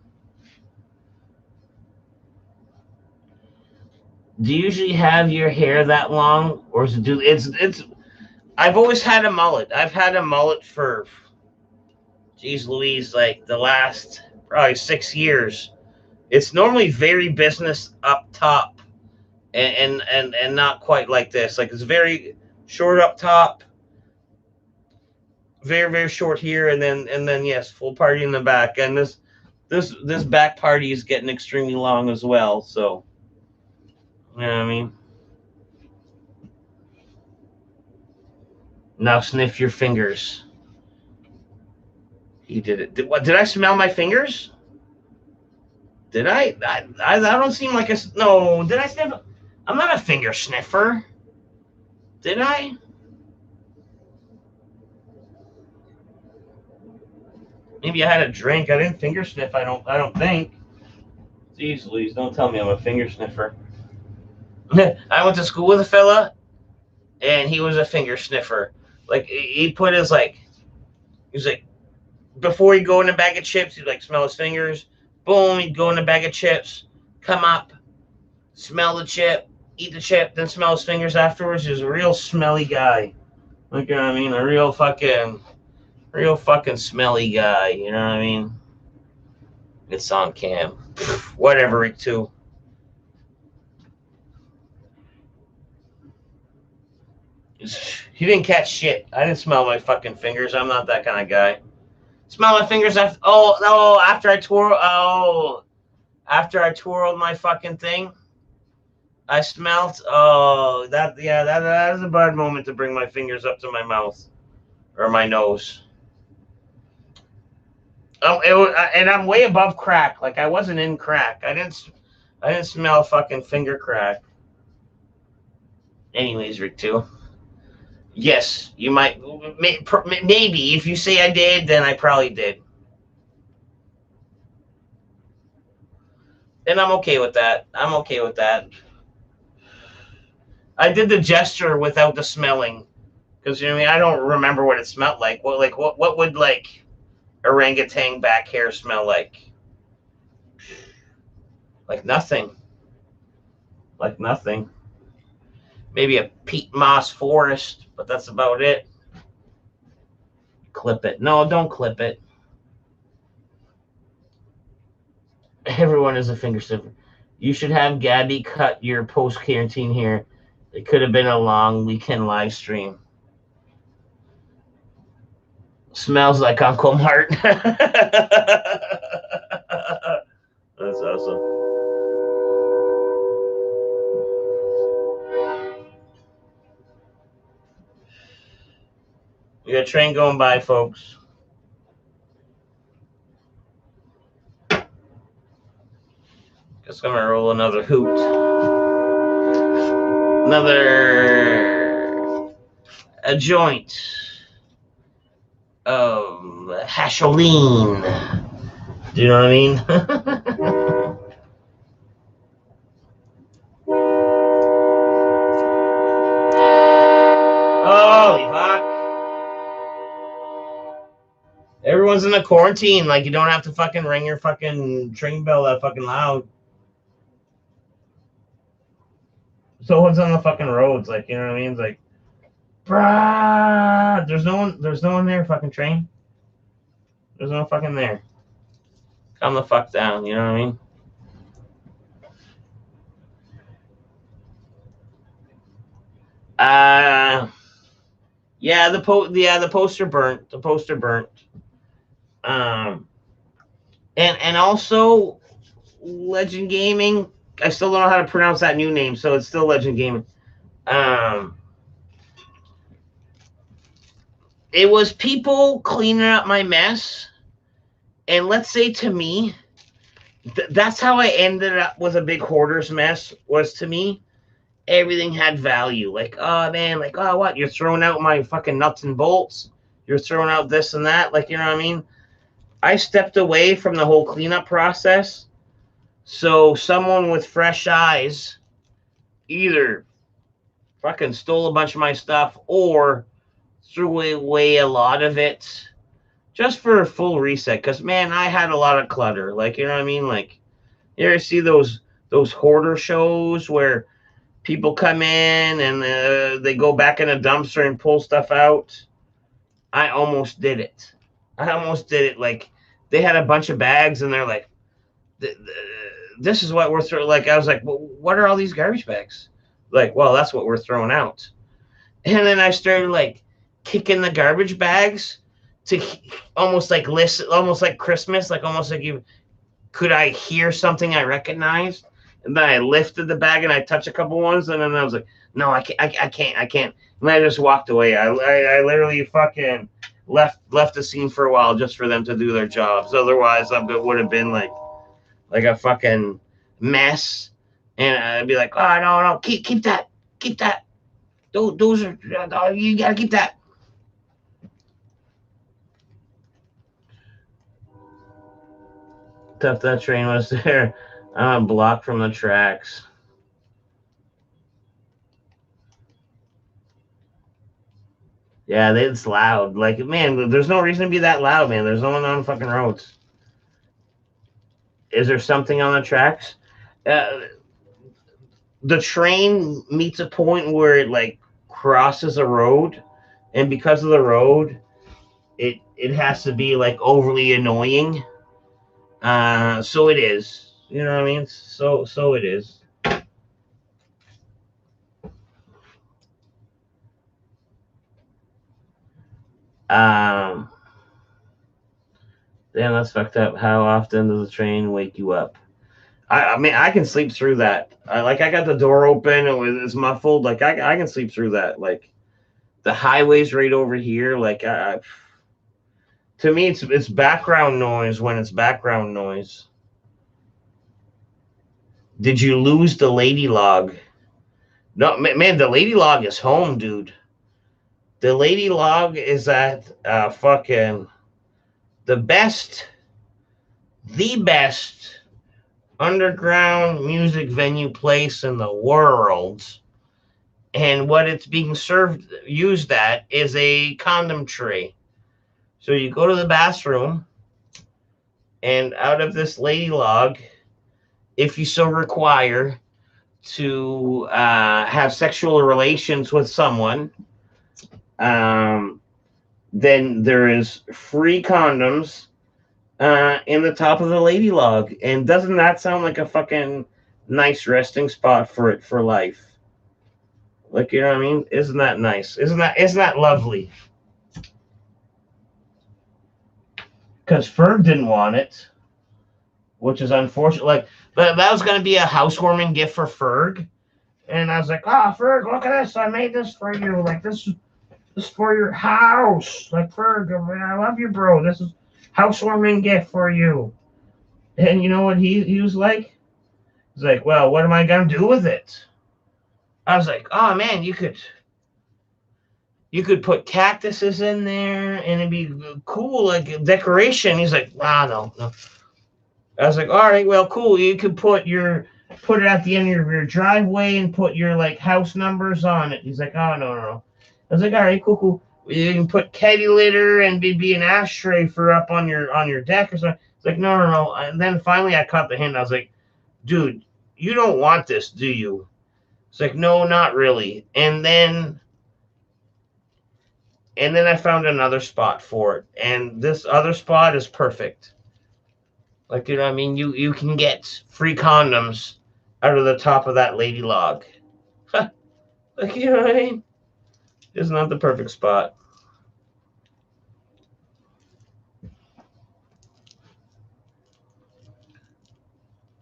Do you usually have your hair that long, or is it's I've always had a mullet. I've had a mullet for, geez Louise, like the last probably 6 years. It's normally very business up top, and not quite like this. Like, it's very short up top, very very short here, and then yes, full party in the back. And this back party is getting extremely long as well. So, you know what I mean? Now sniff your fingers. He did it. Did I smell my fingers? Did I? I don't seem like a... No, did I sniff? I'm not a finger sniffer. Did I? Maybe I had a drink. I didn't finger sniff. I don't think. Jeez Louise, don't tell me I'm a finger sniffer. I went to school with a fella, and he was a finger sniffer. Like, he put his, like, he was like, before he'd go in a bag of chips, he'd like smell his fingers. Boom, he'd go in a bag of chips, come up, smell the chip, eat the chip, then smell his fingers afterwards. He was a real smelly guy. Like, you know what I mean? A real fucking smelly guy. You know what I mean? It's on cam. Whatever, Rick, too. He didn't catch shit. I didn't smell my fucking fingers. I'm not that kind of guy. Smell my fingers after... Oh, no, after I twirl... Oh, after I twirled my fucking thing, I smelled... Oh, that is a bad moment to bring my fingers up to my mouth. Or my nose. And I'm way above crack. Like, I wasn't in crack. I didn't smell fucking finger crack. Anyways, Rick, too. Yes, you might... Maybe. If you say I did, then I probably did. And I'm okay with that. I did the gesture without the smelling. Because, you know what I mean? I don't remember what it smelled like. What would, like, orangutan back hair smell like? Like nothing. Maybe a peat moss forest, but that's about it. Clip it. No, don't clip it. Everyone is a finger sniffer. You should have Gabby cut your post-quarantine hair. It could have been a long weekend live stream. Smells like Uncle Martin. That's awesome. We got a train going by, folks. Guess I'm gonna roll another hoot. A joint of hasholine. Do you know what I mean? everyone's in a quarantine. Like, you don't have to fucking ring your fucking train bell that fucking loud. So what's on the fucking roads? Like, you know what I mean? It's like, bruh, there's no one there, fucking train. There's no fucking there. Calm the fuck down, you know what I mean? Yeah, the poster burnt. The poster burnt. And also Legend Gaming. I still don't know how to pronounce that new name, so it's still Legend Gaming. It was people cleaning up my mess, and let's say to me, that's how I ended up with a big hoarder's mess. Was to me, everything had value. Like, oh man, like, oh, what? You're throwing out my fucking nuts and bolts. You're throwing out this and that. Like, you know what I mean? I stepped away from the whole cleanup process. So someone with fresh eyes either fucking stole a bunch of my stuff or threw away a lot of it just for a full reset. Because, man, I had a lot of clutter. Like, you know what I mean? Like, you ever see those hoarder shows where people come in and they go back in a dumpster and pull stuff out? I almost did it. Like, they had a bunch of bags and they're like, this is what we're throwing. Like, I was like, well, what are all these garbage bags? Like, well, that's what we're throwing out. And then I started like kicking the garbage bags to almost like listen, almost like Christmas, like almost like could I hear something I recognized? And then I lifted the bag and I touched a couple ones, and then I was like, no, I can't. And I just walked away. I literally fucking left the scene for a while just for them to do their jobs. Otherwise, I would have been like a fucking mess. And I'd be like, oh no, keep that. Those are, you gotta keep that. If that train was there, I'm a block from the tracks. Yeah, it's loud. Like, man, there's no reason to be that loud, man. There's no one on fucking roads. Is there something on the tracks? The train meets a point where it like crosses a road, and because of the road, it has to be like overly annoying. So it is. You know what I mean? So it is. Damn, that's fucked up. How often does the train wake you up? I mean, I can sleep through that. I got the door open and it's muffled. Like, I can sleep through that. Like, the highway's right over here. Like, to me, it's background noise when it's background noise. Did you lose the lady log? No, man, the lady log is home, dude. The lady log is at fucking the best underground music venue place in the world. And what it's being used at is a condom tray. So you go to the bathroom, and out of this lady log, if you so require, to have sexual relations with someone, then there is free condoms in the top of the lady log. And doesn't that sound like a fucking nice resting spot for life? Like, you know what I mean? Isn't that nice? Isn't that lovely? Because Ferg didn't want it, which is unfortunate. Like, but that was going to be a housewarming gift for Ferg. And I was like, oh, Ferg, look at this. I made this for you. Like, this is for your house. Like, Ferg, I love you, bro. This is housewarming gift for you. And you know what he was like? He's like, well, what am I going to do with it? I was like, oh, man, you could put cactuses in there and it'd be cool, like decoration. He's like, wow, no. I was like, all right, well, cool. You could put it at the end of your driveway and put your like house numbers on it. He's like, oh, no. I was like, all right, cool. You can put kitty litter and be an ashtray for up on your deck or something. It's like, no, no, no. And then finally I caught the hint. I was like, dude, you don't want this, do you? It's like, no, not really. And then I found another spot for it, and this other spot is perfect. Like, you know what I mean? You can get free condoms out of the top of that lady log. Like, you know what I mean? It's not the perfect spot.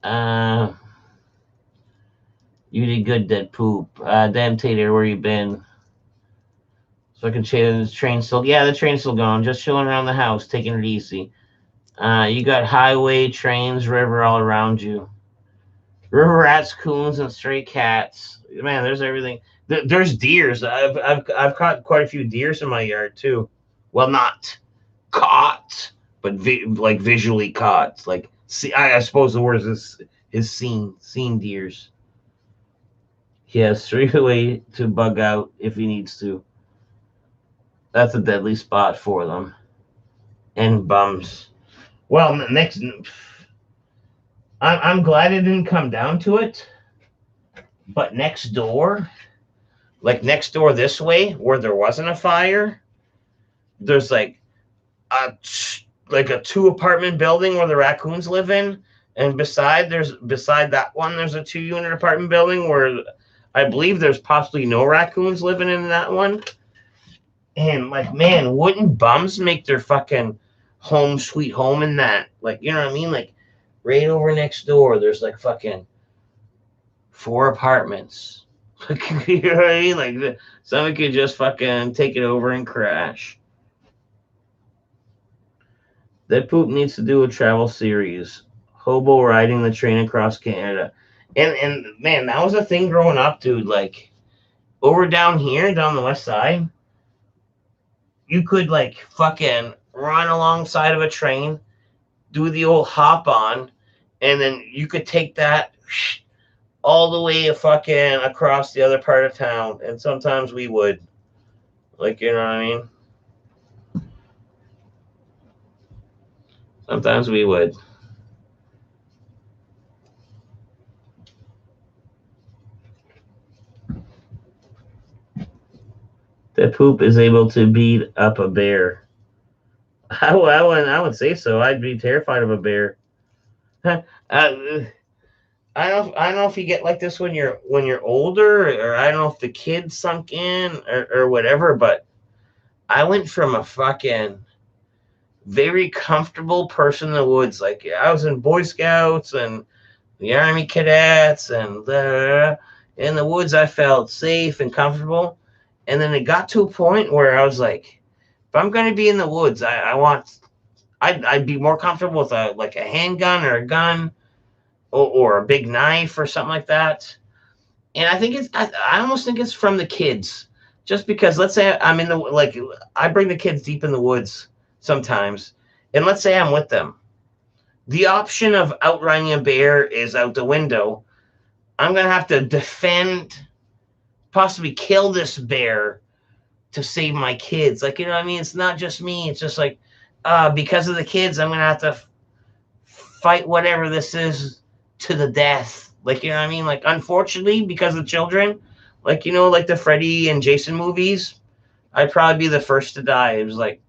Uh, you did good, dead poop. Damn Tater, where you been? So I can change the train still. Yeah, the train's still going. Just chilling around the house, taking it easy. You got highway, trains, river all around you. River rats, coons, and stray cats. Man, there's everything. There's deers. I've caught quite a few deers in my yard too. Well, not caught, but like visually caught. Like, see, I suppose the word is seen deers. He has 3 way to bug out if he needs to. That's a deadly spot for them. And bums. Well, next, I'm glad it didn't come down to it. But next door, like next door this way, where there wasn't a fire, there's a like a 2 apartment building where the raccoons live in, and beside that one, there's a 2 unit apartment building where I believe there's possibly no raccoons living in that one. And like, man, wouldn't bums make their fucking home sweet home in that? Like, you know what I mean? Like, right over next door, there's like fucking 4 apartments. You know what I mean? Like, someone could just fucking take it over and crash. That poop needs to do a travel series. Hobo riding the train across Canada. And man, that was a thing growing up, dude. Like, over down here, down the west side, you could like fucking run alongside of a train, do the old hop on, and then you could take that all the way fucking across the other part of town. And sometimes we would. Like, you know what I mean? Sometimes we would. That poop is able to beat up a bear. I would say so. I'd be terrified of a bear. I don't know if you get like this when you're older, or I don't know if the kid sunk in or whatever. But I went from a fucking very comfortable person in the woods. Like, I was in Boy Scouts and the Army Cadets, and in the woods I felt safe and comfortable. And then it got to a point where I was like, if I'm going to be in the woods, I'd be more comfortable with a handgun or a gun, or a big knife or something like that. And I almost think it's from the kids, just because let's say I'm in the like I bring the kids deep in the woods sometimes, and let's say I'm with them. The option of outrunning a bear is out the window. I'm gonna have to defend, possibly kill this bear to save my kids. Like, you know what I mean? It's not just me. It's just like, because of the kids, I'm gonna have to fight whatever this is to the death. Like, you know what I mean? Like, unfortunately, because of children, like, you know, like the Freddy and Jason movies, I'd probably be the first to die. It was like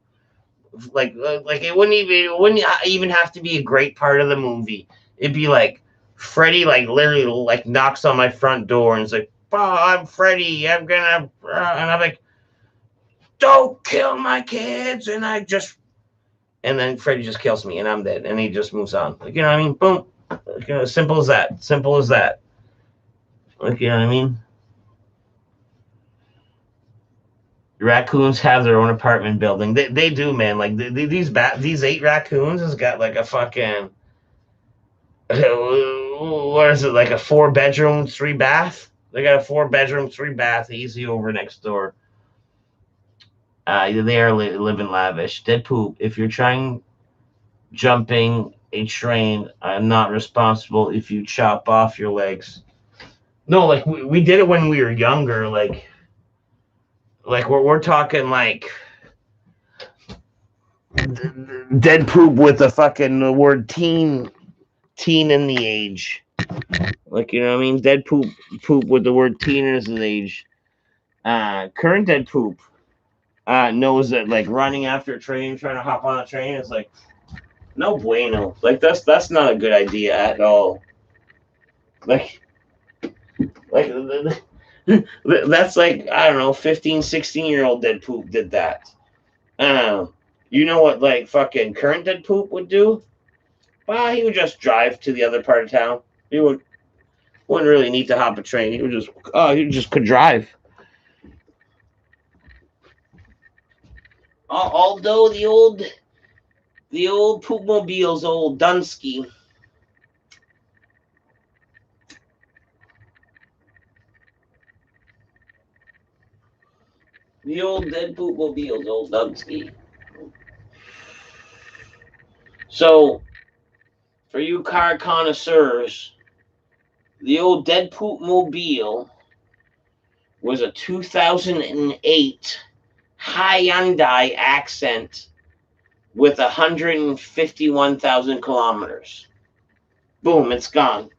it wouldn't even have to be a great part of the movie. It'd be like Freddy like literally like knocks on my front door and is like, "Oh, I'm Freddy. I'm gonna," and I'm like, "Don't kill my kids!" And then Freddy just kills me and I'm dead, and he just moves on. Like, you know what I mean? Boom. Like, you know, simple as that. Simple as that. Like, you know what I mean? Raccoons have their own apartment building. They do, man. Like, these 8 raccoons has got like a fucking what is it, like a 4 bedroom 3 bath? They got a 4 bedroom 3 bath easy over next door. They are living lavish. Dead poop. If you're trying jumping a train, I'm not responsible if you chop off your legs. No, like we did it when we were younger. Like, Like we're talking like dead poop with the fucking the word teen in the age. Like, you know what I mean? Dead poop with the word teen in his age. Current dead poop knows that like running after a train, trying to hop on a train is like no bueno. Like that's not a good idea at all. Like that's like, I don't know, 15, 16-year-old dead poop did that. You know what like fucking current dead poop would do? Well, he would just drive to the other part of town. He wouldn't really need to hop a train. He just could drive. Although the old poopmobile's old Dunsky. The old dead poopmobile's old Dunsky. So, for you car connoisseurs, the old dead poopmobile was a 2008 Hyundai Accent with 151,000 kilometers. Boom, it's gone.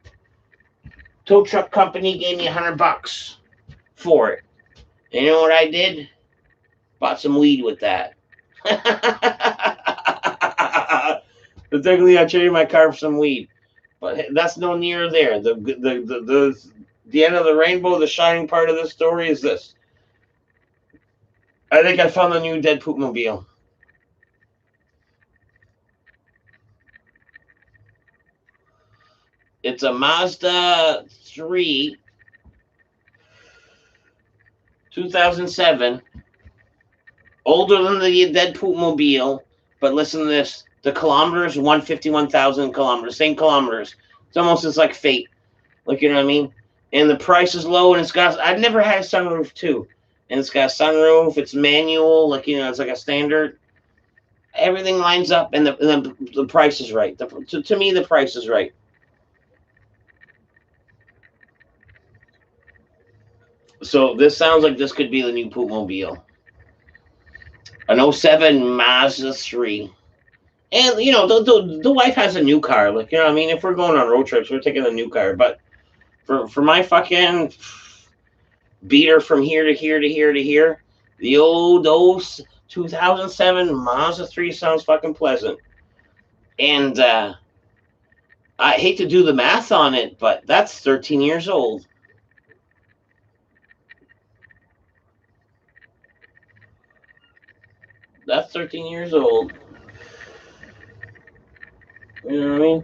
Tow truck company gave me $100 for it. And you know what I did? Bought some weed with that. Particularly, I traded my car for some weed, but that's no near there. The end of the rainbow, the shining part of this story is this. I think I found the new dead poopmobile. It's a Mazda 3, 2007. Older than the dead poopmobile, but listen to this. The kilometers, 151,000 kilometers. Same kilometers. It's almost as like fate. Like, you know what I mean? And the price is low, and it's got... I've never had a sunroof, too. And it's got a sunroof. It's manual. Like, you know, it's like a standard. Everything lines up, and the price is right. To me, the price is right. So this sounds like this could be the new poopmobile. An 07 Mazda 3. And, you know, the wife has a new car. Like, you know what I mean? If we're going on road trips, we're taking a new car. But for my fucking beater from here to here to here to here, the old 2007 Mazda 3 sounds fucking pleasant. And I hate to do the math on it, but that's 13 years old. That's 13 years old. You know what I mean?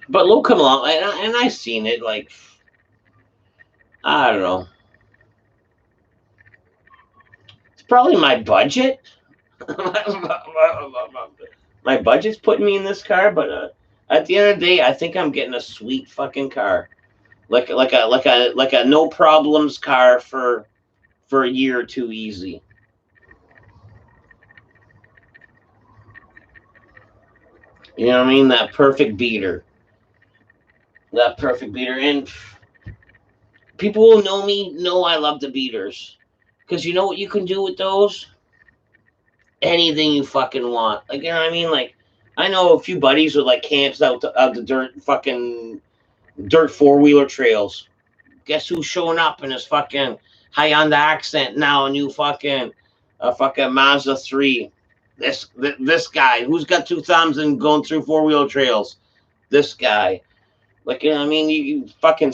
But low come along, and I've seen it. Like, I don't know. It's probably my budget. My budget's putting me in this car, but at the end of the day, I think I'm getting a sweet fucking car, like a no problems car for a year or two easy. You know what I mean? That perfect beater. And people who know me know I love the beaters. Because you know what you can do with those? Anything you fucking want. Like, you know what I mean? Like, I know a few buddies with like camps out the dirt 4-wheeler trails. Guess who's showing up in his fucking Hyundai Accent now? A new fucking Mazda 3. This guy who's got two thumbs and going through 4-wheeler trails. This guy. Like, you know what I mean? You fucking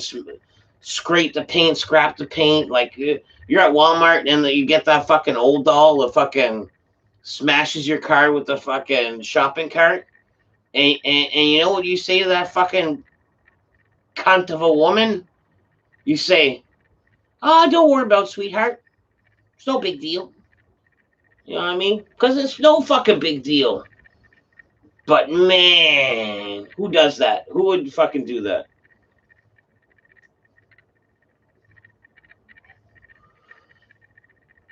scrape the paint, scrap the paint. Like, you're at Walmart and you get that fucking old doll that fucking smashes your car with the fucking shopping cart. And you know what you say to that fucking cunt of a woman? You say, "Oh, don't worry about it, sweetheart. It's no big deal." You know what I mean? Because it's no fucking big deal. But man, who does that? Who would fucking do that?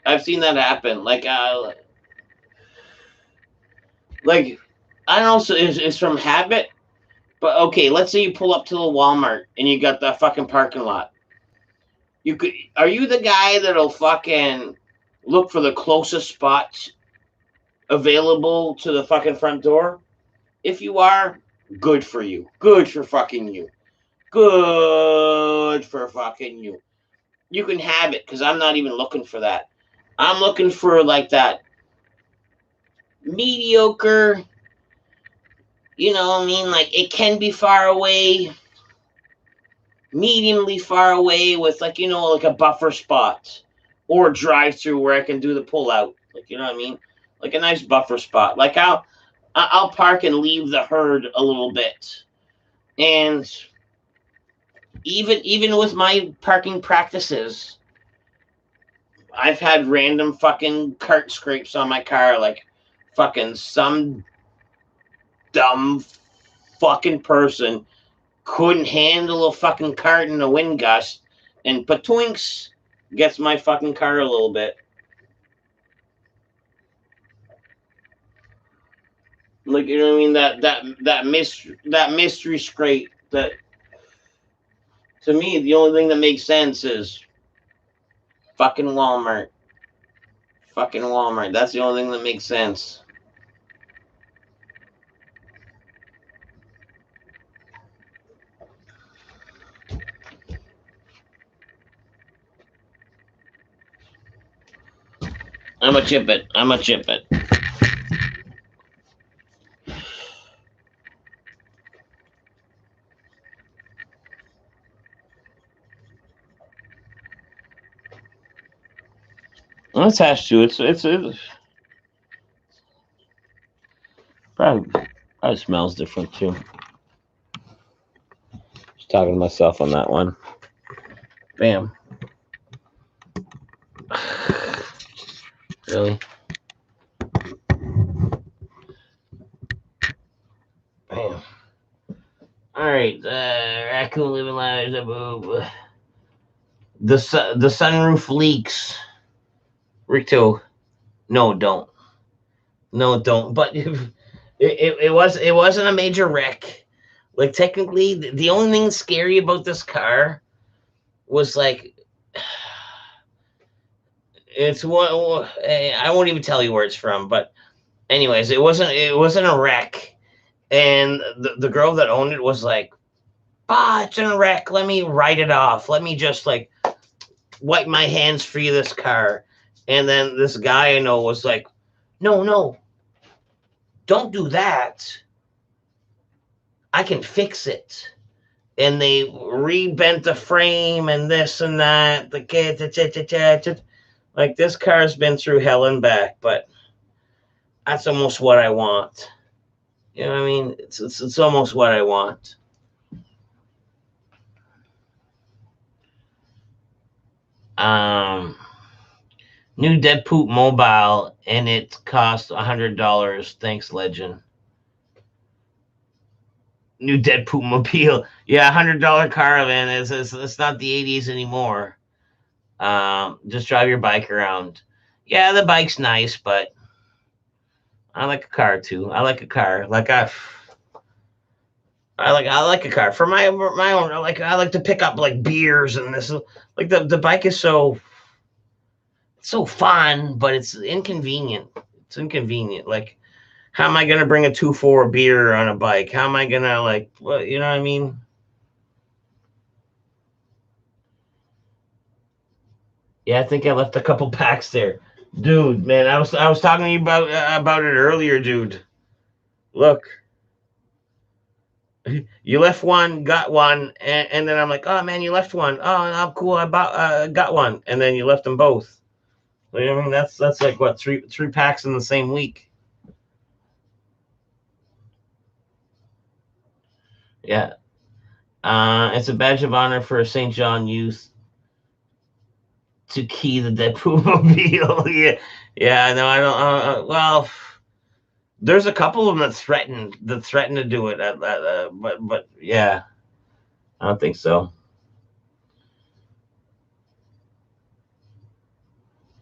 I've seen that happen. Like I don't know, so it's from habit. But okay, let's say you pull up to the Walmart and you got that fucking parking lot. You could. Are you the guy that'll fucking look for the closest spot available to the fucking front door? If you are, good for you. Good for fucking you. Good for fucking you. You can have it because I'm not even looking for that. I'm looking for like that mediocre, you know what I mean? Like it can be far away, mediumly far away with like, you know, like a buffer spot or a drive through where I can do the pull out. Like, you know what I mean? Like a nice buffer spot. Like I'll park and leave the herd a little bit. And even with my parking practices, I've had random fucking cart scrapes on my car, like fucking some dumb fucking person couldn't handle a fucking cart in a wind gust, and patwinks gets my fucking car a little bit. Like, you know what I mean? That mystery scrape. That, to me, the only thing that makes sense is fucking Walmart. Fucking Walmart. That's the only thing that makes sense. I'm a chip it. I'm attached to it. It's probably smells different too. Just talking to myself on that one. Bam. Really? Bam. All right. Raccoon living lives. The sunroof leaks. Ricto. No, don't. No, don't. But it wasn't a major wreck. Like technically, the only thing scary about this car was like, it's one. I won't even tell you where it's from. But anyways, it wasn't a wreck. And the girl that owned it was like, it's in a wreck. Let me write it off. Let me just like wipe my hands free of this car. And then this guy I know was like, no, don't do that. I can fix it. And they rebent the frame and this and that. Like this car's been through hell and back, but that's almost what I want. You know what I mean? It's almost what I want. New Deadpool mobile, and it costs $100. Thanks, Legend. New Deadpool mobile, yeah, $100 caravan. It's not the '80s anymore. Just drive your bike around. Yeah, the bike's nice, but I like a car too. I like a car. I like a car for my own. I like to pick up like beers and this. Like the bike is so fun, but it's inconvenient. It's inconvenient. Like, how am I gonna bring a 2-4 beer on a bike? How am I gonna like? Well, you know what I mean? Yeah, I think I left a couple packs there, dude. Man, I was talking to you about it earlier, dude. Look. You left one, got one, and then I'm like, oh man, you left one. Oh, I'm cool. I got one, and then you left them both. You know what I mean? That's like what, three packs in the same week. Yeah. It's a badge of honor for St. John youth to key the Deadpool mobile. Yeah. No, I don't. Well, there's a couple of them that threatened to do it. But yeah, I don't think so.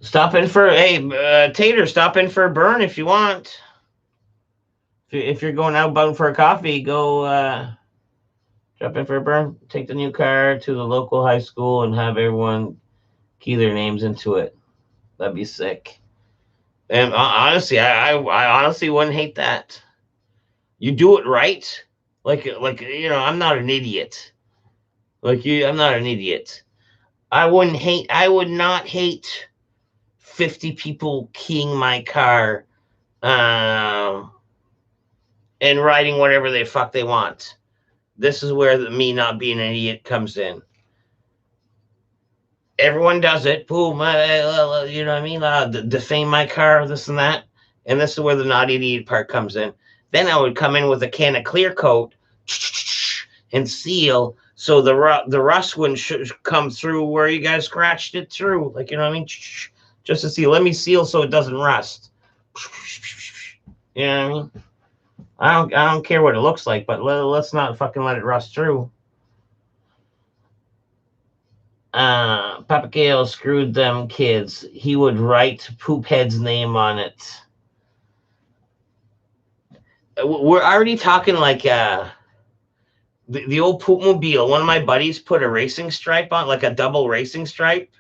Stop in for Tater. Stop in for a burn if you want. If you're going out for a coffee, go Drop in for a burn. Take the new car to the local high school and have everyone key their names into it. That'd be sick. And honestly, I honestly wouldn't hate that. You do it right. I'm not an idiot. I'm not an idiot. I would not hate 50 people keying my car and writing whatever the fuck they want. This is where me not being an idiot comes in. Everyone does it. Boom, you know what I mean? Defame my car, this and that. And this is where the not idiot part comes in. Then I would come in with a can of clear coat and seal so the rust wouldn't come through where you guys scratched it through. You know what I mean? Just to see. Let me seal so it doesn't rust. You know what I mean? I don't care what it looks like, but let's not fucking let it rust through. Papa Gale screwed them kids. He would write Poophead's name on it. We're already talking the old Poopmobile. One of my buddies put a racing stripe on, like a double racing stripe,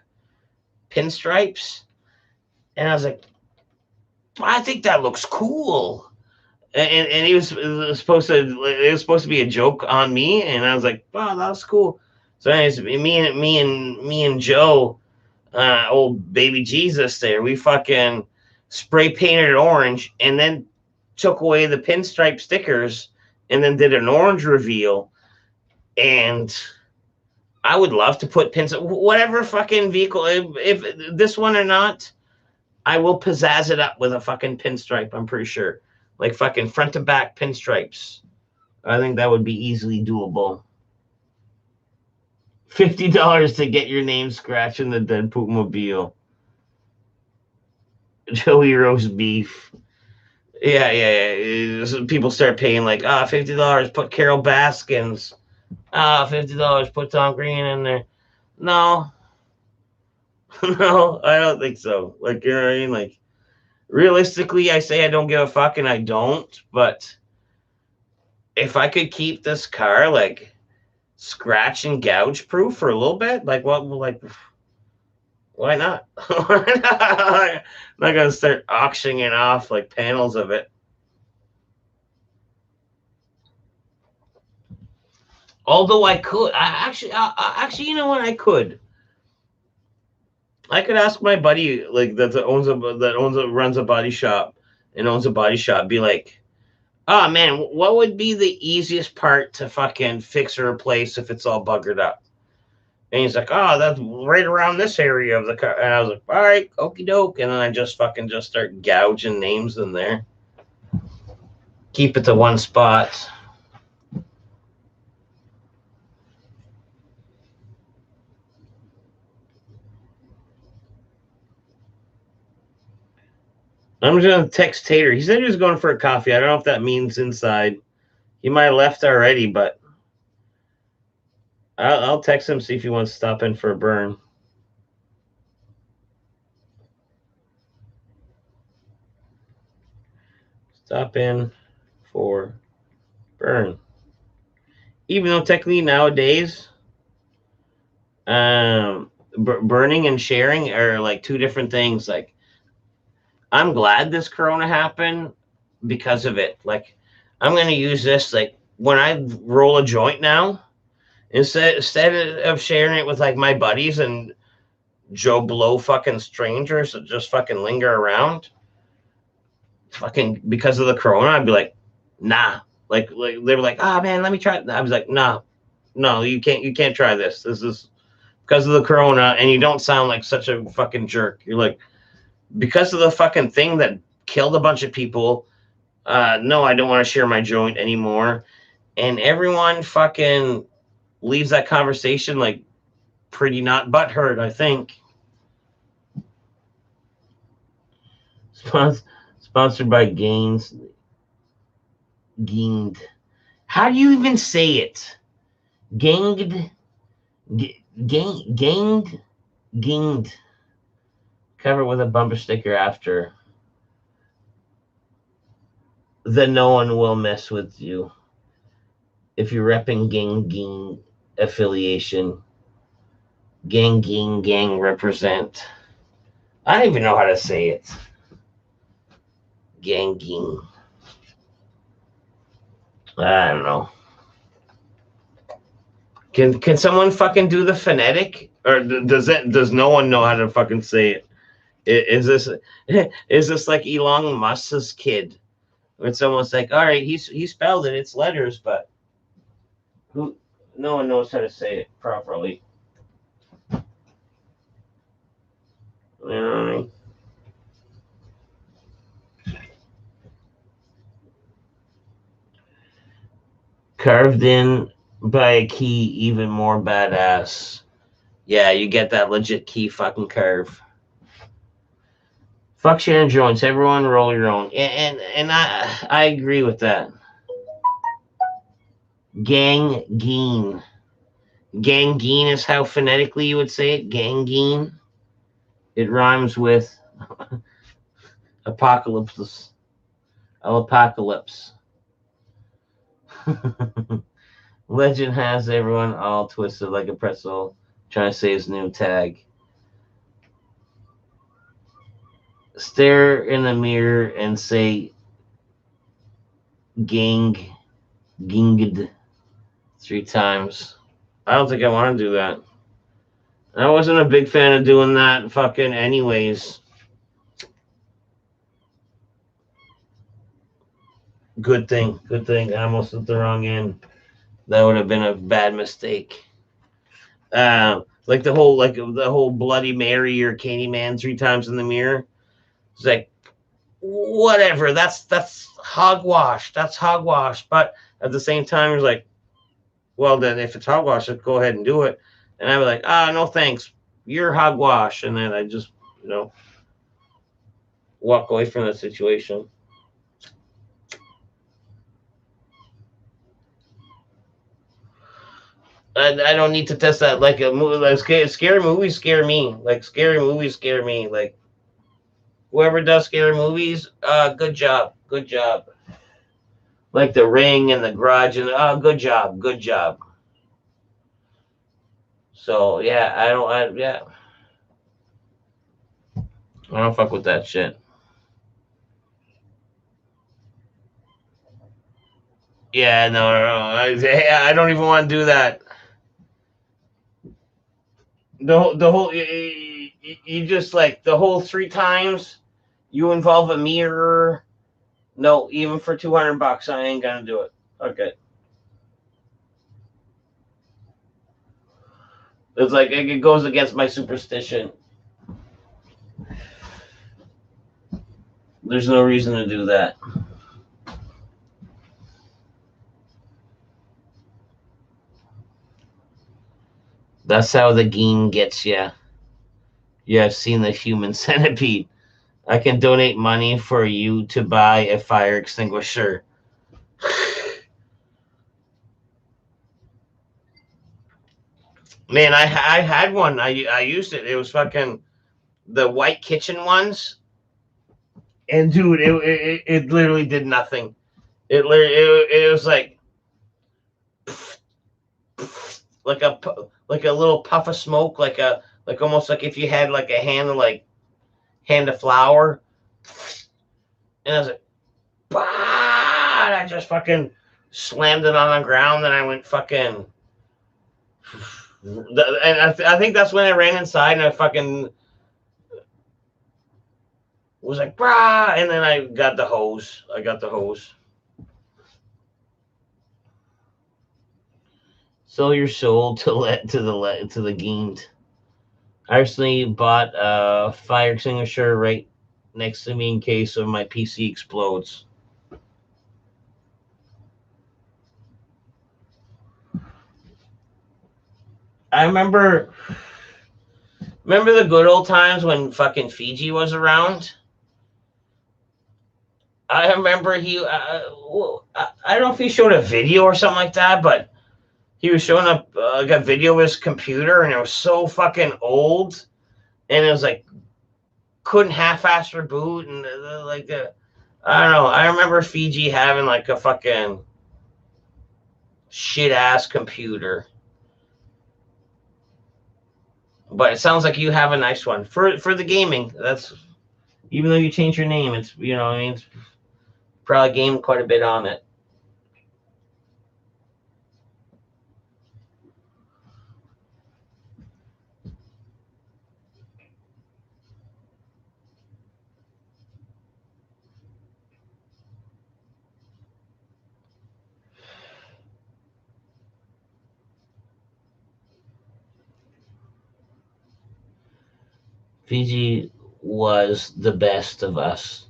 pinstripes, and I was like, I think that looks cool. And it was supposed to be a joke on me, and I was like, wow, that was cool. So anyways, me and Joe, old baby Jesus there, we fucking spray painted it orange and then took away the pinstripe stickers and then did an orange reveal. And I would love to put pins, whatever fucking vehicle, if this one or not, I will pizzazz it up with a fucking pinstripe, I'm pretty sure. Like fucking front to back pinstripes. I think that would be easily doable. $50 to get your name scratched in the dead Poopmobile. Joey roast beef. Yeah. People start paying like, $50, put Carol Baskins. $50, put Tom Green in there. No. No, I don't think so. You know what I mean? Realistically, I say I don't give a fuck, and I don't. But if I could keep this car scratch and gouge proof for a little bit, why not? I'm not gonna start auctioning off panels of it. Although I could, actually, you know what? I could ask my buddy that runs a body shop and owns a body shop, be like, oh man, what would be the easiest part to fucking fix or replace if it's all buggered up? And he's like, oh, that's right around this area of the car. And I was like, all right, okie doke. And then I just start gouging names in there. Keep it to one spot. I'm just going to text Tater. He said he was going for a coffee. I don't know if that means inside. He might have left already, but I'll text him, see if he wants to stop in for a burn. Stop in for burn. Even though technically nowadays, burning and sharing are two different things. I'm glad this Corona happened because of it. I'm going to use this when I roll a joint now, instead of sharing it with my buddies and Joe Blow fucking strangers that just fucking linger around, fucking because of the Corona, I'd be like, nah. They were like, man, let me try it. I was like, no, you can't try this. This is because of the Corona, and you don't sound like such a fucking jerk. You're like, because of the fucking thing that killed a bunch of people, no, I don't want to share my joint anymore. And everyone fucking leaves that conversation pretty not butthurt, I think. Sponsored by Gaines. Ginged. How do you even say it? Ganged. Ginged. Cover with a bumper sticker after. Then no one will mess with you. if you're repping gang affiliation, gang represent. I don't even know how to say it. Gang. I don't know. Can someone fucking do the phonetic, or does no one know how to fucking say it? Is this is this like Elon Musk's kid? It's almost like, all right, he spelled it, it's letters, but who? No one knows how to say it properly. You know what I mean? Carved in by a key, even more badass. Yeah, you get that legit key fucking curve. Fuck sharing joints. Everyone roll your own. And I agree with that. Gangeen. Gangeen is how phonetically you would say it. Gangeen. It rhymes with apocalypse. Apocalypse. Legend has everyone all twisted like a pretzel, trying to say his new tag. Stare in the mirror and say ginged 3 times. I don't think I want to do that. I wasn't a big fan of doing that fucking anyways. Good thing. I almost hit the wrong end. That would have been a bad mistake. Like the whole Bloody Mary or Candyman 3 times in the mirror. It's like, whatever. That's hogwash. That's hogwash. But at the same time, it's like, well, then if it's hogwash, let's go ahead and do it. And I'd be like, no thanks. You're hogwash. And then I just, walk away from the situation. I don't need to test that. Like a movie, like scary movies scare me. Like scary movies scare me. Like whoever does scary movies, good job. Like The Ring and The Grudge, and good job. So yeah, I don't fuck with that shit. Yeah, no. I don't even want to do that. The whole you just like the whole 3 times you involve a mirror. No, even for $200, I ain't gonna do it. Okay. It's like it goes against my superstition. There's no reason to do that. That's how the game gets you. You have seen the human centipede. I can donate money for you to buy a fire extinguisher. Man, I had one. I used it. It was fucking the white kitchen ones. And dude, it literally did nothing. It was like a little puff of smoke, like almost like if you had like a hand of flour, and I was like, bah! And I just fucking slammed it on the ground, and I went fucking. And I think that's when I ran inside, and I fucking was like, brah, and then I got the hose. Sell your soul to the gained. I recently bought a fire extinguisher right next to me in case of my PC explodes. I remember the good old times when fucking Fiji was around. I remember I don't know if he showed a video or something like that, but he was showing up a video of his computer, and it was so fucking old, and it was like couldn't half-ass reboot, and I don't know. I remember Fiji having like a fucking shit ass computer. But it sounds like you have a nice one for the gaming. That's even though you change your name, it's I mean, it's probably gamed quite a bit on it. Fiji was the best of us.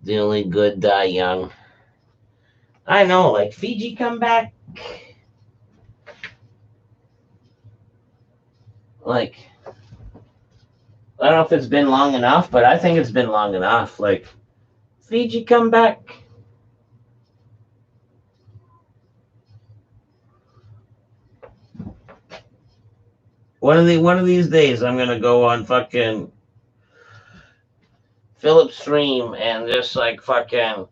The only good die young. I know, like Fiji come back. Like, I don't know if it's been long enough, but I think it's been long enough. Like, Fiji come back. One of these days, I'm gonna go on fucking Philip stream and just like fucking.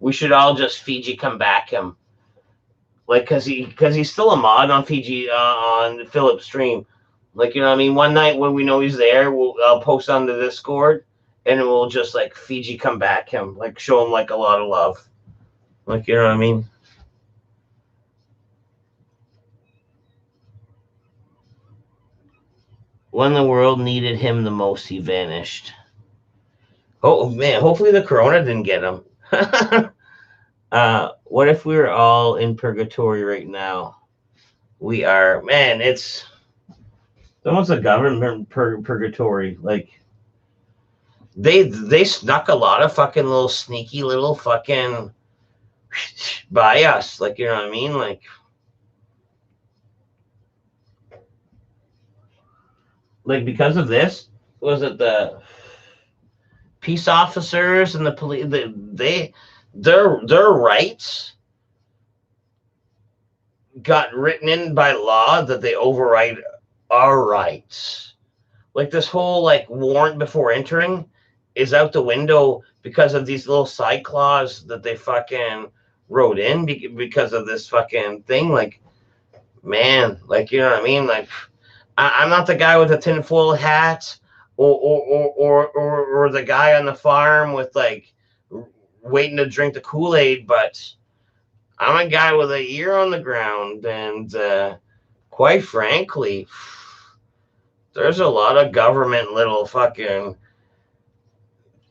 We should all just Fiji come back him. Like, cause he's still a mod on Fiji on Philip stream. Like, you know what I mean? One night when we know he's there, I'll post on the Discord and we'll just like Fiji come back him, like show him like a lot of love. Like, you know what I mean? When the world needed him the most, he vanished. Oh man, hopefully the corona didn't get him. What if we were all in purgatory right now? We are, man, it's almost a government purgatory. Like, they snuck a lot of fucking little sneaky little fucking by us. Like, you know what I mean? Like because of this, was it the peace officers and the police? Their rights got written in by law that they override our rights. Like this whole like warrant before entering is out the window because of these little side clause that they fucking wrote in because of this fucking thing. Like, man, like, you know what I mean? Like, I'm not the guy with the tinfoil hat or the guy on the farm with like waiting to drink the Kool-Aid, but I'm a guy with a ear on the ground, and quite frankly, there's a lot of government little fucking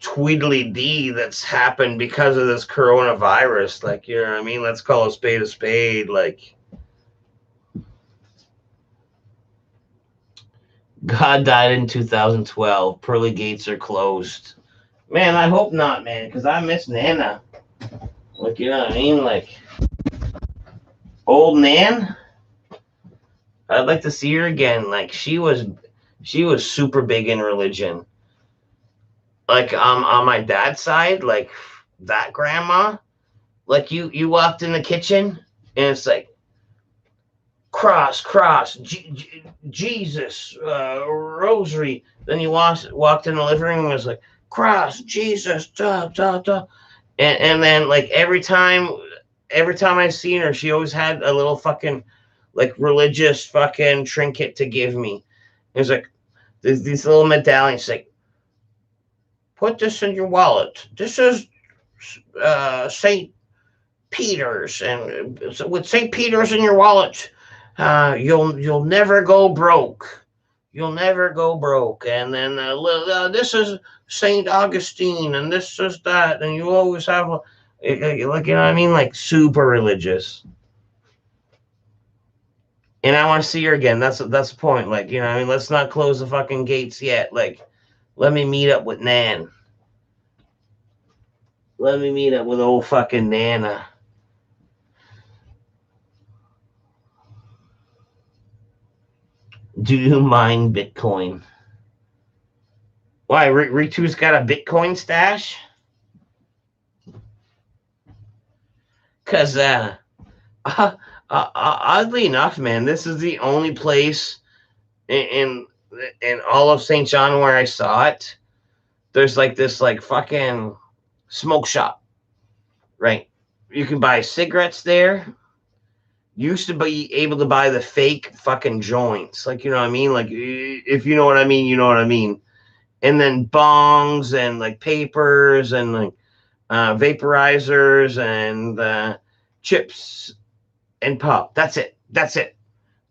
tweedly-dee that's happened because of this coronavirus. Like, you know what I mean? Let's call a spade a spade. Like, God died in 2012. Pearly gates are closed. Man, I hope not, man, because I miss Nana. Like, you know what I mean? Like, old Nan, I'd like to see her again. Like, she was super big in religion. Like, on my dad's side, like that grandma, like you walked in the kitchen and it's like cross, Jesus, rosary. Then you walked in the living room and it was like cross, Jesus, da da da. And then like every time I seen her, she always had a little fucking like religious fucking trinket to give me. It was like these little medallions, like, put this in your wallet. This is St. Peter's, and with St. Peter's in your wallet, you'll never go broke. You'll never go broke. And then this is St. Augustine, and this is that, and you always have like, you know what I mean, like super religious. And I want to see her again. That's the point. Like, you know what I mean, let's not close the fucking gates yet. Like, let me meet up with Nan. Let me meet up with old fucking Nana. Do you mind Bitcoin? Why, Ritu's got a Bitcoin stash? Because, oddly enough, man, this is the only place in all of St. John where I saw it. There's like this like fucking smoke shop, right? You can buy cigarettes there. used to be able to buy the fake fucking joints. Like, you know what I mean? Like, if you know what I mean, you know what I mean. And then bongs and like papers and like vaporizers and chips and pop. That's it. That's it.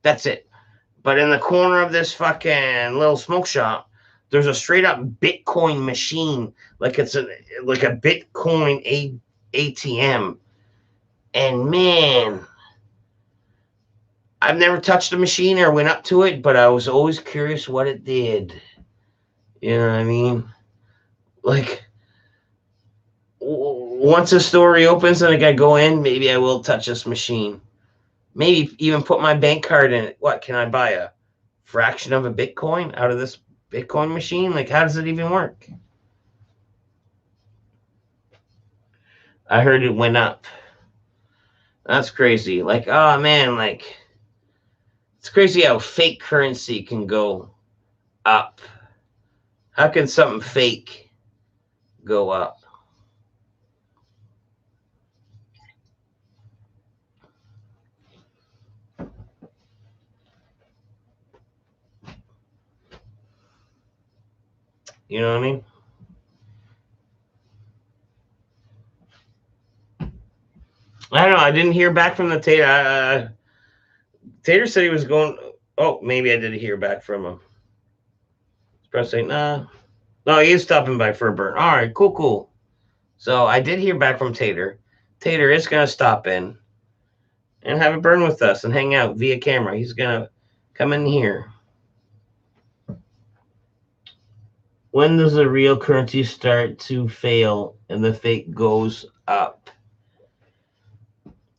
That's it. But in the corner of this fucking little smoke shop, there's a straight up Bitcoin machine. Like it's a Bitcoin ATM. And man, I've never touched a machine or went up to it, but I was always curious what it did. You know what I mean? Like, once a store reopens and I go in, maybe I will touch this machine. Maybe even put my bank card in it. What, can I buy a fraction of a Bitcoin out of this Bitcoin machine? Like, how does it even work? I heard it went up. That's crazy. Like, oh man, like, it's crazy how fake currency can go up. How can something fake go up? You know what I mean? I don't know. I didn't hear back from the Tater. Tater said he was going. Oh, maybe I did hear back from him. Pressing, nah. No, he is stopping by for a burn. All right, cool. So I did hear back from Tater. Tater is going to stop in and have a burn with us and hang out via camera. He's going to come in here. When does the real currency start to fail and the fake goes up?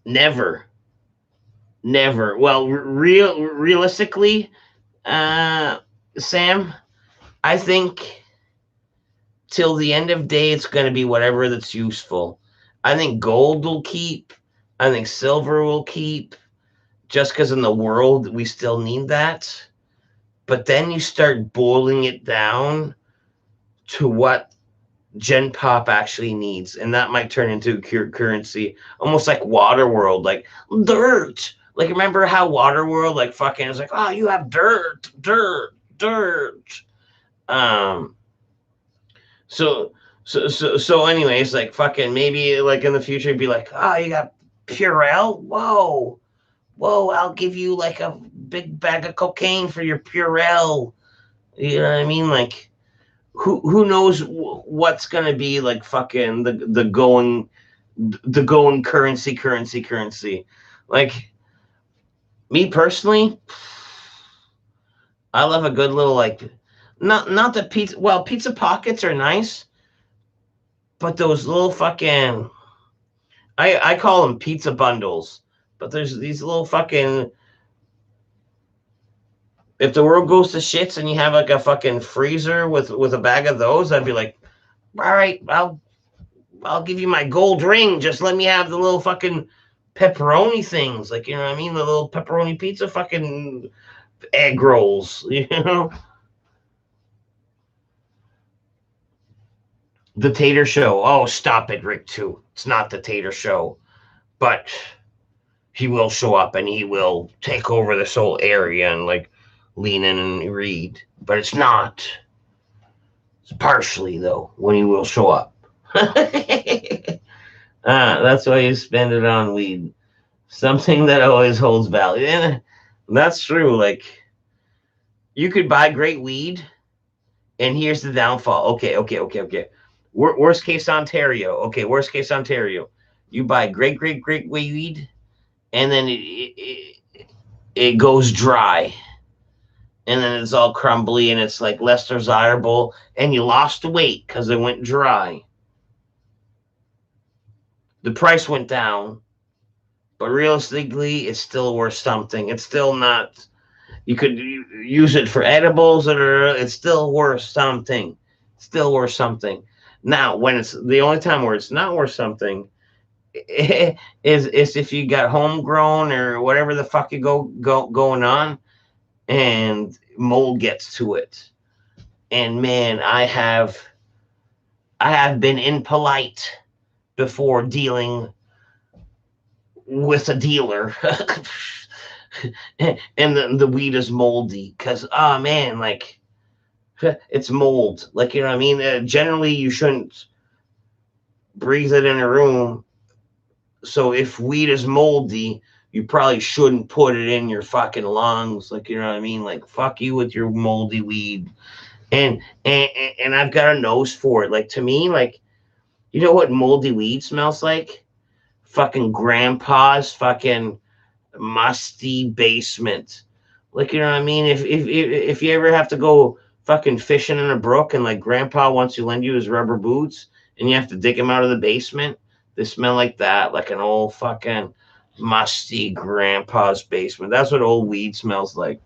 Never. Well, realistically, Sam, I think till the end of day, it's going to be whatever that's useful. I think gold will keep. I think silver will keep, just because in the world we still need that. But then you start boiling it down to what Gen Pop actually needs, and that might turn into currency, almost like Waterworld, like dirt. Like, remember how Waterworld, like, fucking is like, oh, you have dirt. So anyways, like, fucking maybe like in the future it'd be like, oh, you got Purell? Whoa, I'll give you like a big bag of cocaine for your Purell. You know what I mean? Like, who knows what's gonna be like fucking the going currency. Like, me personally, I love a good little, like, not the pizza. Well, pizza pockets are nice, but those little fucking, I call them pizza bundles. But there's these little fucking, if the world goes to shits and you have like a fucking freezer with a bag of those, I'd be like, all right, I'll give you my gold ring. Just let me have the little fucking pepperoni things. Like, you know what I mean? The little pepperoni pizza fucking egg rolls, you know? The Tater Show. Oh, stop it, Rick, too. It's not the Tater Show. But he will show up and he will take over this whole area and, like, lean in and read. But it's not. It's partially, though, when he will show up. That's why you spend it on weed. Something that always holds value. And that's true. Like, you could buy great weed, and here's the downfall. Okay. Worst case Ontario. Okay, worst case Ontario. You buy great weed, and then it goes dry. And then it's all crumbly, and it's like less desirable, and you lost weight because it went dry. The price went down, but realistically, it's still worth something. It's still not. You could use it for edibles, or it's still worth something. Still worth something. Now, when it's the only time where it's not worth something is if you got homegrown or whatever the fuck you going on, and mold gets to it. And man, I have been impolite before dealing with a dealer. And the weed is moldy because, oh man, like it's mold. Like, you know what I mean? Generally, you shouldn't breathe it in a room. So if weed is moldy, you probably shouldn't put it in your fucking lungs. Like, you know what I mean? Like, fuck you with your moldy weed. And I've got a nose for it. Like, to me, like, you know what moldy weed smells like? Fucking grandpa's fucking musty basement. Like, you know what I mean? If you ever have to go fucking fishing in a brook and like grandpa wants to lend you his rubber boots and you have to dig him out of the basement, they smell like that, like an old fucking musty grandpa's basement. That's what old weed smells like.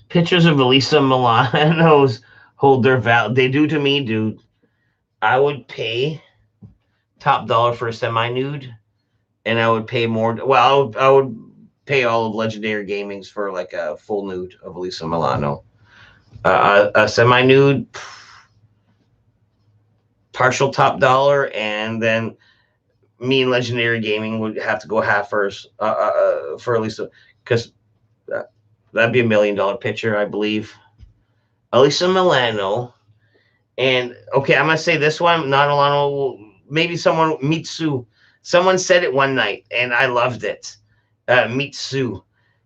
Pictures of Elisa Milano's hold their value. They do to me, dude. I would pay top dollar for a semi-nude, and I would pay more. Well, I would pay all of Legendary Gaming's for like a full nude of Elisa Milano. A semi-nude, partial top dollar, and then me and Legendary Gaming would have to go half first for Elisa, because that'd be $1 million picture, I believe. Elisa Milano. And okay, I'm gonna say this one, not Alano, maybe someone, Mitsu. Someone said it one night, and I loved it. Mitsu.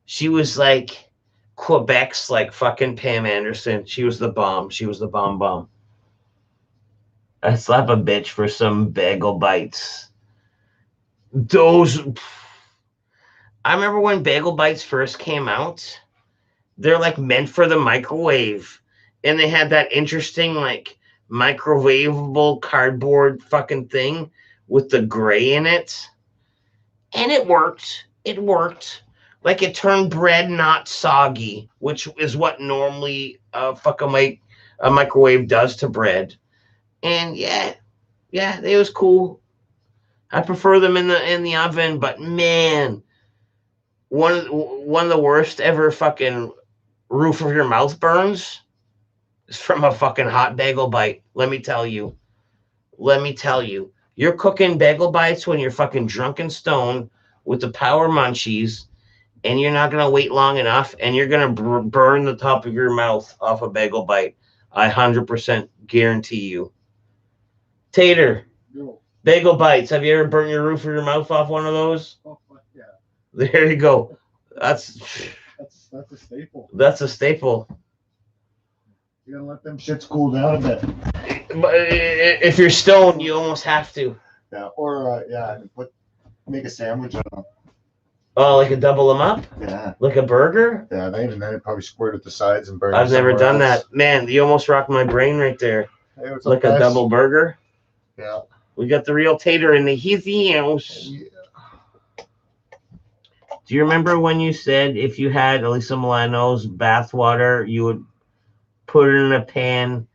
She was like Quebec's like fucking Pam Anderson. She was the bomb. She was the bomb. I slap a bitch for some bagel bites. Those. I remember when bagel bites first came out. They're like meant for the microwave, and they had that interesting like microwavable cardboard fucking thing with the gray in it, and it worked. Like, it turned bread not soggy, which is what normally a microwave does to bread. And yeah, it was cool. I prefer them in the oven, but man, one of the worst ever fucking roof of your mouth burns is from a fucking hot bagel bite. Let me tell you. You're cooking bagel bites when you're fucking drunk and stoned with the power munchies, and you're not going to wait long enough, and you're going to burn the top of your mouth off a bagel bite. I 100% guarantee you. Tater, no. Bagel bites. Have you ever burned your roof of your mouth off one of those? Oh, yeah. There you go. That's a staple. That's a staple. You gotta let them shits cool down a bit. But if you're stoned, you almost have to. Yeah, or make a sandwich on them. Oh, like a double them up? Yeah. Like a burger? Yeah, then probably squirt at the sides and burn. I've never done that. Man, you almost rocked my brain right there. Hey, like a double burger? Yeah. We got the real Tater in the house. Yeah. Do you remember when you said if you had Elisa Milano's bathwater, you would put it in a pan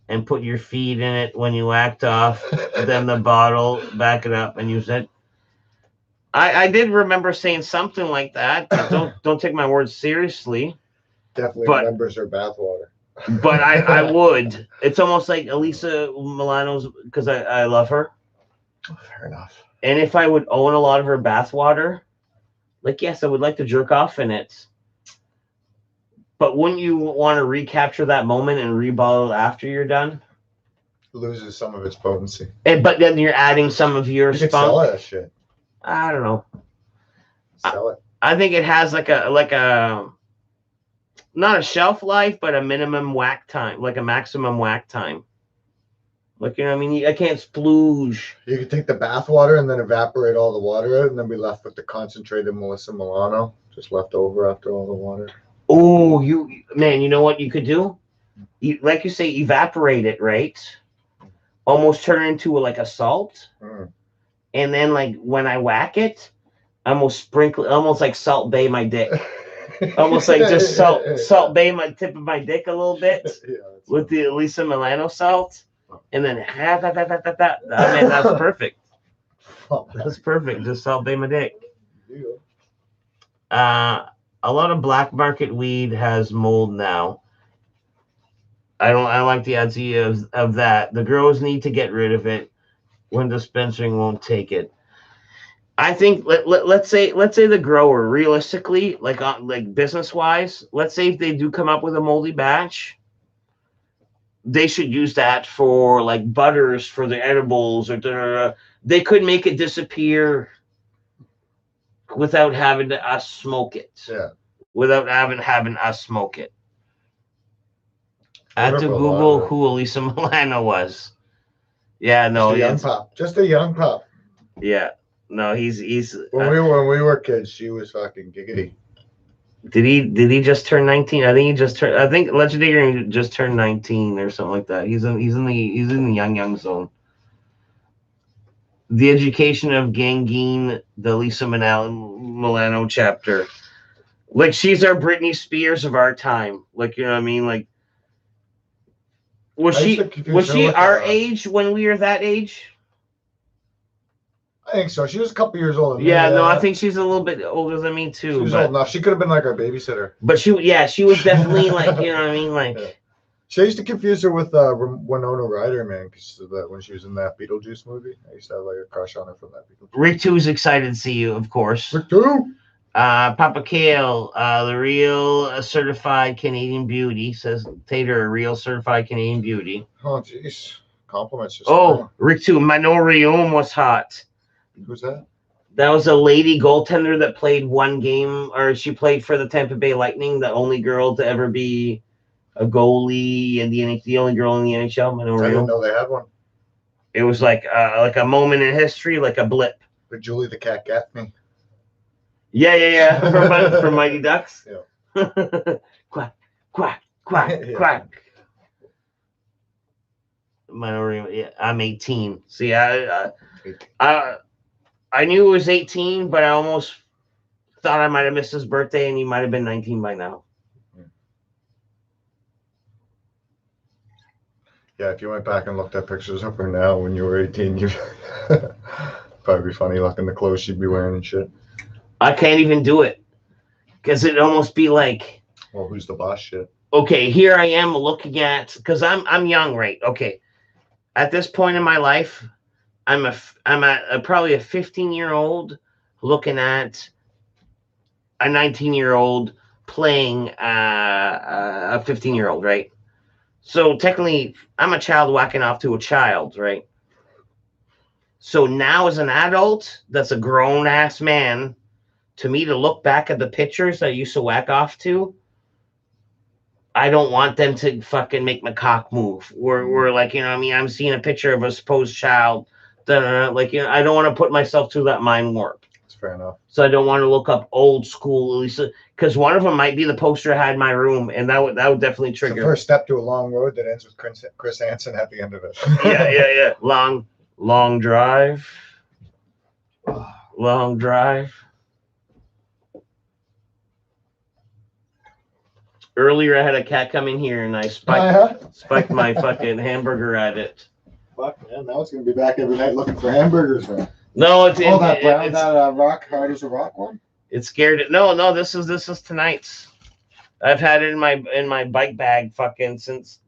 and put your feet in it when you whacked off, then the bottle, back it up, and use it? I did remember saying something like that. Don't take my words seriously. Definitely remembers her bathwater. But I would. It's almost like Elisa Milano's, because I love her. Fair enough. And if I would own a lot of her bathwater, like, yes, I would like to jerk off in it. But wouldn't you want to recapture that moment and rebottle it after you're done? It loses some of its potency. But then you're adding some of your spunk. Sell that shit. I don't know. Sell it. I think it has like a not a shelf life, but a minimum whack time, like a maximum whack time. Like, you know what I mean? I can't splooge. You could take the bath water and then evaporate all the water out, and then be left with the concentrated Melissa Milano, just left over after all the water. Oh, you know what you could do? Like you say, evaporate it, right? Almost turn it into like a salt. And then, like, when I whack it, I almost sprinkle, almost like Salt Bay my dick. Almost like just salt bay my tip of my dick a little bit with the Elisa Milano salt. And then, I mean, that's perfect. That's perfect. Just Salt Bay my dick. A lot of black market weed has mold now. I don't like the idea of that. The growers need to get rid of it. when dispensing won't take it. I think let's say the grower realistically, like business wise, let's say if they do come up with a moldy batch, they should use that for like butters for the edibles or they could make it disappear without having us smoke it. Yeah. Without having us smoke it. I had to Google who Elisa Milano was. Yeah, no, just a young pup. Yeah, no, he's. When we were kids, she was fucking giggity. Did he just turn 19? I think he just turned. I think Legendary just turned 19 or something like that. He's in the young zone. The Education of Gangeen, the Lisa Milano chapter. Like, she's our Britney Spears of our time. Like, you know what I mean? Like, was she our age when we were that age? I think so. She was a couple years older. Yeah, no, I think she's a little bit older than me too. She was old enough. She could have been like our babysitter. But she was definitely like, you know what I mean? Like, yeah. She used to confuse her with Winona Ryder, man, because when she was in that Beetlejuice movie. I used to have like a crush on her from that Beetlejuice. Rick 2 is excited to see you, of course. Rick 2? Papa Kale, the real certified Canadian beauty, says Tater, a real certified Canadian beauty. Oh, jeez. Compliments. Oh, Rick 2, Manorium was hot. Who's that? That was a lady goaltender that played one game, or she played for the Tampa Bay Lightning, the only girl to ever be a goalie and the only girl in the NHL. I didn't know they had one. It was like a moment in history, like a blip. But Julie the Cat Gaffney. Yeah. From Mighty Ducks. Yeah. Quack, quack, quack, Yeah. quack. I'm 18. See, I knew it was 18, but I almost thought I might have missed his birthday, and he might have been 19 by now. Yeah, if you went back and looked at pictures of her now when you were 18, you'd probably be funny looking the clothes she'd be wearing and shit. I can't even do it because it'd almost be like, well, who's the boss shit? Okay, here I am looking at, because I'm young, right? Okay, at this point in my life, I'm probably a 15-year-old looking at a 19-year-old playing a 15-year-old, right? So technically, I'm a child whacking off to a child, right? So now as an adult, that's a grown-ass man, to me to look back at the pictures that I used to whack off to, I don't want them to fucking make my cock move. We're like, you know what I mean? I'm seeing a picture of a supposed child. Like, you know, I don't want to put myself through that mind warp. That's fair enough. So I don't want to look up old school, Lisa, because one of them might be the poster I had in my room, and that would definitely trigger. It's the first step to a long road that ends with Chris Hansen at the end of it. Yeah. Long drive. Long drive. Earlier, I had a cat come in here, and I spiked my fucking hamburger at it. Fuck, man. Now it's going to be back every night looking for hamburgers, man. No, it's that rock, hard as a rock one? It scared it. No, this is tonight's. I've had it in my bike bag fucking since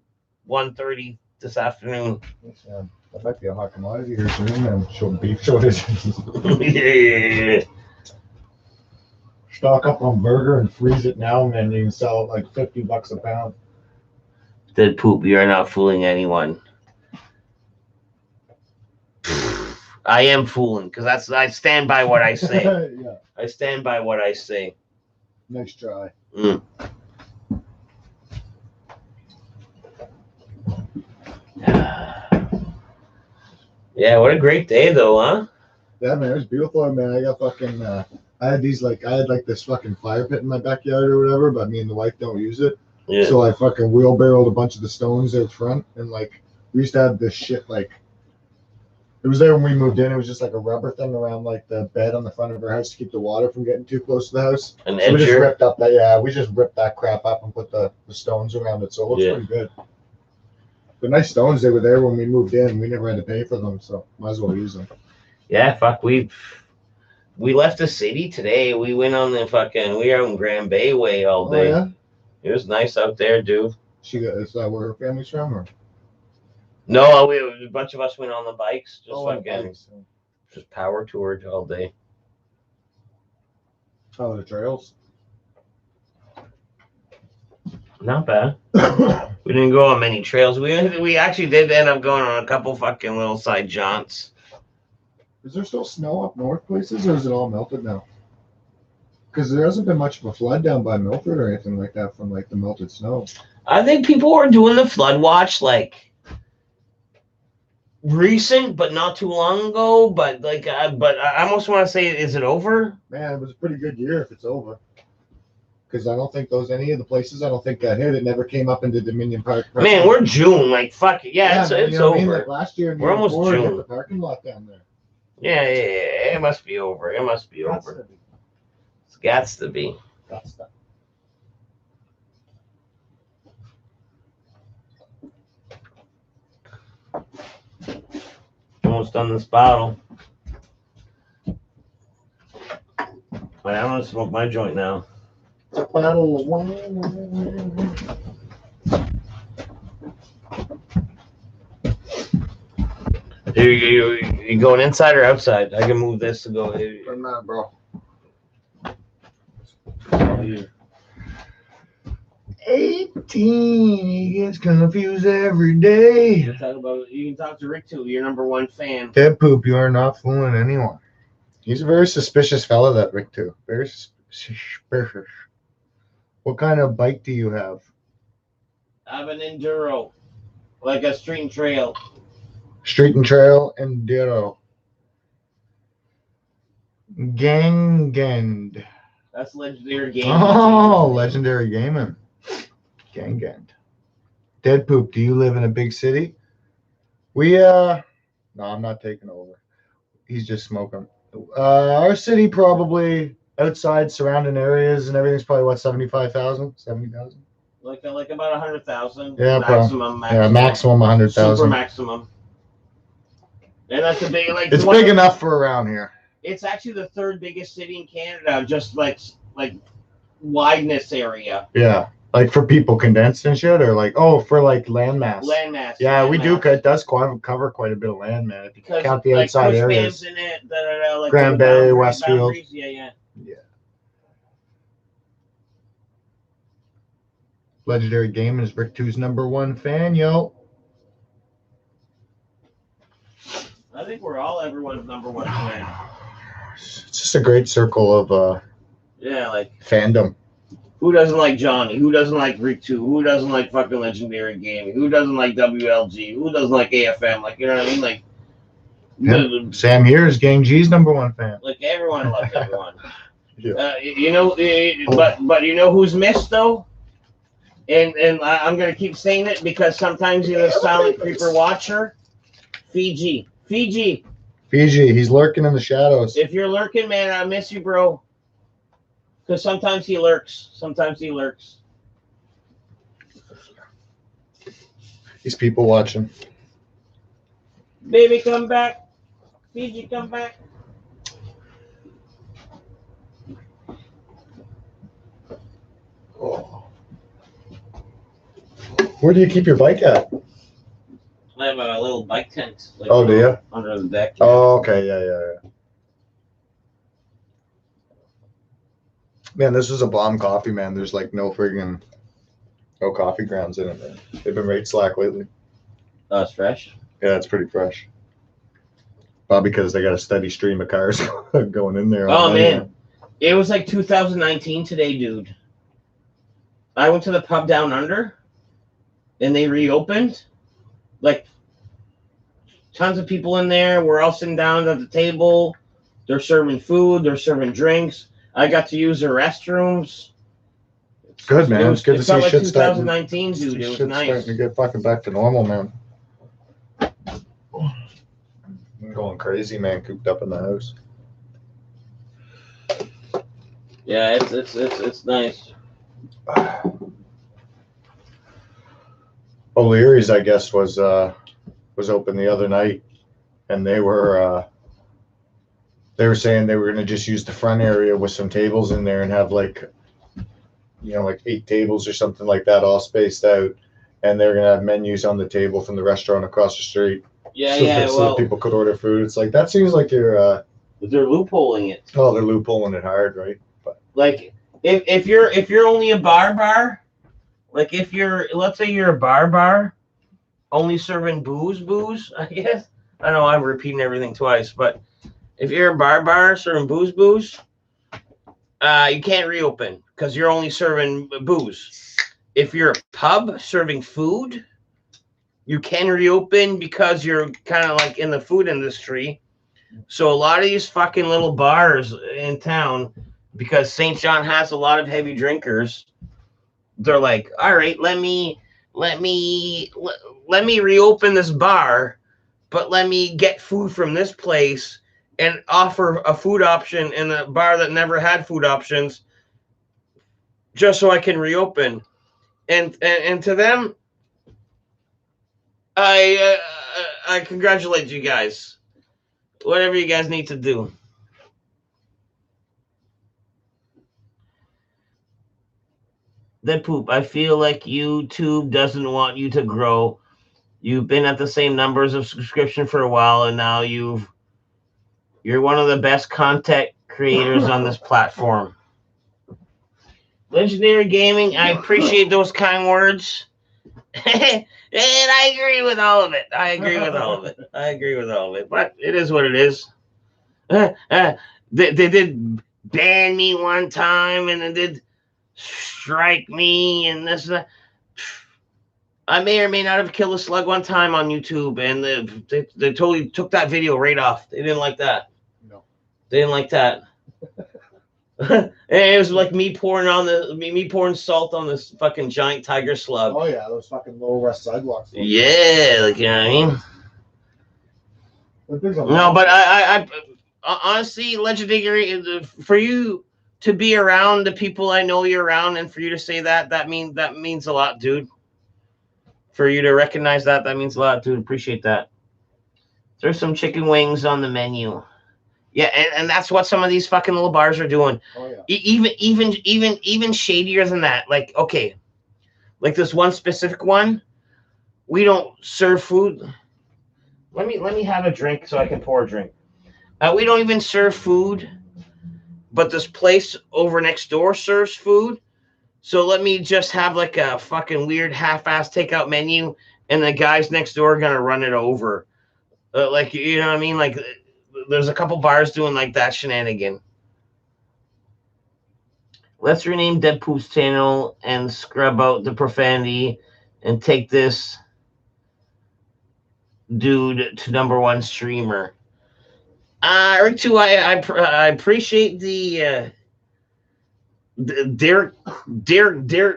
1:30 this afternoon. That might be a hot commodity here soon, man. Show beef shortages. Yeah. Stock up on burger and freeze it now, man. You can sell it like $50 a pound. Dead poop, you are not fooling anyone. I am fooling because I stand by what I say. Yeah. I stand by what I say. Nice try. Yeah, what a great day though, huh? Yeah, man, it was beautiful, man. I got fucking I had this fucking fire pit in my backyard or whatever, but me and the wife don't use it. Yeah. So I fucking wheelbarrowed a bunch of the stones out front, and like we used to have this shit like it was there when we moved in. It was just like a rubber thing around like the bed on the front of our house to keep the water from getting too close to the house. An so we just edger. ripped that crap up and put the stones around it. So it looks pretty good. The nice stones, they were there when we moved in. We never had to pay for them, so might as well use them. Yeah, fuck, we left the city today. We went on we were out in Grand Bay way all day. Oh, yeah? It was nice out there, dude. Is that where her family's from? Or? No, a bunch of us went on the bikes, just on fucking, bikes. just power toured all day. Oh, the trails. Not bad. We didn't go on many trails. We actually did end up going on a couple fucking little side jaunts. Is there still snow up north places, or is it all melted now? Because there hasn't been much of a flood down by Milford or anything like that from like the melted snow. I think people were doing the flood watch like recent, but not too long ago. But but I almost want to say, is it over? Man, it was a pretty good year if it's over. Because I don't think any of the places got hit. It never came up into Dominion Park. Man, we're June. Like, fuck it. Yeah, it's you know over. what I mean? Like last year, we're almost June. June. The parking lot down there. Yeah. It must be over. It must be over. It's gots to be. Almost done this bottle. But I'm gonna smoke my joint now. It's a bottle of wine. You going inside or outside? I can move this to go. I'm not, bro. 18. He gets confused every day. You can talk to Rick too. Your number one fan. Dead poop. You are not fooling anyone. He's a very suspicious fella, that Rick too. Very suspicious. What kind of bike do you have? I have an enduro, like a street and trail. Street and trail enduro. Gangend. That's legendary gaming. Oh, legendary gaming. Gangend. Dead poop. Do you live in a big city? No, I'm not taking over. He's just smoking. Our city probably outside surrounding areas and everything's probably what, 75,000, 70,000. Like about 100,000. Yeah, maximum. Yeah, maximum 100,000. Super maximum. And that's a big It's big enough for around here. It's actually the third biggest city in Canada, just like wideness area. Yeah, like for people condensed and shit, or like for like landmass. Landmass. Yeah, landmass. we do. It does cover quite a bit of land, man. If you Because, count the outside areas. In it, like Granbury, Westfield. Yeah. Legendary Gaming is Rick 2's number one fan, yo. I think we're all everyone's number one fan. It's just a great circle of like fandom. Who doesn't like Johnny? Who doesn't like Rick 2? Who doesn't like fucking Legendary Gaming? Who doesn't like WLG? Who doesn't like AFM? Like, you know what I mean? Like, Sam here is Gang G's number one fan. Like, everyone loves everyone. Yeah. But you know who's missed though? And I'm gonna keep saying it because sometimes you're a silent creeper watcher. Fiji, he's lurking in the shadows. if you're lurking, man, I miss you, bro. Because sometimes he lurks. He's people watching. Baby, come back. Fiji, come back. Oh. Where do you keep your bike at? I have a little bike tent. Like, do you? Under the deck. Yeah. Oh, okay. Yeah. Man, this is a bomb coffee, man. There's like no coffee grounds in it, man. They've been rate slack lately. Oh, it's fresh? Yeah, it's pretty fresh. Probably because they got a steady stream of cars going in there. Oh, man. It was like 2019 today, dude. I went to the pub down under, and they reopened. Like, tons of people in there. We're all sitting down at the table. They're serving food. They're serving drinks. I got to use their restrooms. Good, man. It's good to see like shit 2019, dude. It was nice. Starting to get fucking back to normal, man. I'm going crazy, man. Cooped up in the house. Yeah, it's nice. O'Leary's, I guess, was open the other night, and they were saying they were going to just use the front area with some tables in there and have like 8 tables or something like that all spaced out, and they're gonna have menus on the table from the restaurant across the street. Yeah, So that people could order food. It's like that seems like you're they're loopholing it. oh, they're loopholing it hard, right? But Like if you're only a bar, like if you're, let's say you're a bar only serving booze, I guess. I know I'm repeating everything twice, but if you're a bar serving booze, you can't reopen because you're only serving booze. If you're a pub serving food, you can reopen because you're kind of like in the food industry. So a lot of these fucking little bars in town, because St. John has a lot of heavy drinkers, they're like, all right, let me reopen this bar, but let me get food from this place and offer a food option in a bar that never had food options, just so I can reopen. And to them, I congratulate you guys. Whatever you guys need to do. Then poop. I feel like YouTube doesn't want you to grow. You've been at the same numbers of subscription for a while, and now you're one of the best content creators on this platform. Legendary Gaming, I appreciate those kind words. And I agree with all of it. I agree with all of it. But it is what it is. They did ban me one time, and then did strike me, and this. I may or may not have killed a slug one time on YouTube, and they totally took that video right off. They didn't like that. No, they didn't like that. And it was like me pouring salt on this fucking giant tiger slug. Oh yeah, those fucking Lower West sidewalks. Yeah, like, you know what I mean. No, but I honestly, Legendary, for you to be around the people I know you're around, and for you to say that means a lot, dude. For you to recognize that means a lot, dude. Appreciate that. There's some chicken wings on the menu. Yeah, and that's what some of these fucking little bars are doing. Oh, yeah. Even shadier than that. Like, okay, like this one specific one, we don't serve food. Let me have a drink so I can pour a drink. We don't even serve food, but this place over next door serves food. So let me just have like a fucking weird half-ass takeout menu, and the guys next door are gonna run it over. Like, you know what I mean? Like, there's a couple bars doing like that shenanigan. Let's rename Deadpool's channel and scrub out the profanity and take this dude to #1 streamer. Rick, too, I appreciate the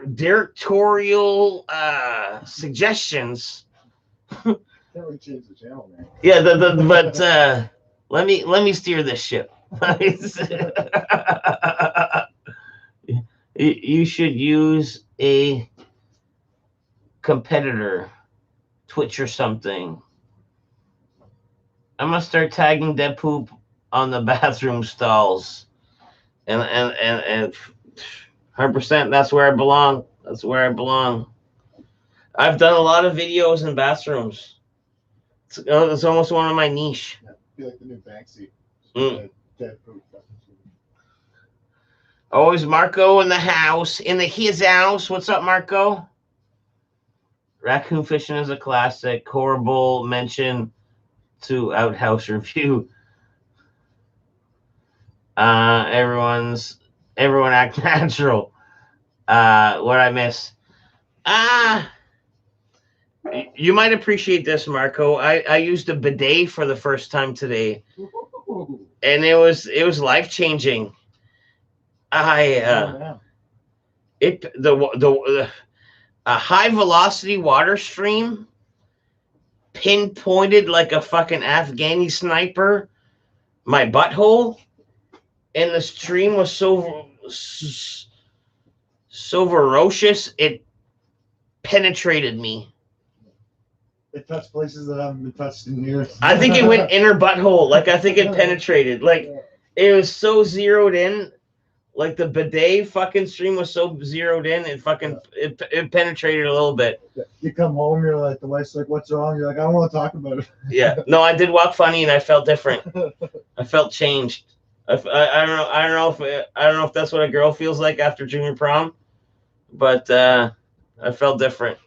directorial suggestions. Can't really change the channel, man. Yeah, but let me steer this ship. You should use a competitor, Twitch or something. I'm gonna start tagging Deadpool on the bathroom stalls, and 100%. That's where I belong. That's where I belong. I've done a lot of videos in bathrooms. It's almost one of my niche. Yeah, I feel like the new Banksy. Deadpool. Always Marco in the house, his house. What's up, Marco? Raccoon fishing is a classic. Horrible mention to Outhouse review. Everyone act natural. What I miss? You might appreciate this, Marco. I used a bidet for the first time today, and it was life-changing. A high velocity water stream pinpointed like a fucking Afghani sniper my butthole, and the stream was so ferocious it penetrated me. It touched places that haven't been touched in years. I think it went inner butthole. Like, I think it penetrated. Like, it was so zeroed in. like the bidet fucking stream was so zeroed in, it penetrated a little bit. You come home, you're like, the wife's like, "What's wrong?" You're like, "I don't want to talk about it." Yeah, no, I did walk funny, and I felt different. I felt changed. I don't know. I don't know if that's what a girl feels like after junior prom, but I felt different.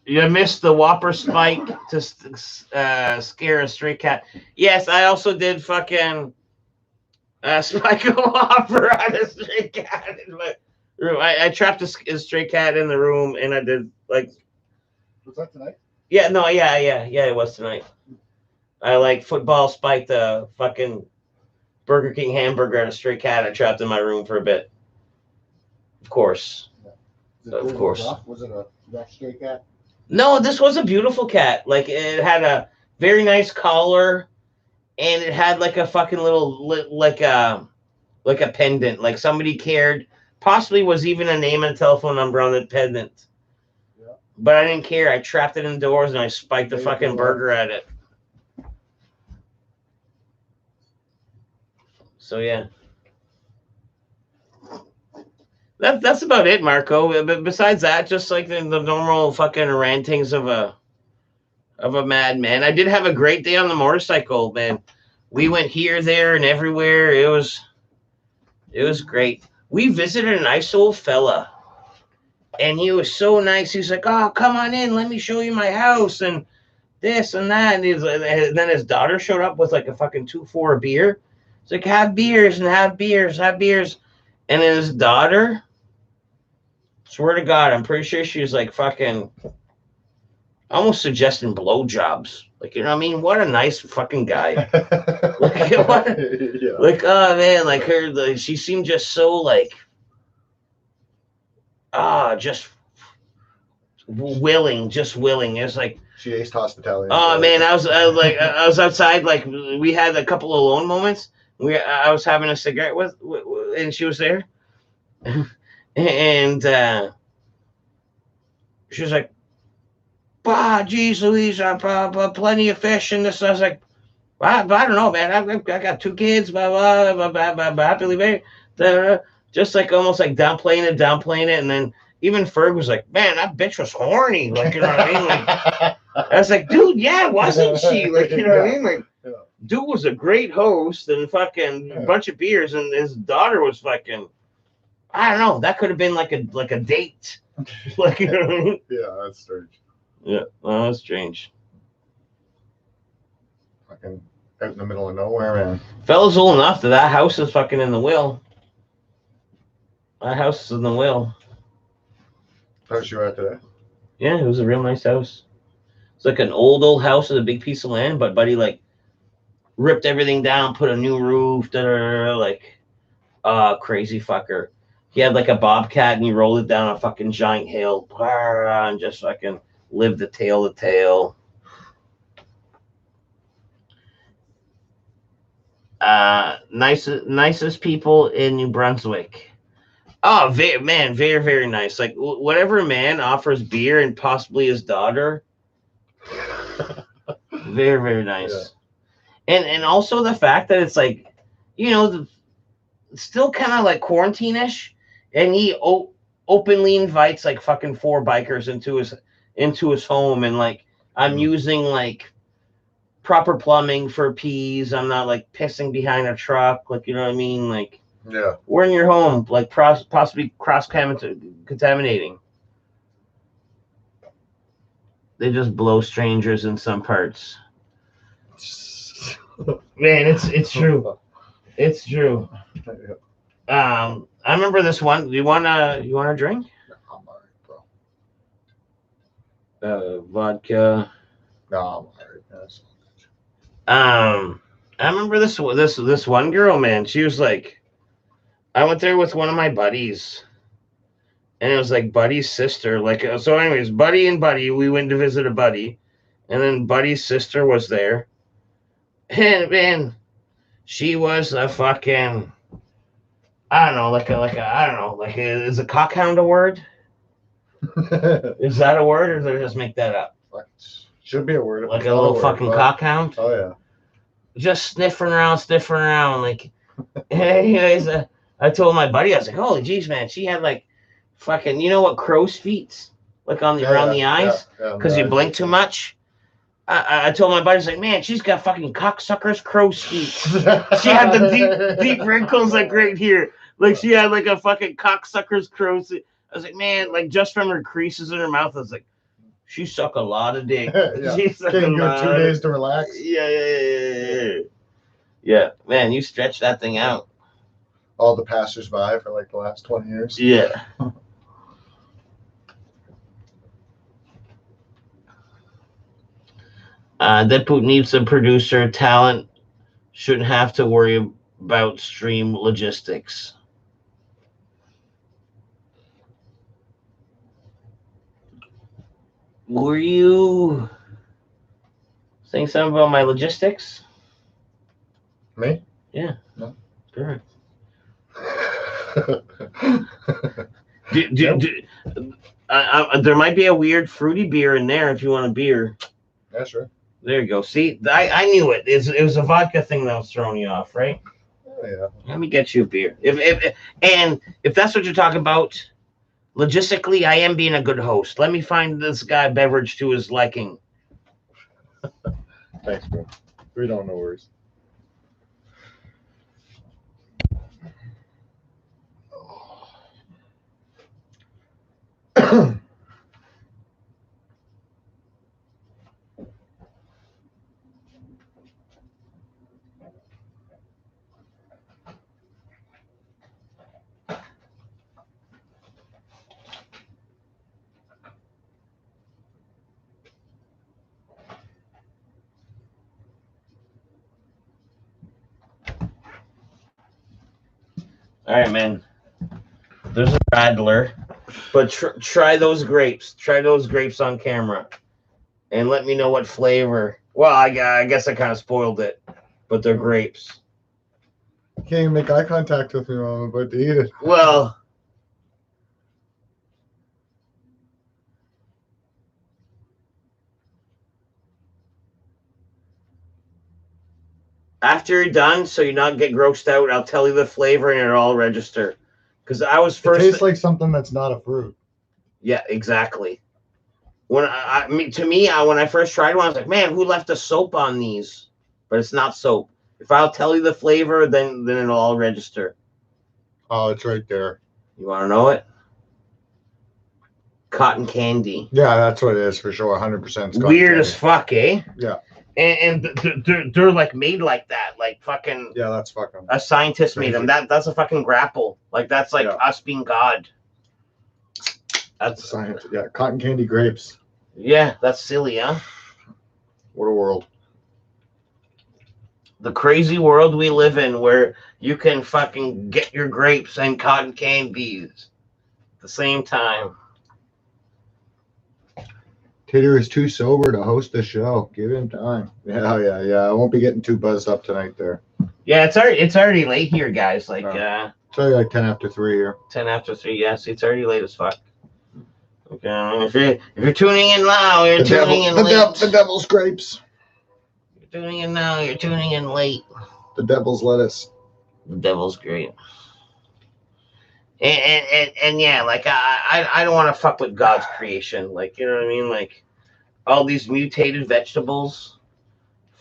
You missed the Whopper spike to scare a stray cat. Yes, I also did fucking spike a Whopper on a stray cat in my room. I trapped a stray cat in the room, and I did like. Was that tonight? Yeah, no, yeah, it was tonight. I like football spiked a fucking Burger King hamburger and a stray cat I trapped in my room for a bit. Of course. Yeah. Of course. Was it a rough stray cat? No, this was a beautiful cat. Like, it had a very nice collar, and it had like a fucking little like a pendant. Like somebody cared. Possibly was even a name and telephone number on the pendant. Yeah. But I didn't care. I trapped it indoors and I spiked the fucking burger at it. So yeah. That's about it, Marco. But besides that, just like the normal fucking rantings of a madman. I did have a great day on the motorcycle, man. We went here, there, and everywhere. It was great. We visited a nice old fella, and he was so nice. He's like, "Oh, come on in. Let me show you my house and this and that." And then his daughter showed up with like a fucking 2-4 beer. It's like, "Have beers and have beers, have beers." And then his daughter, swear to God, I'm pretty sure she was like fucking almost suggesting blowjobs. Like, you know what I mean? What a nice fucking guy. Like, what? Yeah. Like, oh man, like her, like, she seemed just so like, just willing. It's like she aced hospitality. Oh man, I was outside. Like, we had a couple of alone moments. I was having a cigarette with and she was there, and she was like, "Bah, geez, Louise, plenty of fish and this." I was like, I don't know, man. I got 2 kids, blah, blah, blah, blah, blah, happily married. Just like almost like downplaying it. And then even Ferg was like, "Man, that bitch was horny." Like, you know what I mean? Like, I was like, "Dude, yeah, wasn't she?" Like, you know what I mean? Like, dude was a great host and fucking a bunch of beers, and his daughter was fucking, I don't know. That could have been like a date. Like, you know what I mean? Yeah, that's strange. Yeah, well, that's strange. Fucking out in the middle of nowhere, man. Fella's old enough that house is fucking in the will. That house is in the will. How's you at today? Yeah, it was a real nice house. It's like an old house with a big piece of land, but buddy like ripped everything down, put a new roof, like crazy fucker. He had like a bobcat and he rolled it down a fucking giant hill and just fucking lived the tale to tale. Nicest people in New Brunswick. Oh, very, very nice. Like, whatever man offers beer and possibly his daughter, very, very nice. Yeah. And also the fact that it's like, you know, still kind of like quarantine-ish, and he openly invites like fucking 4 bikers into his home, and like I'm using like proper plumbing for peas. I'm not like pissing behind a truck, like, you know what I mean? Like, yeah, we're in your home, like possibly cross-contaminating. They just blow strangers in some parts. Man, it's true. It's true. I remember this one. Do you want a drink? I'm all right, bro. Vodka. No, I'm all right. I remember this one girl, man. She was like, I went there with one of my buddies, and it was like Buddy's sister. Like, so anyways, Buddy and Buddy, we went to visit a buddy, and then Buddy's sister was there, and man, she was a fucking, I don't know, like I don't know, like, is a cockhound a word? Is that a word, or did I just make that up? Should be a word. Like a little fucking cockhound? Oh yeah. just sniffing around. Like, anyways, I told my buddy, I was like, holy jeez, man, she had like fucking, you know what, crow's feet, like on the around the eyes, because you blink too much. I told my buddy, I was like, man, she's got fucking cocksuckers crow's feet. She had the deep wrinkles like right here, like she had like a fucking cocksuckers crow's feet. I was like, man, like just from her creases in her mouth, I was like, she suck a lot of dick. Yeah. She suck Can't a go lot 2 days to relax. Yeah, man, you stretch that thing out. All the passersby for like the last 20 years. Yeah. Deadpool needs a producer. Talent shouldn't have to worry about stream logistics. Were you saying something about my logistics? Me? Yeah. No. Perfect. There might be a weird fruity beer in there if you want a beer. Yeah, sure. There you go. See, I knew it. It was a vodka thing that was throwing you off, right? Oh, yeah. Let me get you a beer. If that's what you're talking about, logistically, I am being a good host. Let me find this guy a beverage to his liking. Thanks, bro. We don't know worries. All right, man. There's a Radler, but try those grapes. Try those grapes on camera, and let me know what flavor. Well, I guess I kind of spoiled it, but they're grapes. Can't even make eye contact with me when I'm about to eat it. Well, after you're done, so you're not get grossed out, I'll tell you the flavor and it'll all register. Because I was first. It tastes like something that's not a fruit. Yeah, exactly. When when I first tried one, I was like, man, who left a soap on these? But it's not soap. If I'll tell you the flavor, then it'll all register. Oh, it's right there. You want to know it? Cotton candy. Yeah, that's what it is for sure. 100%. Weird as fuck, eh? Yeah. And they're like made like that, like fucking. Yeah, that's fucking. A scientist made them. That's a fucking grapple. Like that's like us being God. That's science. Yeah, cotton candy grapes. Yeah, that's silly, huh? What a world. The crazy world we live in, where you can fucking get your grapes and cotton candies at the same time. Tater is too sober to host the show. Give him time. Yeah. I won't be getting too buzzed up tonight there. Yeah, it's already late here, guys. Like, it's already like 10 after 3 here. 10 after 3. Yes, it's already late as fuck. Okay, if you're tuning in now, you're tuning in late. The devil's grapes. You're tuning in now, you're tuning in late. The devil's lettuce. The devil's grape. And yeah, like I don't want to fuck with God's creation. Like, you know what I mean? Like all these mutated vegetables.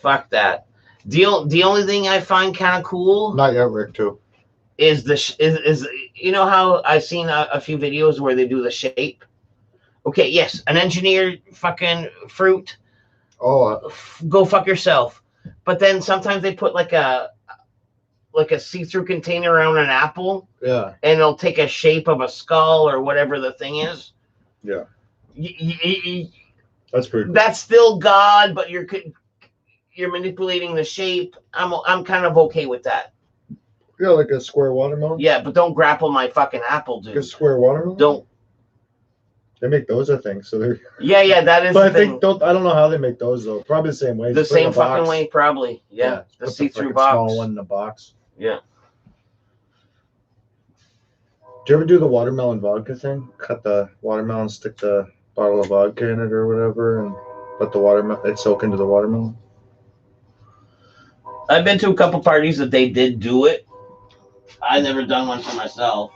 Fuck that. The only thing I find kind of cool. Not yet, Rick. Too. Is you know how I've seen a few videos where they do the shape. Okay, yes, an engineered fucking fruit. Oh. Go fuck yourself. But then sometimes they put like a see-through container around an apple. Yeah. And it'll take a shape of a skull or whatever the thing is. Yeah. That's pretty cool. That's still God, but you're manipulating the shape. I'm kind of okay with that. Yeah, like a square watermelon? Yeah, but don't grapple my fucking apple, dude. Like a square watermelon? Don't. They make those, I think. So they're. Yeah, that is. But I don't know how they make those though. Probably the same way. The same fucking way, probably. Yeah. The see-through box. Small one in a box. Yeah. Do you ever do the watermelon vodka thing? Cut the watermelon, stick the bottle of vodka in it or whatever, and let the watermelon soak into the watermelon. I've been to a couple parties that they did do it. I never done one for myself.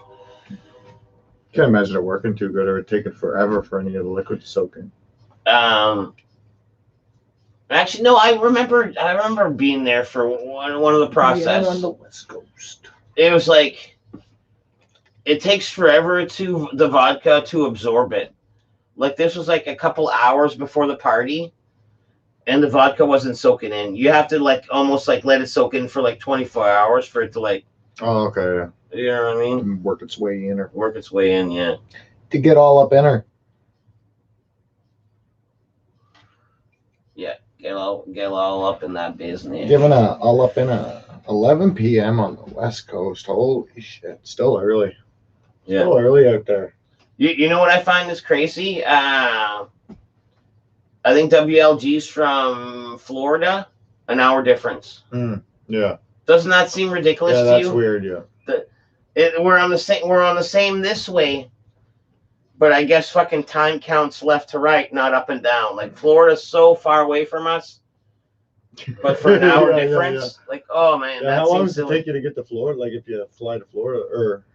Can't imagine it working too good or it taking forever for any of the liquid to soak in. Actually, no. I remember being there for one of the process. Yeah, on the West Coast. It was like it takes forever to the vodka to absorb it. Like this was like a couple hours before the party, and the vodka wasn't soaking in. You have to like almost like let it soak in for like 24 hours for it to like. Oh, okay, yeah. You know what I mean? Work its way in her. Work its way in, yeah. To get all up in her. Yeah, get all up in that business. Giving all up in 11 p.m. on the West Coast. Holy shit! Still early. Yeah. Still early out there. You know what I find is crazy? I think WLG's from Florida, an hour difference. Yeah. Doesn't that seem ridiculous to you? Yeah, that's weird. Yeah. We're on the same this way, but I guess fucking time counts left to right, not up and down. Like Florida's so far away from us, but for an hour difference, like oh man, yeah, how long does it take you to get to Florida? Like if you fly to Florida, or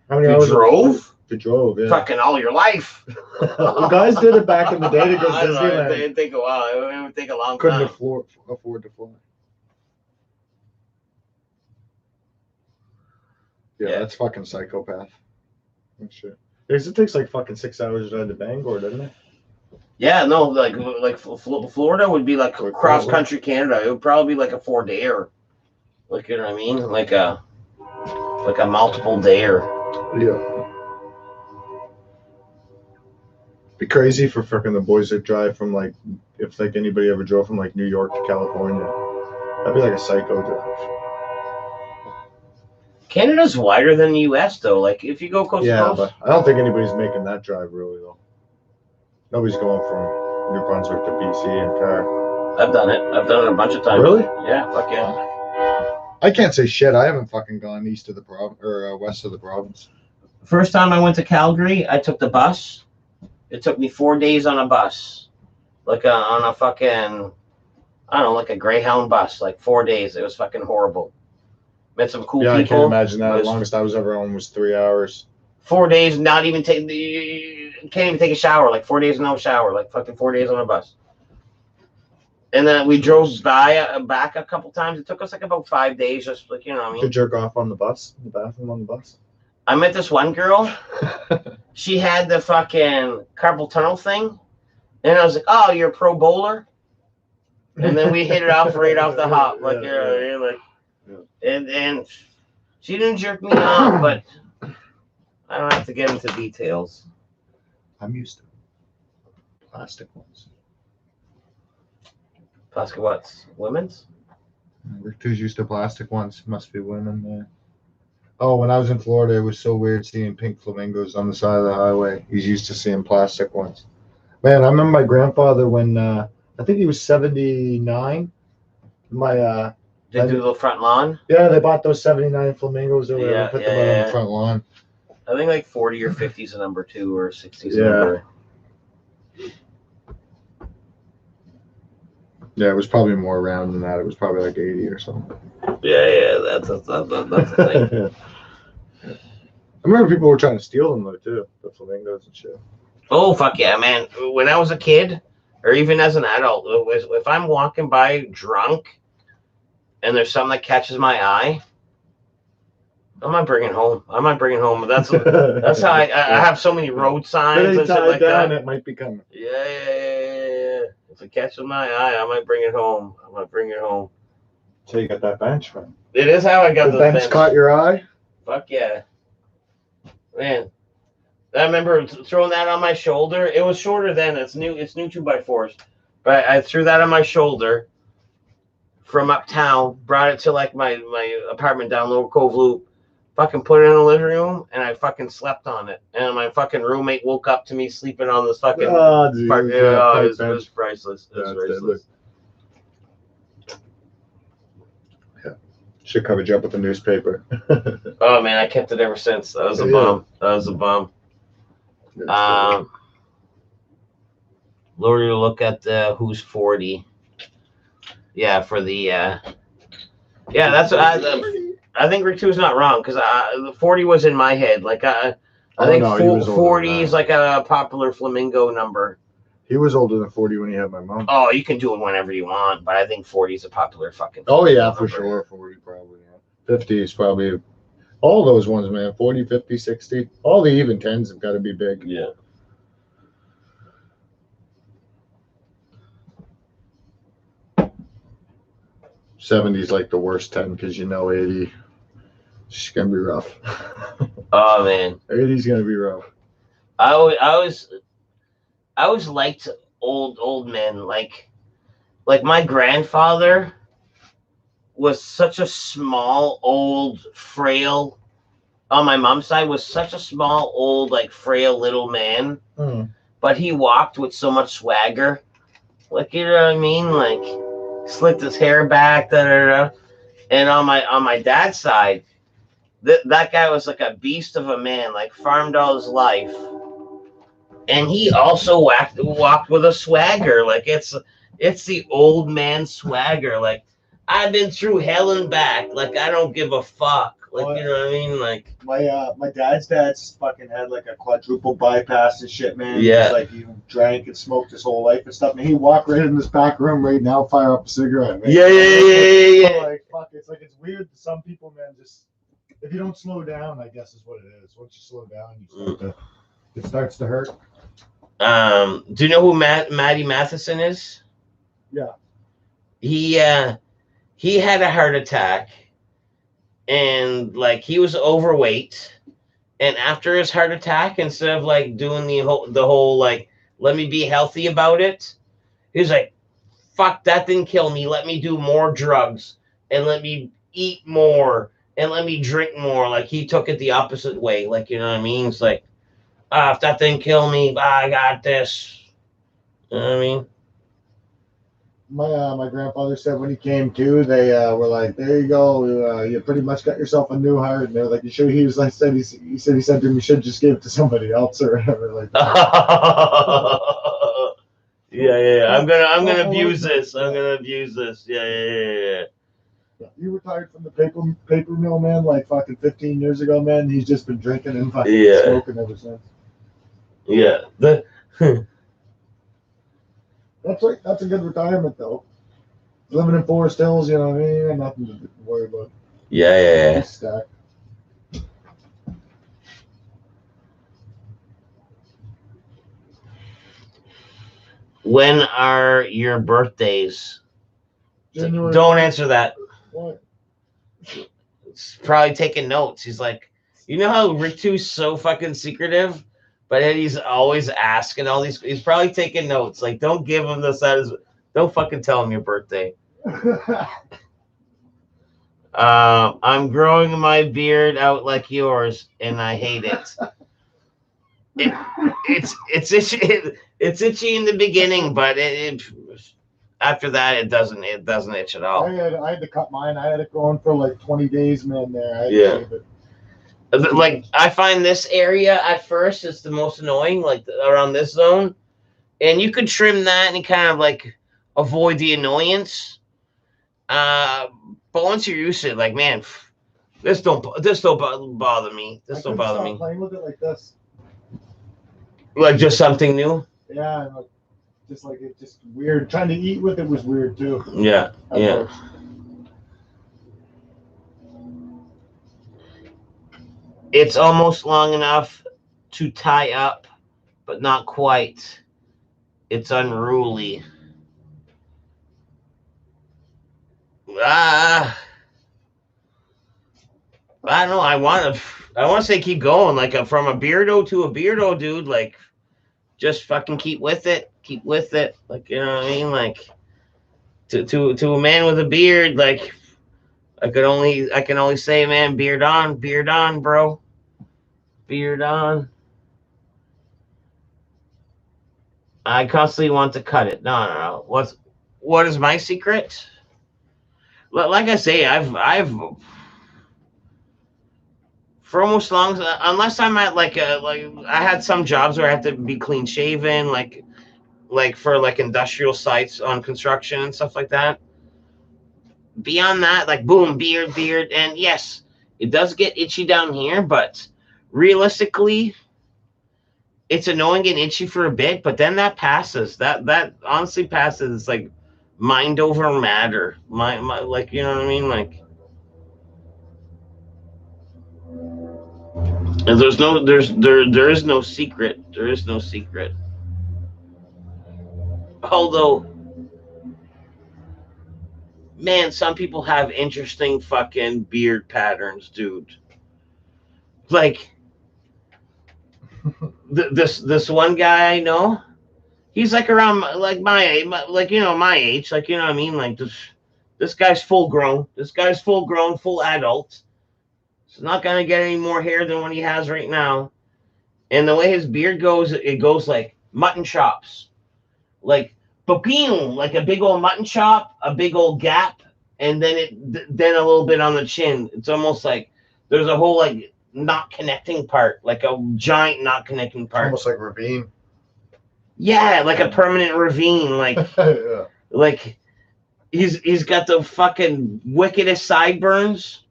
how many hours? You drove, yeah. Fucking all your life. The guys did it back in the day to go to Disneyland. It'd take a while. It would take a long Couldn't time. afford to fly. Yeah, that's fucking psychopath. Oh, shit. It takes like fucking 6 hours to drive to Bangor, doesn't it? Yeah, no, like Florida would be like cross country Canada. It would probably be like a 4-dayer. Like you know what I mean? Like a multiple dayer. Yeah. Be crazy for fucking the boys that drive from like if like anybody ever drove from like New York to California. That'd be like a psycho drive. Canada's wider than the US though. Like if you go coast to coast. But I don't think anybody's making that drive really though. Nobody's going from New Brunswick to BC in car. I've done it. I've done it a bunch of times. Really? Yeah, fuck yeah. I can't say shit. I haven't fucking gone east of the province or west of the province. First time I went to Calgary, I took the bus. It took me 4 days on a bus, like on a fucking, I don't know, like a Greyhound bus, like 4 days. It was fucking horrible. Met some cool people. Yeah, I can't imagine that. The longest I was ever on was 3 hours. 4 days, not even you can't even take a shower. Like 4 days, no shower. Like fucking 4 days on a bus. And then we drove back a couple times. It took us like about 5 days, just like you know what I mean. To jerk off on the bus, in the bathroom on the bus. I met this one girl. She had the fucking carpal tunnel thing, and I was like, "Oh, you're a pro bowler." And then we hit it off right off the hop, like and she didn't jerk me off, but I don't have to get into details. I'm used to plastic ones. Plastic what's women's? Richter's used to plastic ones. Must be women there. Oh, when I was in Florida, it was so weird seeing pink flamingos on the side of the highway. He's used to seeing plastic ones. Man, I remember my grandfather when I think he was 79. They do the front lawn. Yeah, they bought those 79 flamingos over there and put them out on the front lawn. I think like 40 or 50 is a number 2 or 60 is a Yeah. number. Yeah, it was probably more round than that. It was probably like 80 or something. Yeah, that's the thing. I remember people were trying to steal them though too, the flamingos and shit. Oh fuck yeah, man! When I was a kid, or even as an adult, if I'm walking by drunk, and there's something that catches my eye, I might bring it home. That's how I have so many road signs and shit like that. It might be coming. Yeah. If it catches my eye, I might bring it home. So you got that bench, man. It is how I got the bench. Caught your eye? Fuck yeah, man! I remember throwing that on my shoulder. It was shorter then. It's new 2x4s, but I threw that on my shoulder from uptown. Brought it to like my apartment down Lower Cove Loop. Fucking put it in the living room, and I fucking slept on it. And my fucking roommate woke up to me sleeping on this fucking. Oh, dude, it was priceless. It was priceless. Yeah, should cover you up with a newspaper. Oh man, I kept it ever since. That was a bomb. Lori, look at the Who's 40. Yeah, for the Yeah, that's I think Rick 2 is not wrong because the 40 was in my head. Like I think no, he was older 40 than is that. like a popular flamingo number. He was older than 40 when he had my mom. Oh, you can do it whenever you want, but I think 40 is a popular fucking. Oh yeah, flamingo for number. sure. 40 probably. Yeah. 50 is probably all those ones, man. 40, 50, 60. All the even tens have got to be big. Yeah. '70s like the worst 10 because 80. It's gonna be rough. Oh man, 80's gonna be rough. I always liked old men. Like my grandfather was such a small, old, frail. On my mom's side, was such a small, old, like frail little man. But he walked with so much swagger. Like, you know what I mean? Like, slicked his hair back, da da da. And on my dad's side, that guy was like a beast of a man, like farmed all his life. And he also walked with a swagger. Like it's the old man swagger. Like, I've been through hell and back. Like, I don't give a fuck. Like, you know what I mean? Like, my dad's fucking had like a quadruple bypass and shit, man. Yeah. He's like he drank and smoked his whole life and stuff. And he walked right in this back room right now, fire up a cigarette. Man. Yeah. So, like fuck, it's weird to some people, man. Just if you don't slow down, I guess is what it is. Once you slow down, it starts to hurt. Do you know who Matty Matheson is? Yeah. He had a heart attack, and like he was overweight, and after his heart attack, instead of like doing the whole like let me be healthy about it, he was like, fuck, that didn't kill me, let me do more drugs and let me eat more and let me drink more. Like, he took it the opposite way. Like, you know what I mean? It's like, if that didn't kill me, I got this. You know what I mean? My grandfather said when he came to, they were like, "There you go, you pretty much got yourself a new heart." And they're like, "You should." He was like, he said to him, "You should just give it to somebody else or whatever." Like, yeah. I'm gonna abuse this. I'm gonna abuse this. Yeah. He retired from the paper mill, man, like fucking 15 years ago, man. He's just been drinking and fucking smoking ever since. Yeah. That's a good retirement though. Living in Forest Hills, you know what I mean? Nothing to worry about. Yeah. Stack. When are your birthdays? January. Don't answer that. What? He's probably taking notes. He's like, you know how Rick 2's so fucking secretive, but then he's always asking all these. He's probably taking notes. Like, don't give him this. Don't fucking tell him your birthday. I'm growing my beard out like yours, and I hate it. It's itchy. It's itchy in the beginning, but after that it doesn't itch at all. I had to cut mine. I had it going for like 20 days, man. There. Like, I find this area at first is the most annoying, like around this zone, and you could trim that and kind of like avoid the annoyance. But once you're used to it, like, man, this don't bother me. This don't bother me. Playing with it like this. Like, just something new. Yeah, just like it's just weird. Trying to eat with it was weird too. Yeah. It's almost long enough to tie up, but not quite. It's unruly. I don't know. I want to say keep going, like from a beardo to a beardo, dude. Like, just fucking keep with it. Keep with it. Like, you know what I mean? Like, to a man with a beard, like, I can only say, man, beard on, bro. Beard on. I constantly want to cut it. No. What is my secret? Like I say, I've for almost long, unless I'm at like I had some jobs where I had to be clean shaven, like for like industrial sites on construction and stuff like that. beyond that, like boom, beard, and yes, it does get itchy down here, but realistically, it's annoying and itchy for a bit, but then that passes. That honestly passes. It's like mind over matter. My like you know what I mean? Like and there is no secret. There is no secret. Although man, some people have interesting fucking beard patterns, dude. Like this one guy I know, he's like around like my age, like you know my age, like you know what I mean. Like this guy's full grown. This guy's full grown, full adult. He's not gonna get any more hair than what he has right now. And the way his beard goes, it goes like mutton chops, like papillon, like a big old mutton chop, a big old gap, and then a little bit on the chin. It's almost like there's a whole like not connecting part, like a giant not connecting part. Almost like ravine. Yeah, like a permanent ravine. Like Yeah. like he's got the fucking wickedest sideburns.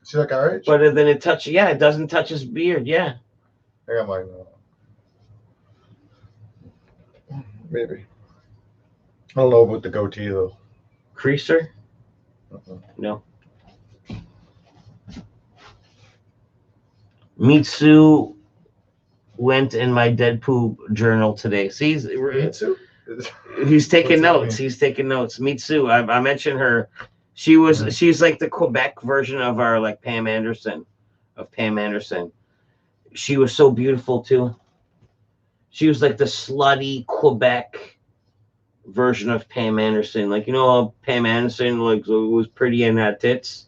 See like our age? But then it doesn't touch his beard. Yeah. I got mine now. Maybe. I don't know about the goatee though. Creaser? Uh-uh. No. Mitsu went in my dead poop journal today. See, Mitsu? he's taking What's that notes. mean? He's taking notes. Mitsu, I mentioned her. She's like the Quebec version of our like Pam Anderson, of Pam Anderson. She was so beautiful too. She was like the slutty Quebec version of Pam Anderson. Like you know, Pam Anderson like was pretty and had tits.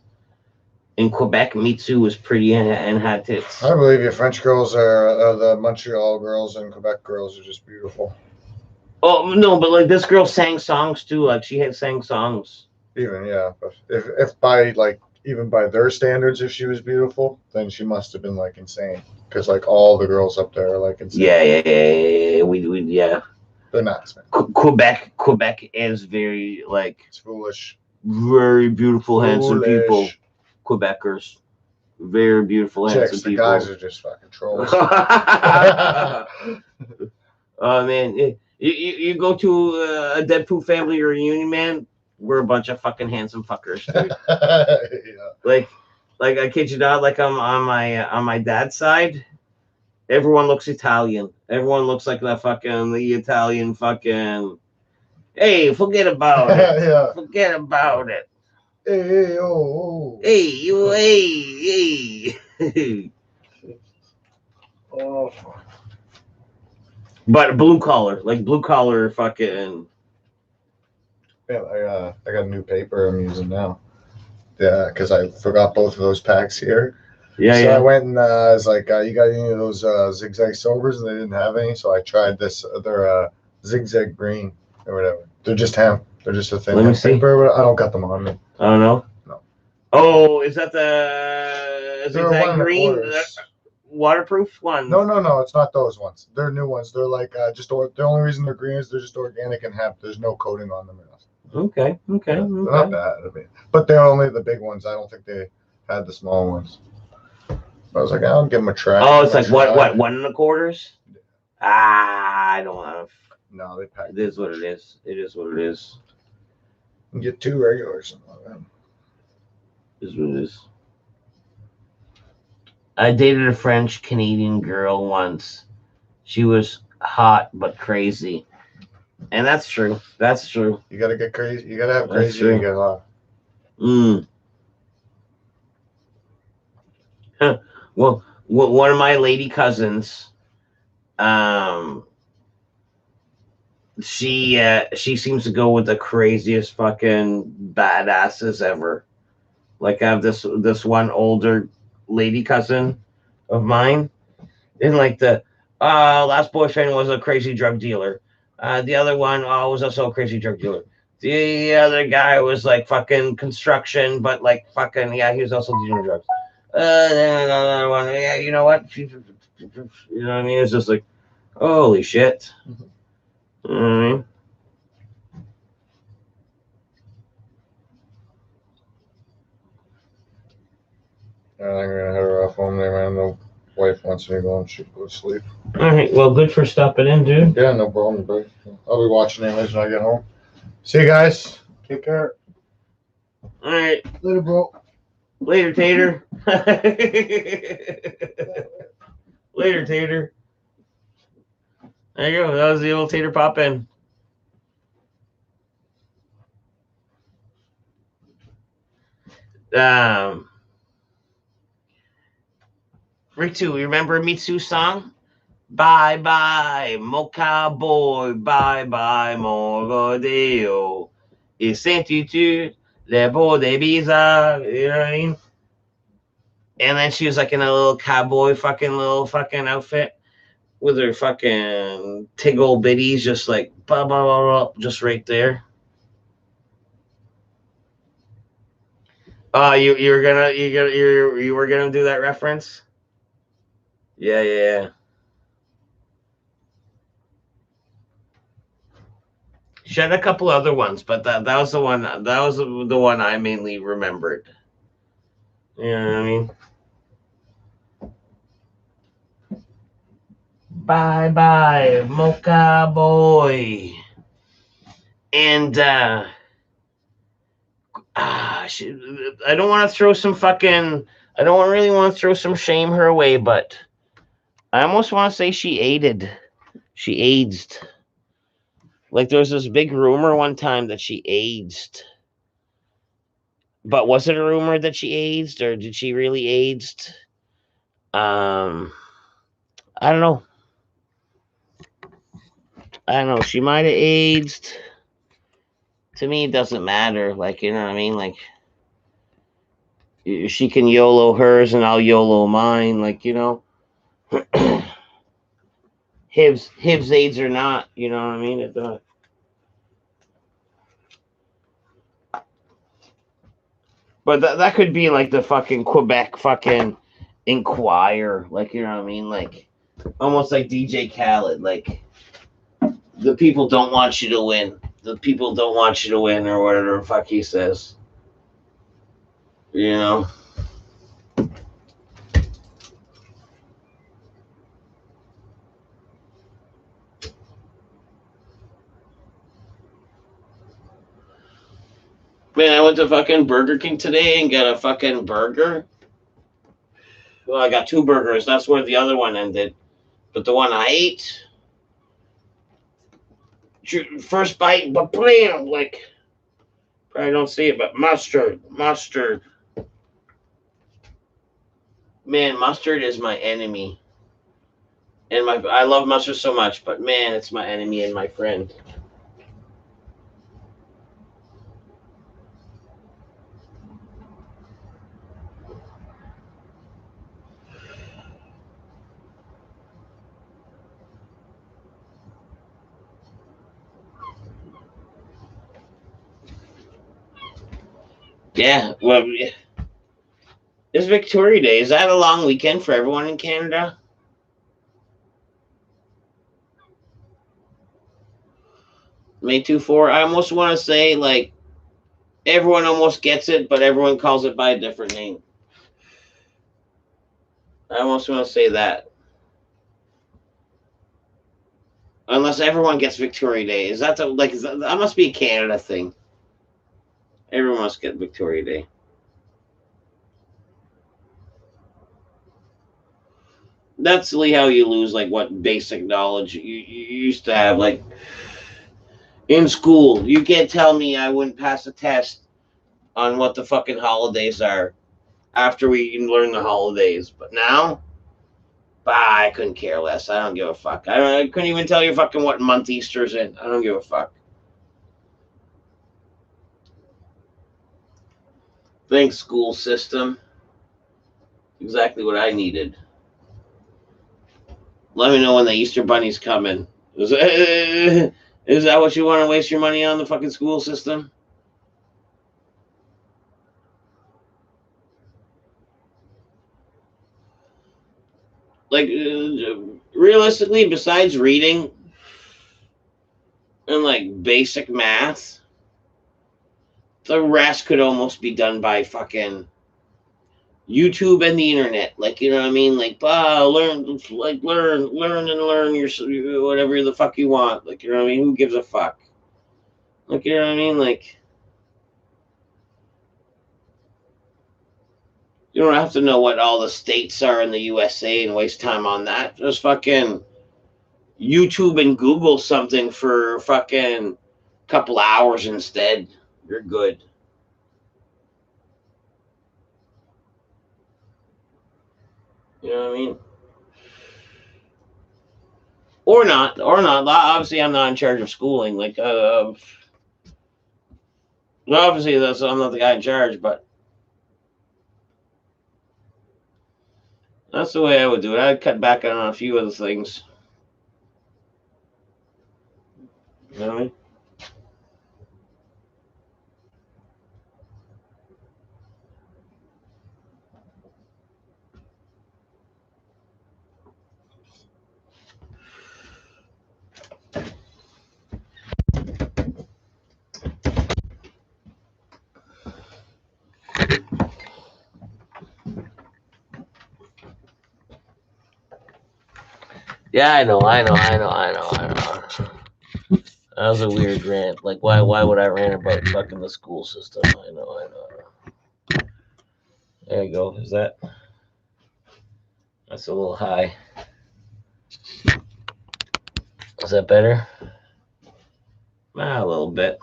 In Quebec, Mitsu was pretty and had tits. I believe you. French girls are the Montreal girls, and Quebec girls are just beautiful. Oh no, but like this girl sang songs too. Like she had sang songs. Even yeah, but if by like even by their standards, if she was beautiful, then she must have been like insane. Because like all the girls up there are like insane. Yeah. We yeah. They're not. Quebec is very like It's foolish. very beautiful, handsome people. Foolish. Quebecers, very beautiful, handsome Chicks, the people. guys are just fucking trolls. Oh man, you go to a Deadpool family reunion, man. We're a bunch of fucking handsome fuckers, dude. Yeah. Like I kid you not, like I'm on my dad's side, everyone looks Italian. Everyone looks like the Italian fucking. Hey, forget about it. Yeah. Forget about it. Hey, oh. Hey, you, hey. Oh. But blue collar, fucking. Man, I got a new paper I'm using now. Yeah, because I forgot both of those packs here. Yeah, so yeah. I went and I was like, you got any of those zigzag silvers? And they didn't have any, so I tried this other zigzag green or whatever. They're just hemp. They're just a thin Let me hemp see. paper. But I don't got them on me. I don't know. No. Oh, is that the They're one zigzag of the green quarters. waterproof one? No, it's not those ones. They're new ones. They're like the only reason they're green is they're just organic and hemp. There's no coating on them. Okay. They're not bad. I mean, but they're only the big ones. I don't think they had the small ones. I was like, I'll give them a try. Oh, it's like what 1.25? I don't have. No, they pack. It is what it is. It is what it is. You can get 2 regulars. It is what it is. I dated a French Canadian girl once. She was hot but crazy. And that's true. That's true. You gotta get crazy. You gotta have That's crazy true. to get hot. Huh. Well, one of my lady cousins, she seems to go with the craziest fucking badasses ever. Like I have this one older lady cousin of mine, and like the last boyfriend was a crazy drug dealer. The other one was also a crazy drug dealer. The other guy was like fucking construction, but like fucking yeah, he was also dealing drugs. Then another one, yeah, you know what? You know what I mean? It's just like, holy shit. You know what I mean? I'm gonna head her off home there, man. The wife wants me to go and she can go to sleep. All right. Well, good for stopping in, dude. Yeah, no problem, bro. I'll be watching anyways when I get home. See you guys. Take care. All right. Later, bro. Later, Tater. Later, Tater. There you go. That was the old Tater pop in. Rick 2, you remember Mitsu's song? Bye bye, Mocha Boy, bye bye, Mogodeo. Et Saint-Tutu, les beaux des bizarres, you know what I mean? And then she was like in a little cowboy little outfit with her fucking tiggle bitties just like blah, blah, blah, blah, just right there. You were gonna do that reference? Yeah. She had a couple other ones, but that was the one. That was the one I mainly remembered. You know what I mean? Bye bye, Mocha Boy. And I don't want to throw some fucking. I don't really want to throw some shame her way, but I almost want to say she aided. She aged. Like there was this big rumor one time that she aged. But was it a rumor that she aged, or did she really aged? I don't know. She might have aged. To me, it doesn't matter. Like, you know what I mean? Like, she can YOLO hers and I'll YOLO mine. Like, you know, Hiv's AIDS or not. You know what I mean? But that could be like the fucking Quebec fucking Inquirer. Like, you know what I mean? Like, almost like DJ Khaled. Like, the people don't want you to win. The people don't want you to win, or whatever the fuck he says. You know? Man, I went to fucking Burger King today and got a fucking burger. Well, I got 2 burgers. That's where the other one ended. But the one I ate, first bite, but blam, like, probably don't see it, but mustard. Man, mustard is my enemy. And I love mustard so much, but man, it's my enemy and my friend. Yeah, well, it's Victoria Day. Is that a long weekend for everyone in Canada? May 2-4. I almost want to say, like, everyone almost gets it, but everyone calls it by a different name. I almost want to say that. Unless everyone gets Victoria Day. Is that that must be a Canada thing. Everyone must get Victoria Day. That's silly how you lose, like, what basic knowledge you used to have, like, in school. You can't tell me I wouldn't pass a test on what the fucking holidays are after we learn the holidays. But now, I couldn't care less. I don't give a fuck. I couldn't even tell you fucking what month Easter's in. I don't give a fuck. Thanks, school system. Exactly what I needed. Let me know when the Easter Bunny's coming. Is that what you want to waste your money on, the fucking school system? Like, realistically, besides reading and, like, basic math, the rest could almost be done by fucking YouTube and the internet, like, you know what I mean? Like, learn and learn your whatever the fuck you want. Like, you know what I mean? Who gives a fuck? Like, you know what I mean? Like, you don't have to know what all the states are in the USA and waste time on that. Just fucking YouTube and Google something for fucking couple hours instead. You're good. You know what I mean? Or not, or not. Obviously, I'm not in charge of schooling. Like, obviously, I'm not the guy in charge, but that's the way I would do it. I'd cut back on a few of the things. You know what I mean? Yeah, I know. That was a weird rant. Like, why would I rant about fucking the school system? I know. There you go. That's a little high. Is that better? A little bit.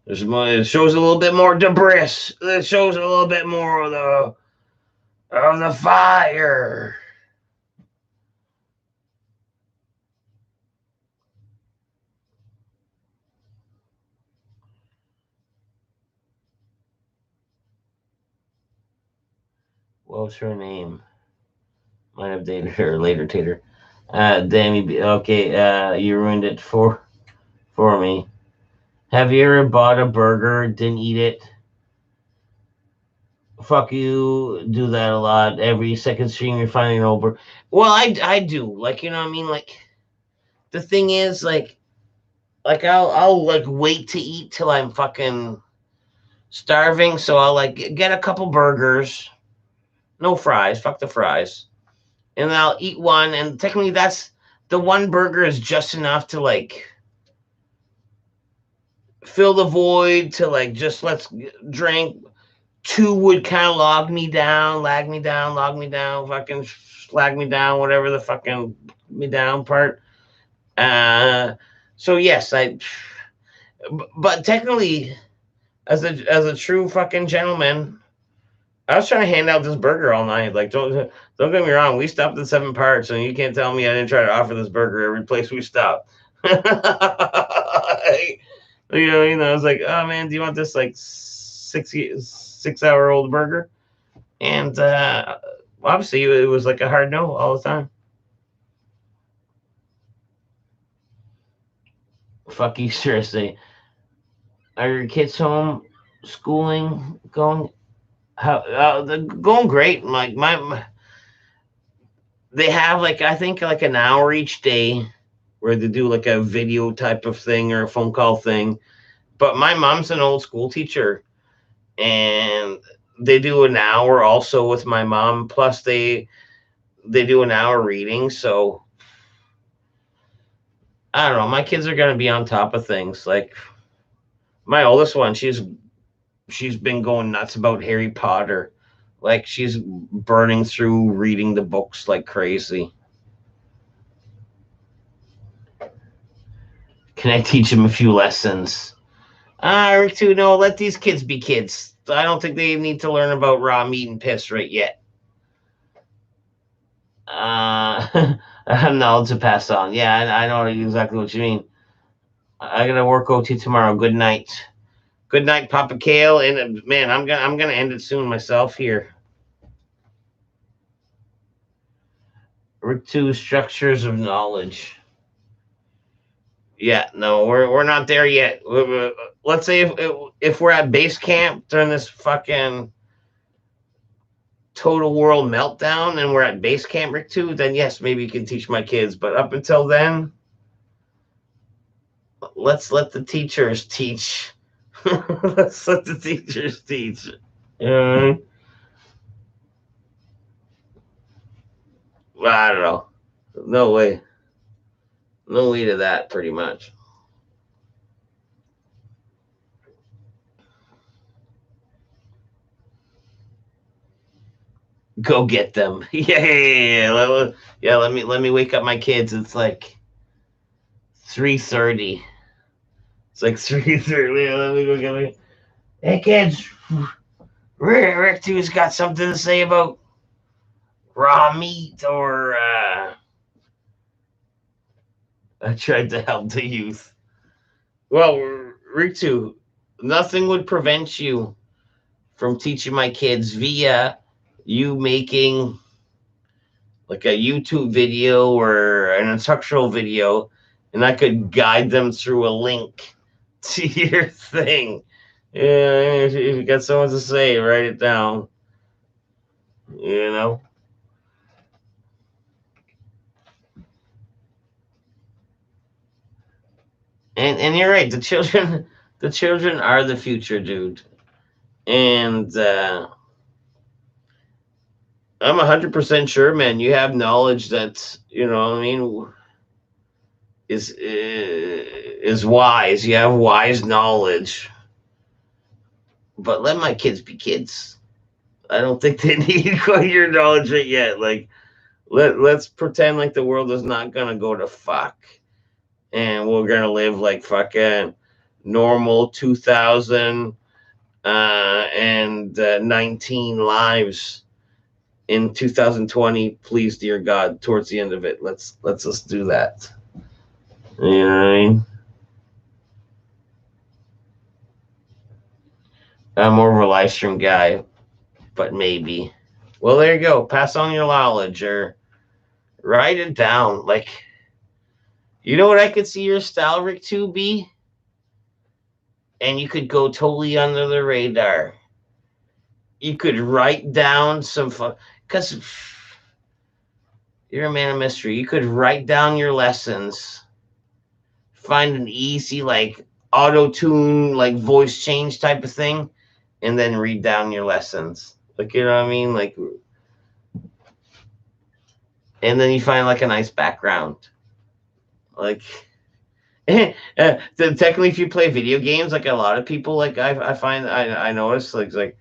There's more. It shows a little bit more debris. It shows a little bit more of the fire. What's her name? Might have dated her later, Tater. Dammy. Okay. You ruined it for me. Have you ever bought a burger, didn't eat it? Fuck you. Do that a lot. Every second stream, you're finding an over. Well, I do. Like, you know what I mean? Like, the thing is, like I'll like wait to eat till I'm fucking starving. So I'll like get a couple burgers, no fries. Fuck the fries, and then I'll eat one. And technically, that's the one burger is just enough to like fill the void to like just let's drink. Two would kind of lag me down, fucking slag me down, whatever the fucking me down part. So yes, but technically, as a true fucking gentleman, I was trying to hand out this burger all night. Like, don't get me wrong, we stopped at 7 Parts, and you can't tell me I didn't try to offer this burger every place we stopped. You know what I mean? I was like, oh man, do you want this like 6 hour old burger? And obviously, it was like a hard no all the time. Fuck you, seriously. Are your kids home? Schooling going? How? Going great. Like they have like I think like an hour each day where they do like a video type of thing or a phone call thing. But my mom's an old school teacher, and they do an hour also with my mom. Plus they do an hour reading. So I don't know. My kids are gonna be on top of things. Like my oldest one, she's been going nuts about Harry Potter. Like she's burning through reading the books like crazy. Can I teach them a few lessons? Rick, too. No, let these kids be kids. I don't think they need to learn about raw meat and piss right yet. Knowledge to pass on. Yeah, I know exactly what you mean. I gotta work OT tomorrow. Good night. Good night, Papa Kale. And man, I'm gonna end it soon myself here. Rick 2 structures of knowledge. Yeah, no, we're not there yet. Let's say if we're at base camp during this fucking total world meltdown and we're at base camp Rick 2, then yes, maybe you can teach my kids. But up until then, let's let the teachers teach. Let's let the teachers teach. I don't know. No way. No way to that, pretty much. Go get them. Yeah. Let me wake up my kids. It's like 3:30. It's like 3:30. Let me go get me. Hey kids, Rick two's got something to say about raw meat or I tried to help the youth. Well, Rick two, nothing would prevent you from teaching my kids via you making like a YouTube video or an instructional video, and I could guide them through a link to your thing. Yeah, if you got someone to say, write it down. You know. And you're right. The children are the future, dude. And I'm 100% sure, man. You have knowledge that what I mean is wise. You have wise knowledge. But let my kids be kids. I don't think they need quite your knowledge yet. Like, let's pretend like the world is not gonna go to fuck, and we're gonna live like fucking normal 2019 lives in 2020. Please, dear God, towards the end of it, let's just do that. You know what I mean? I'm more of a live stream guy, but maybe. Well, there you go. Pass on your knowledge or write it down. Like, you know what I could see your style, Rick, to be? And you could go totally under the radar. You could write down some fun, because you're a man of mystery. You could write down your lessons, find an easy, like, auto tune, like, voice change type of thing, and then read down your lessons. Like, you know what I mean? Like, and then you find like a nice background. Like, technically, if you play video games, like a lot of people, like I find I notice like,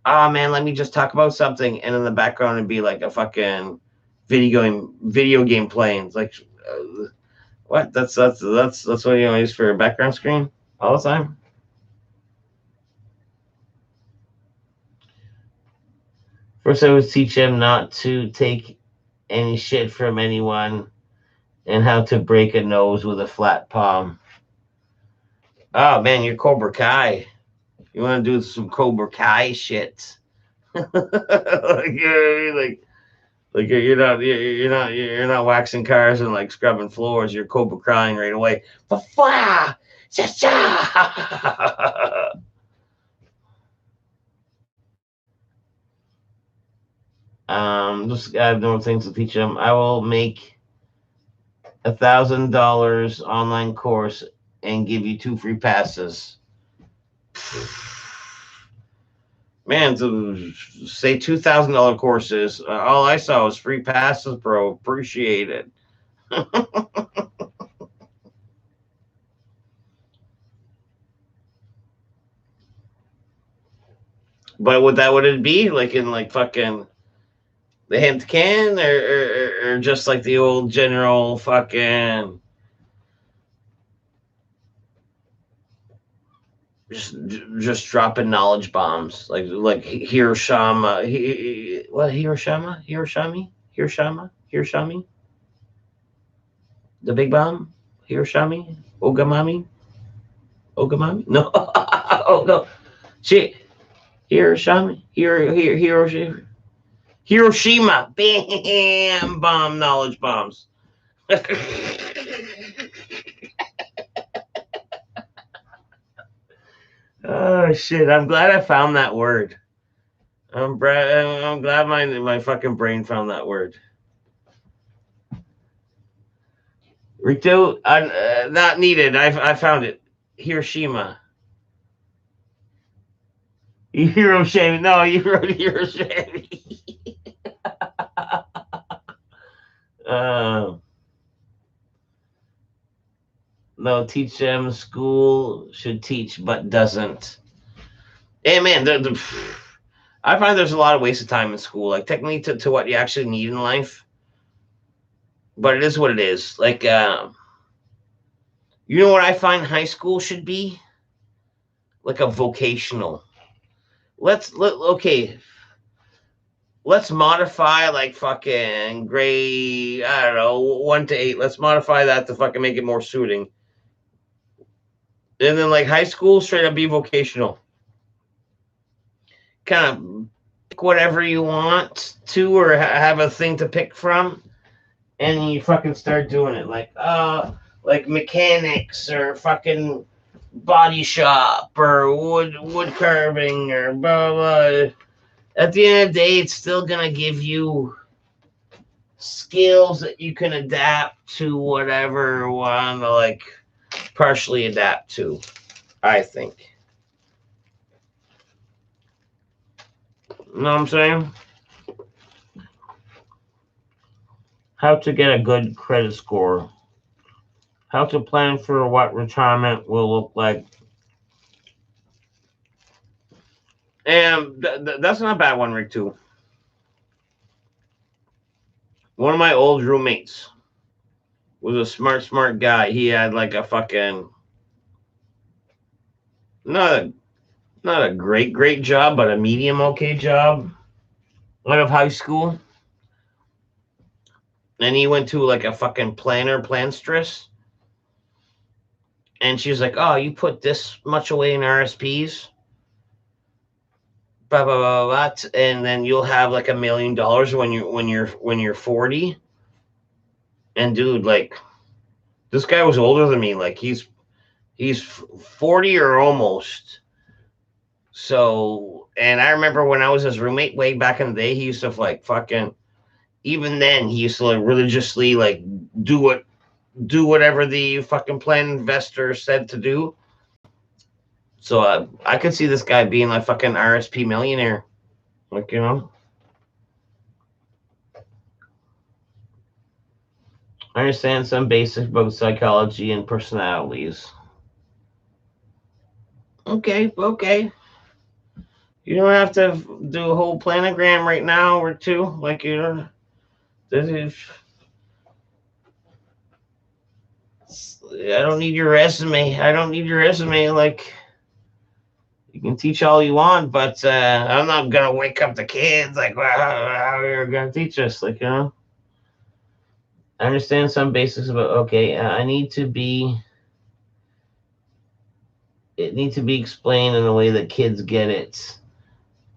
oh man, let me just talk about something, and in the background it'd be like a fucking video game playing. It's like, what? That's what you use for a background screen all the time. First, I would teach them not to take any shit from anyone, and how to break a nose with a flat palm. Oh man, you're Cobra Kai. You want to do some Cobra Kai shit? Like, you know what I mean? Like you're not waxing cars and like scrubbing floors. You're Cobra Kaiing right away. Just I have no things to teach them. I will make $1,000 online course and give you 2 free passes. Man, to say $2,000 courses, all I saw was free passes, bro. Appreciate it. But would it be like in like fucking the hint can or just like the old general fucking just dropping knowledge bombs like Hiroshima? Hiroshima, the big bomb, Hiroshima, Ogamami, no. Oh no, shit, Hiroshima, Hiroshima, bam, bomb, knowledge bombs. Oh shit! I'm glad I found that word. I'm glad my fucking brain found that word. Rito, not needed. I found it. Hiroshima. Hiroshima. No, you wrote Hiroshima. No, teach them. School should teach, but doesn't. Hey, man, I find there's a lot of waste of time in school. Like, technically, to what you actually need in life. But it is what it is. Like, you know what I find high school should be? Like a vocational. Okay. Let's modify like fucking grade, I don't know, 1 to 8. Let's modify that to fucking make it more suiting. And then like high school, straight up be vocational. Kind of pick whatever you want to, or have a thing to pick from, and you fucking start doing it. Like mechanics or fucking body shop or wood carving or blah blah. At the end of the day, it's still gonna give you skills that you can adapt to whatever you want to like partially adapt to, I think. You know what I'm saying? How to get a good credit score. How to plan for what retirement will look like. And that's not a bad one, Rick, too. One of my old roommates was a smart guy. He had like a fucking not a great job, but a medium okay job out of high school. And he went to like a fucking planstress. And she's like, "Oh, you put this much away in RSPs, blah blah blah blah, and then you'll have like $1 million when you're 40." And dude, like, this guy was older than me. Like he's 40 or almost. So, and I remember when I was his roommate way back in the day, he used to like fucking. Even then, he used to like religiously like do whatever the fucking plan investor said to do. So I could see this guy being like fucking RSP millionaire, like, you know. I understand some basics about psychology and personalities. Okay. You don't have to do a whole planogram right now or two, like, you know. This is. I don't need your resume. Like, you can teach all you want, but I'm not gonna wake up the kids like, well, how you're gonna teach us, like, you know. I understand some basics about. Okay, it needs to be explained in a way that kids get it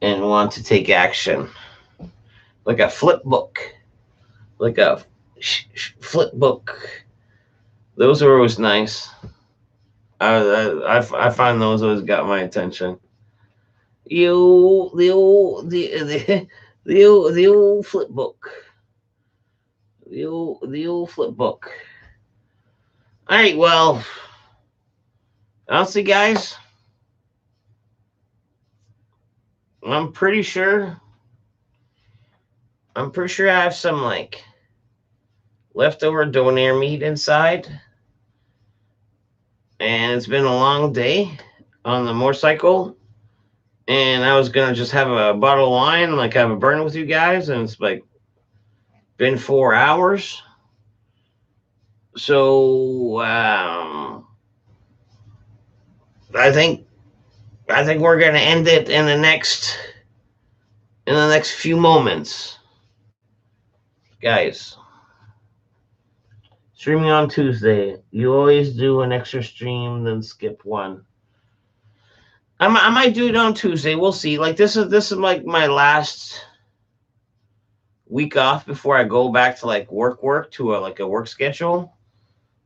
and want to take action, like a flip book, like a flip book. Those are always nice. I find those always got my attention. The old flip book. The old flip book. All right, well, honestly, guys, I'm pretty sure I have some like leftover donair meat inside. And it's been a long day on the motorcycle. And I was gonna just have a bottle of wine, like have a burn with you guys, and it's like been 4 hours. So I think we're gonna end it in the next few moments, guys. Streaming on Tuesday. You always do an extra stream, then skip one. I might do it on Tuesday. We'll see. Like this is like my last week off before I go back to like work to a work schedule.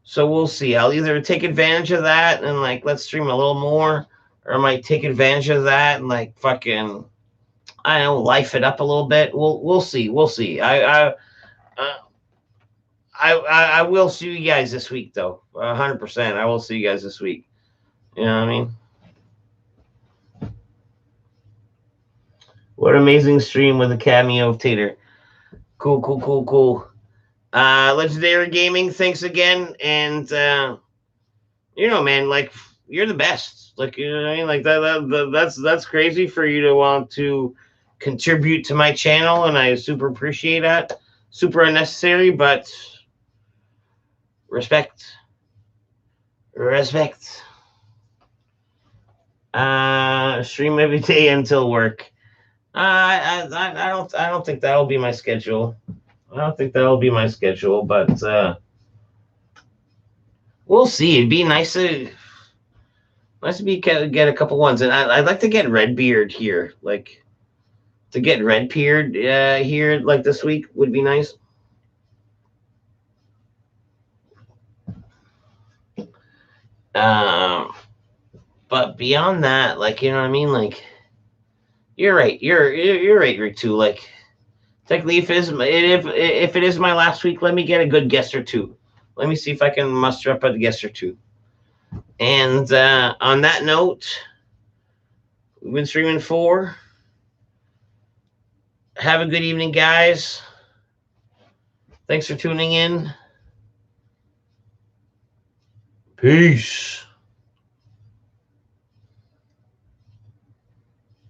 So we'll see. I'll either take advantage of that and like let's stream a little more, or I might take advantage of that and like fucking, I don't know, life it up a little bit. We'll see. I will see you guys this week though. 100%. I will see you guys this week. You know what I mean? What amazing stream with a cameo of Tater. Cool. Legendary Gaming, thanks again. And man, like, you're the best. Like, you know what I mean? Like that's crazy for you to want to contribute to my channel, and I super appreciate that. Super unnecessary, but respect. Stream every day until work. I don't think that'll be my schedule. But we'll see. It'd be nice to get a couple ones, and I'd like to get Redbeard here. Like, to get Redbeard here like this week would be nice. But beyond that, like, you know what I mean? Like, you're right. You're right, Rick, too. Like, technically, if it is my last week, let me get a good guest or two. Let me see if I can muster up a guest or two. And on that note, we've been streaming 4. Have a good evening, guys. Thanks for tuning in. Peace.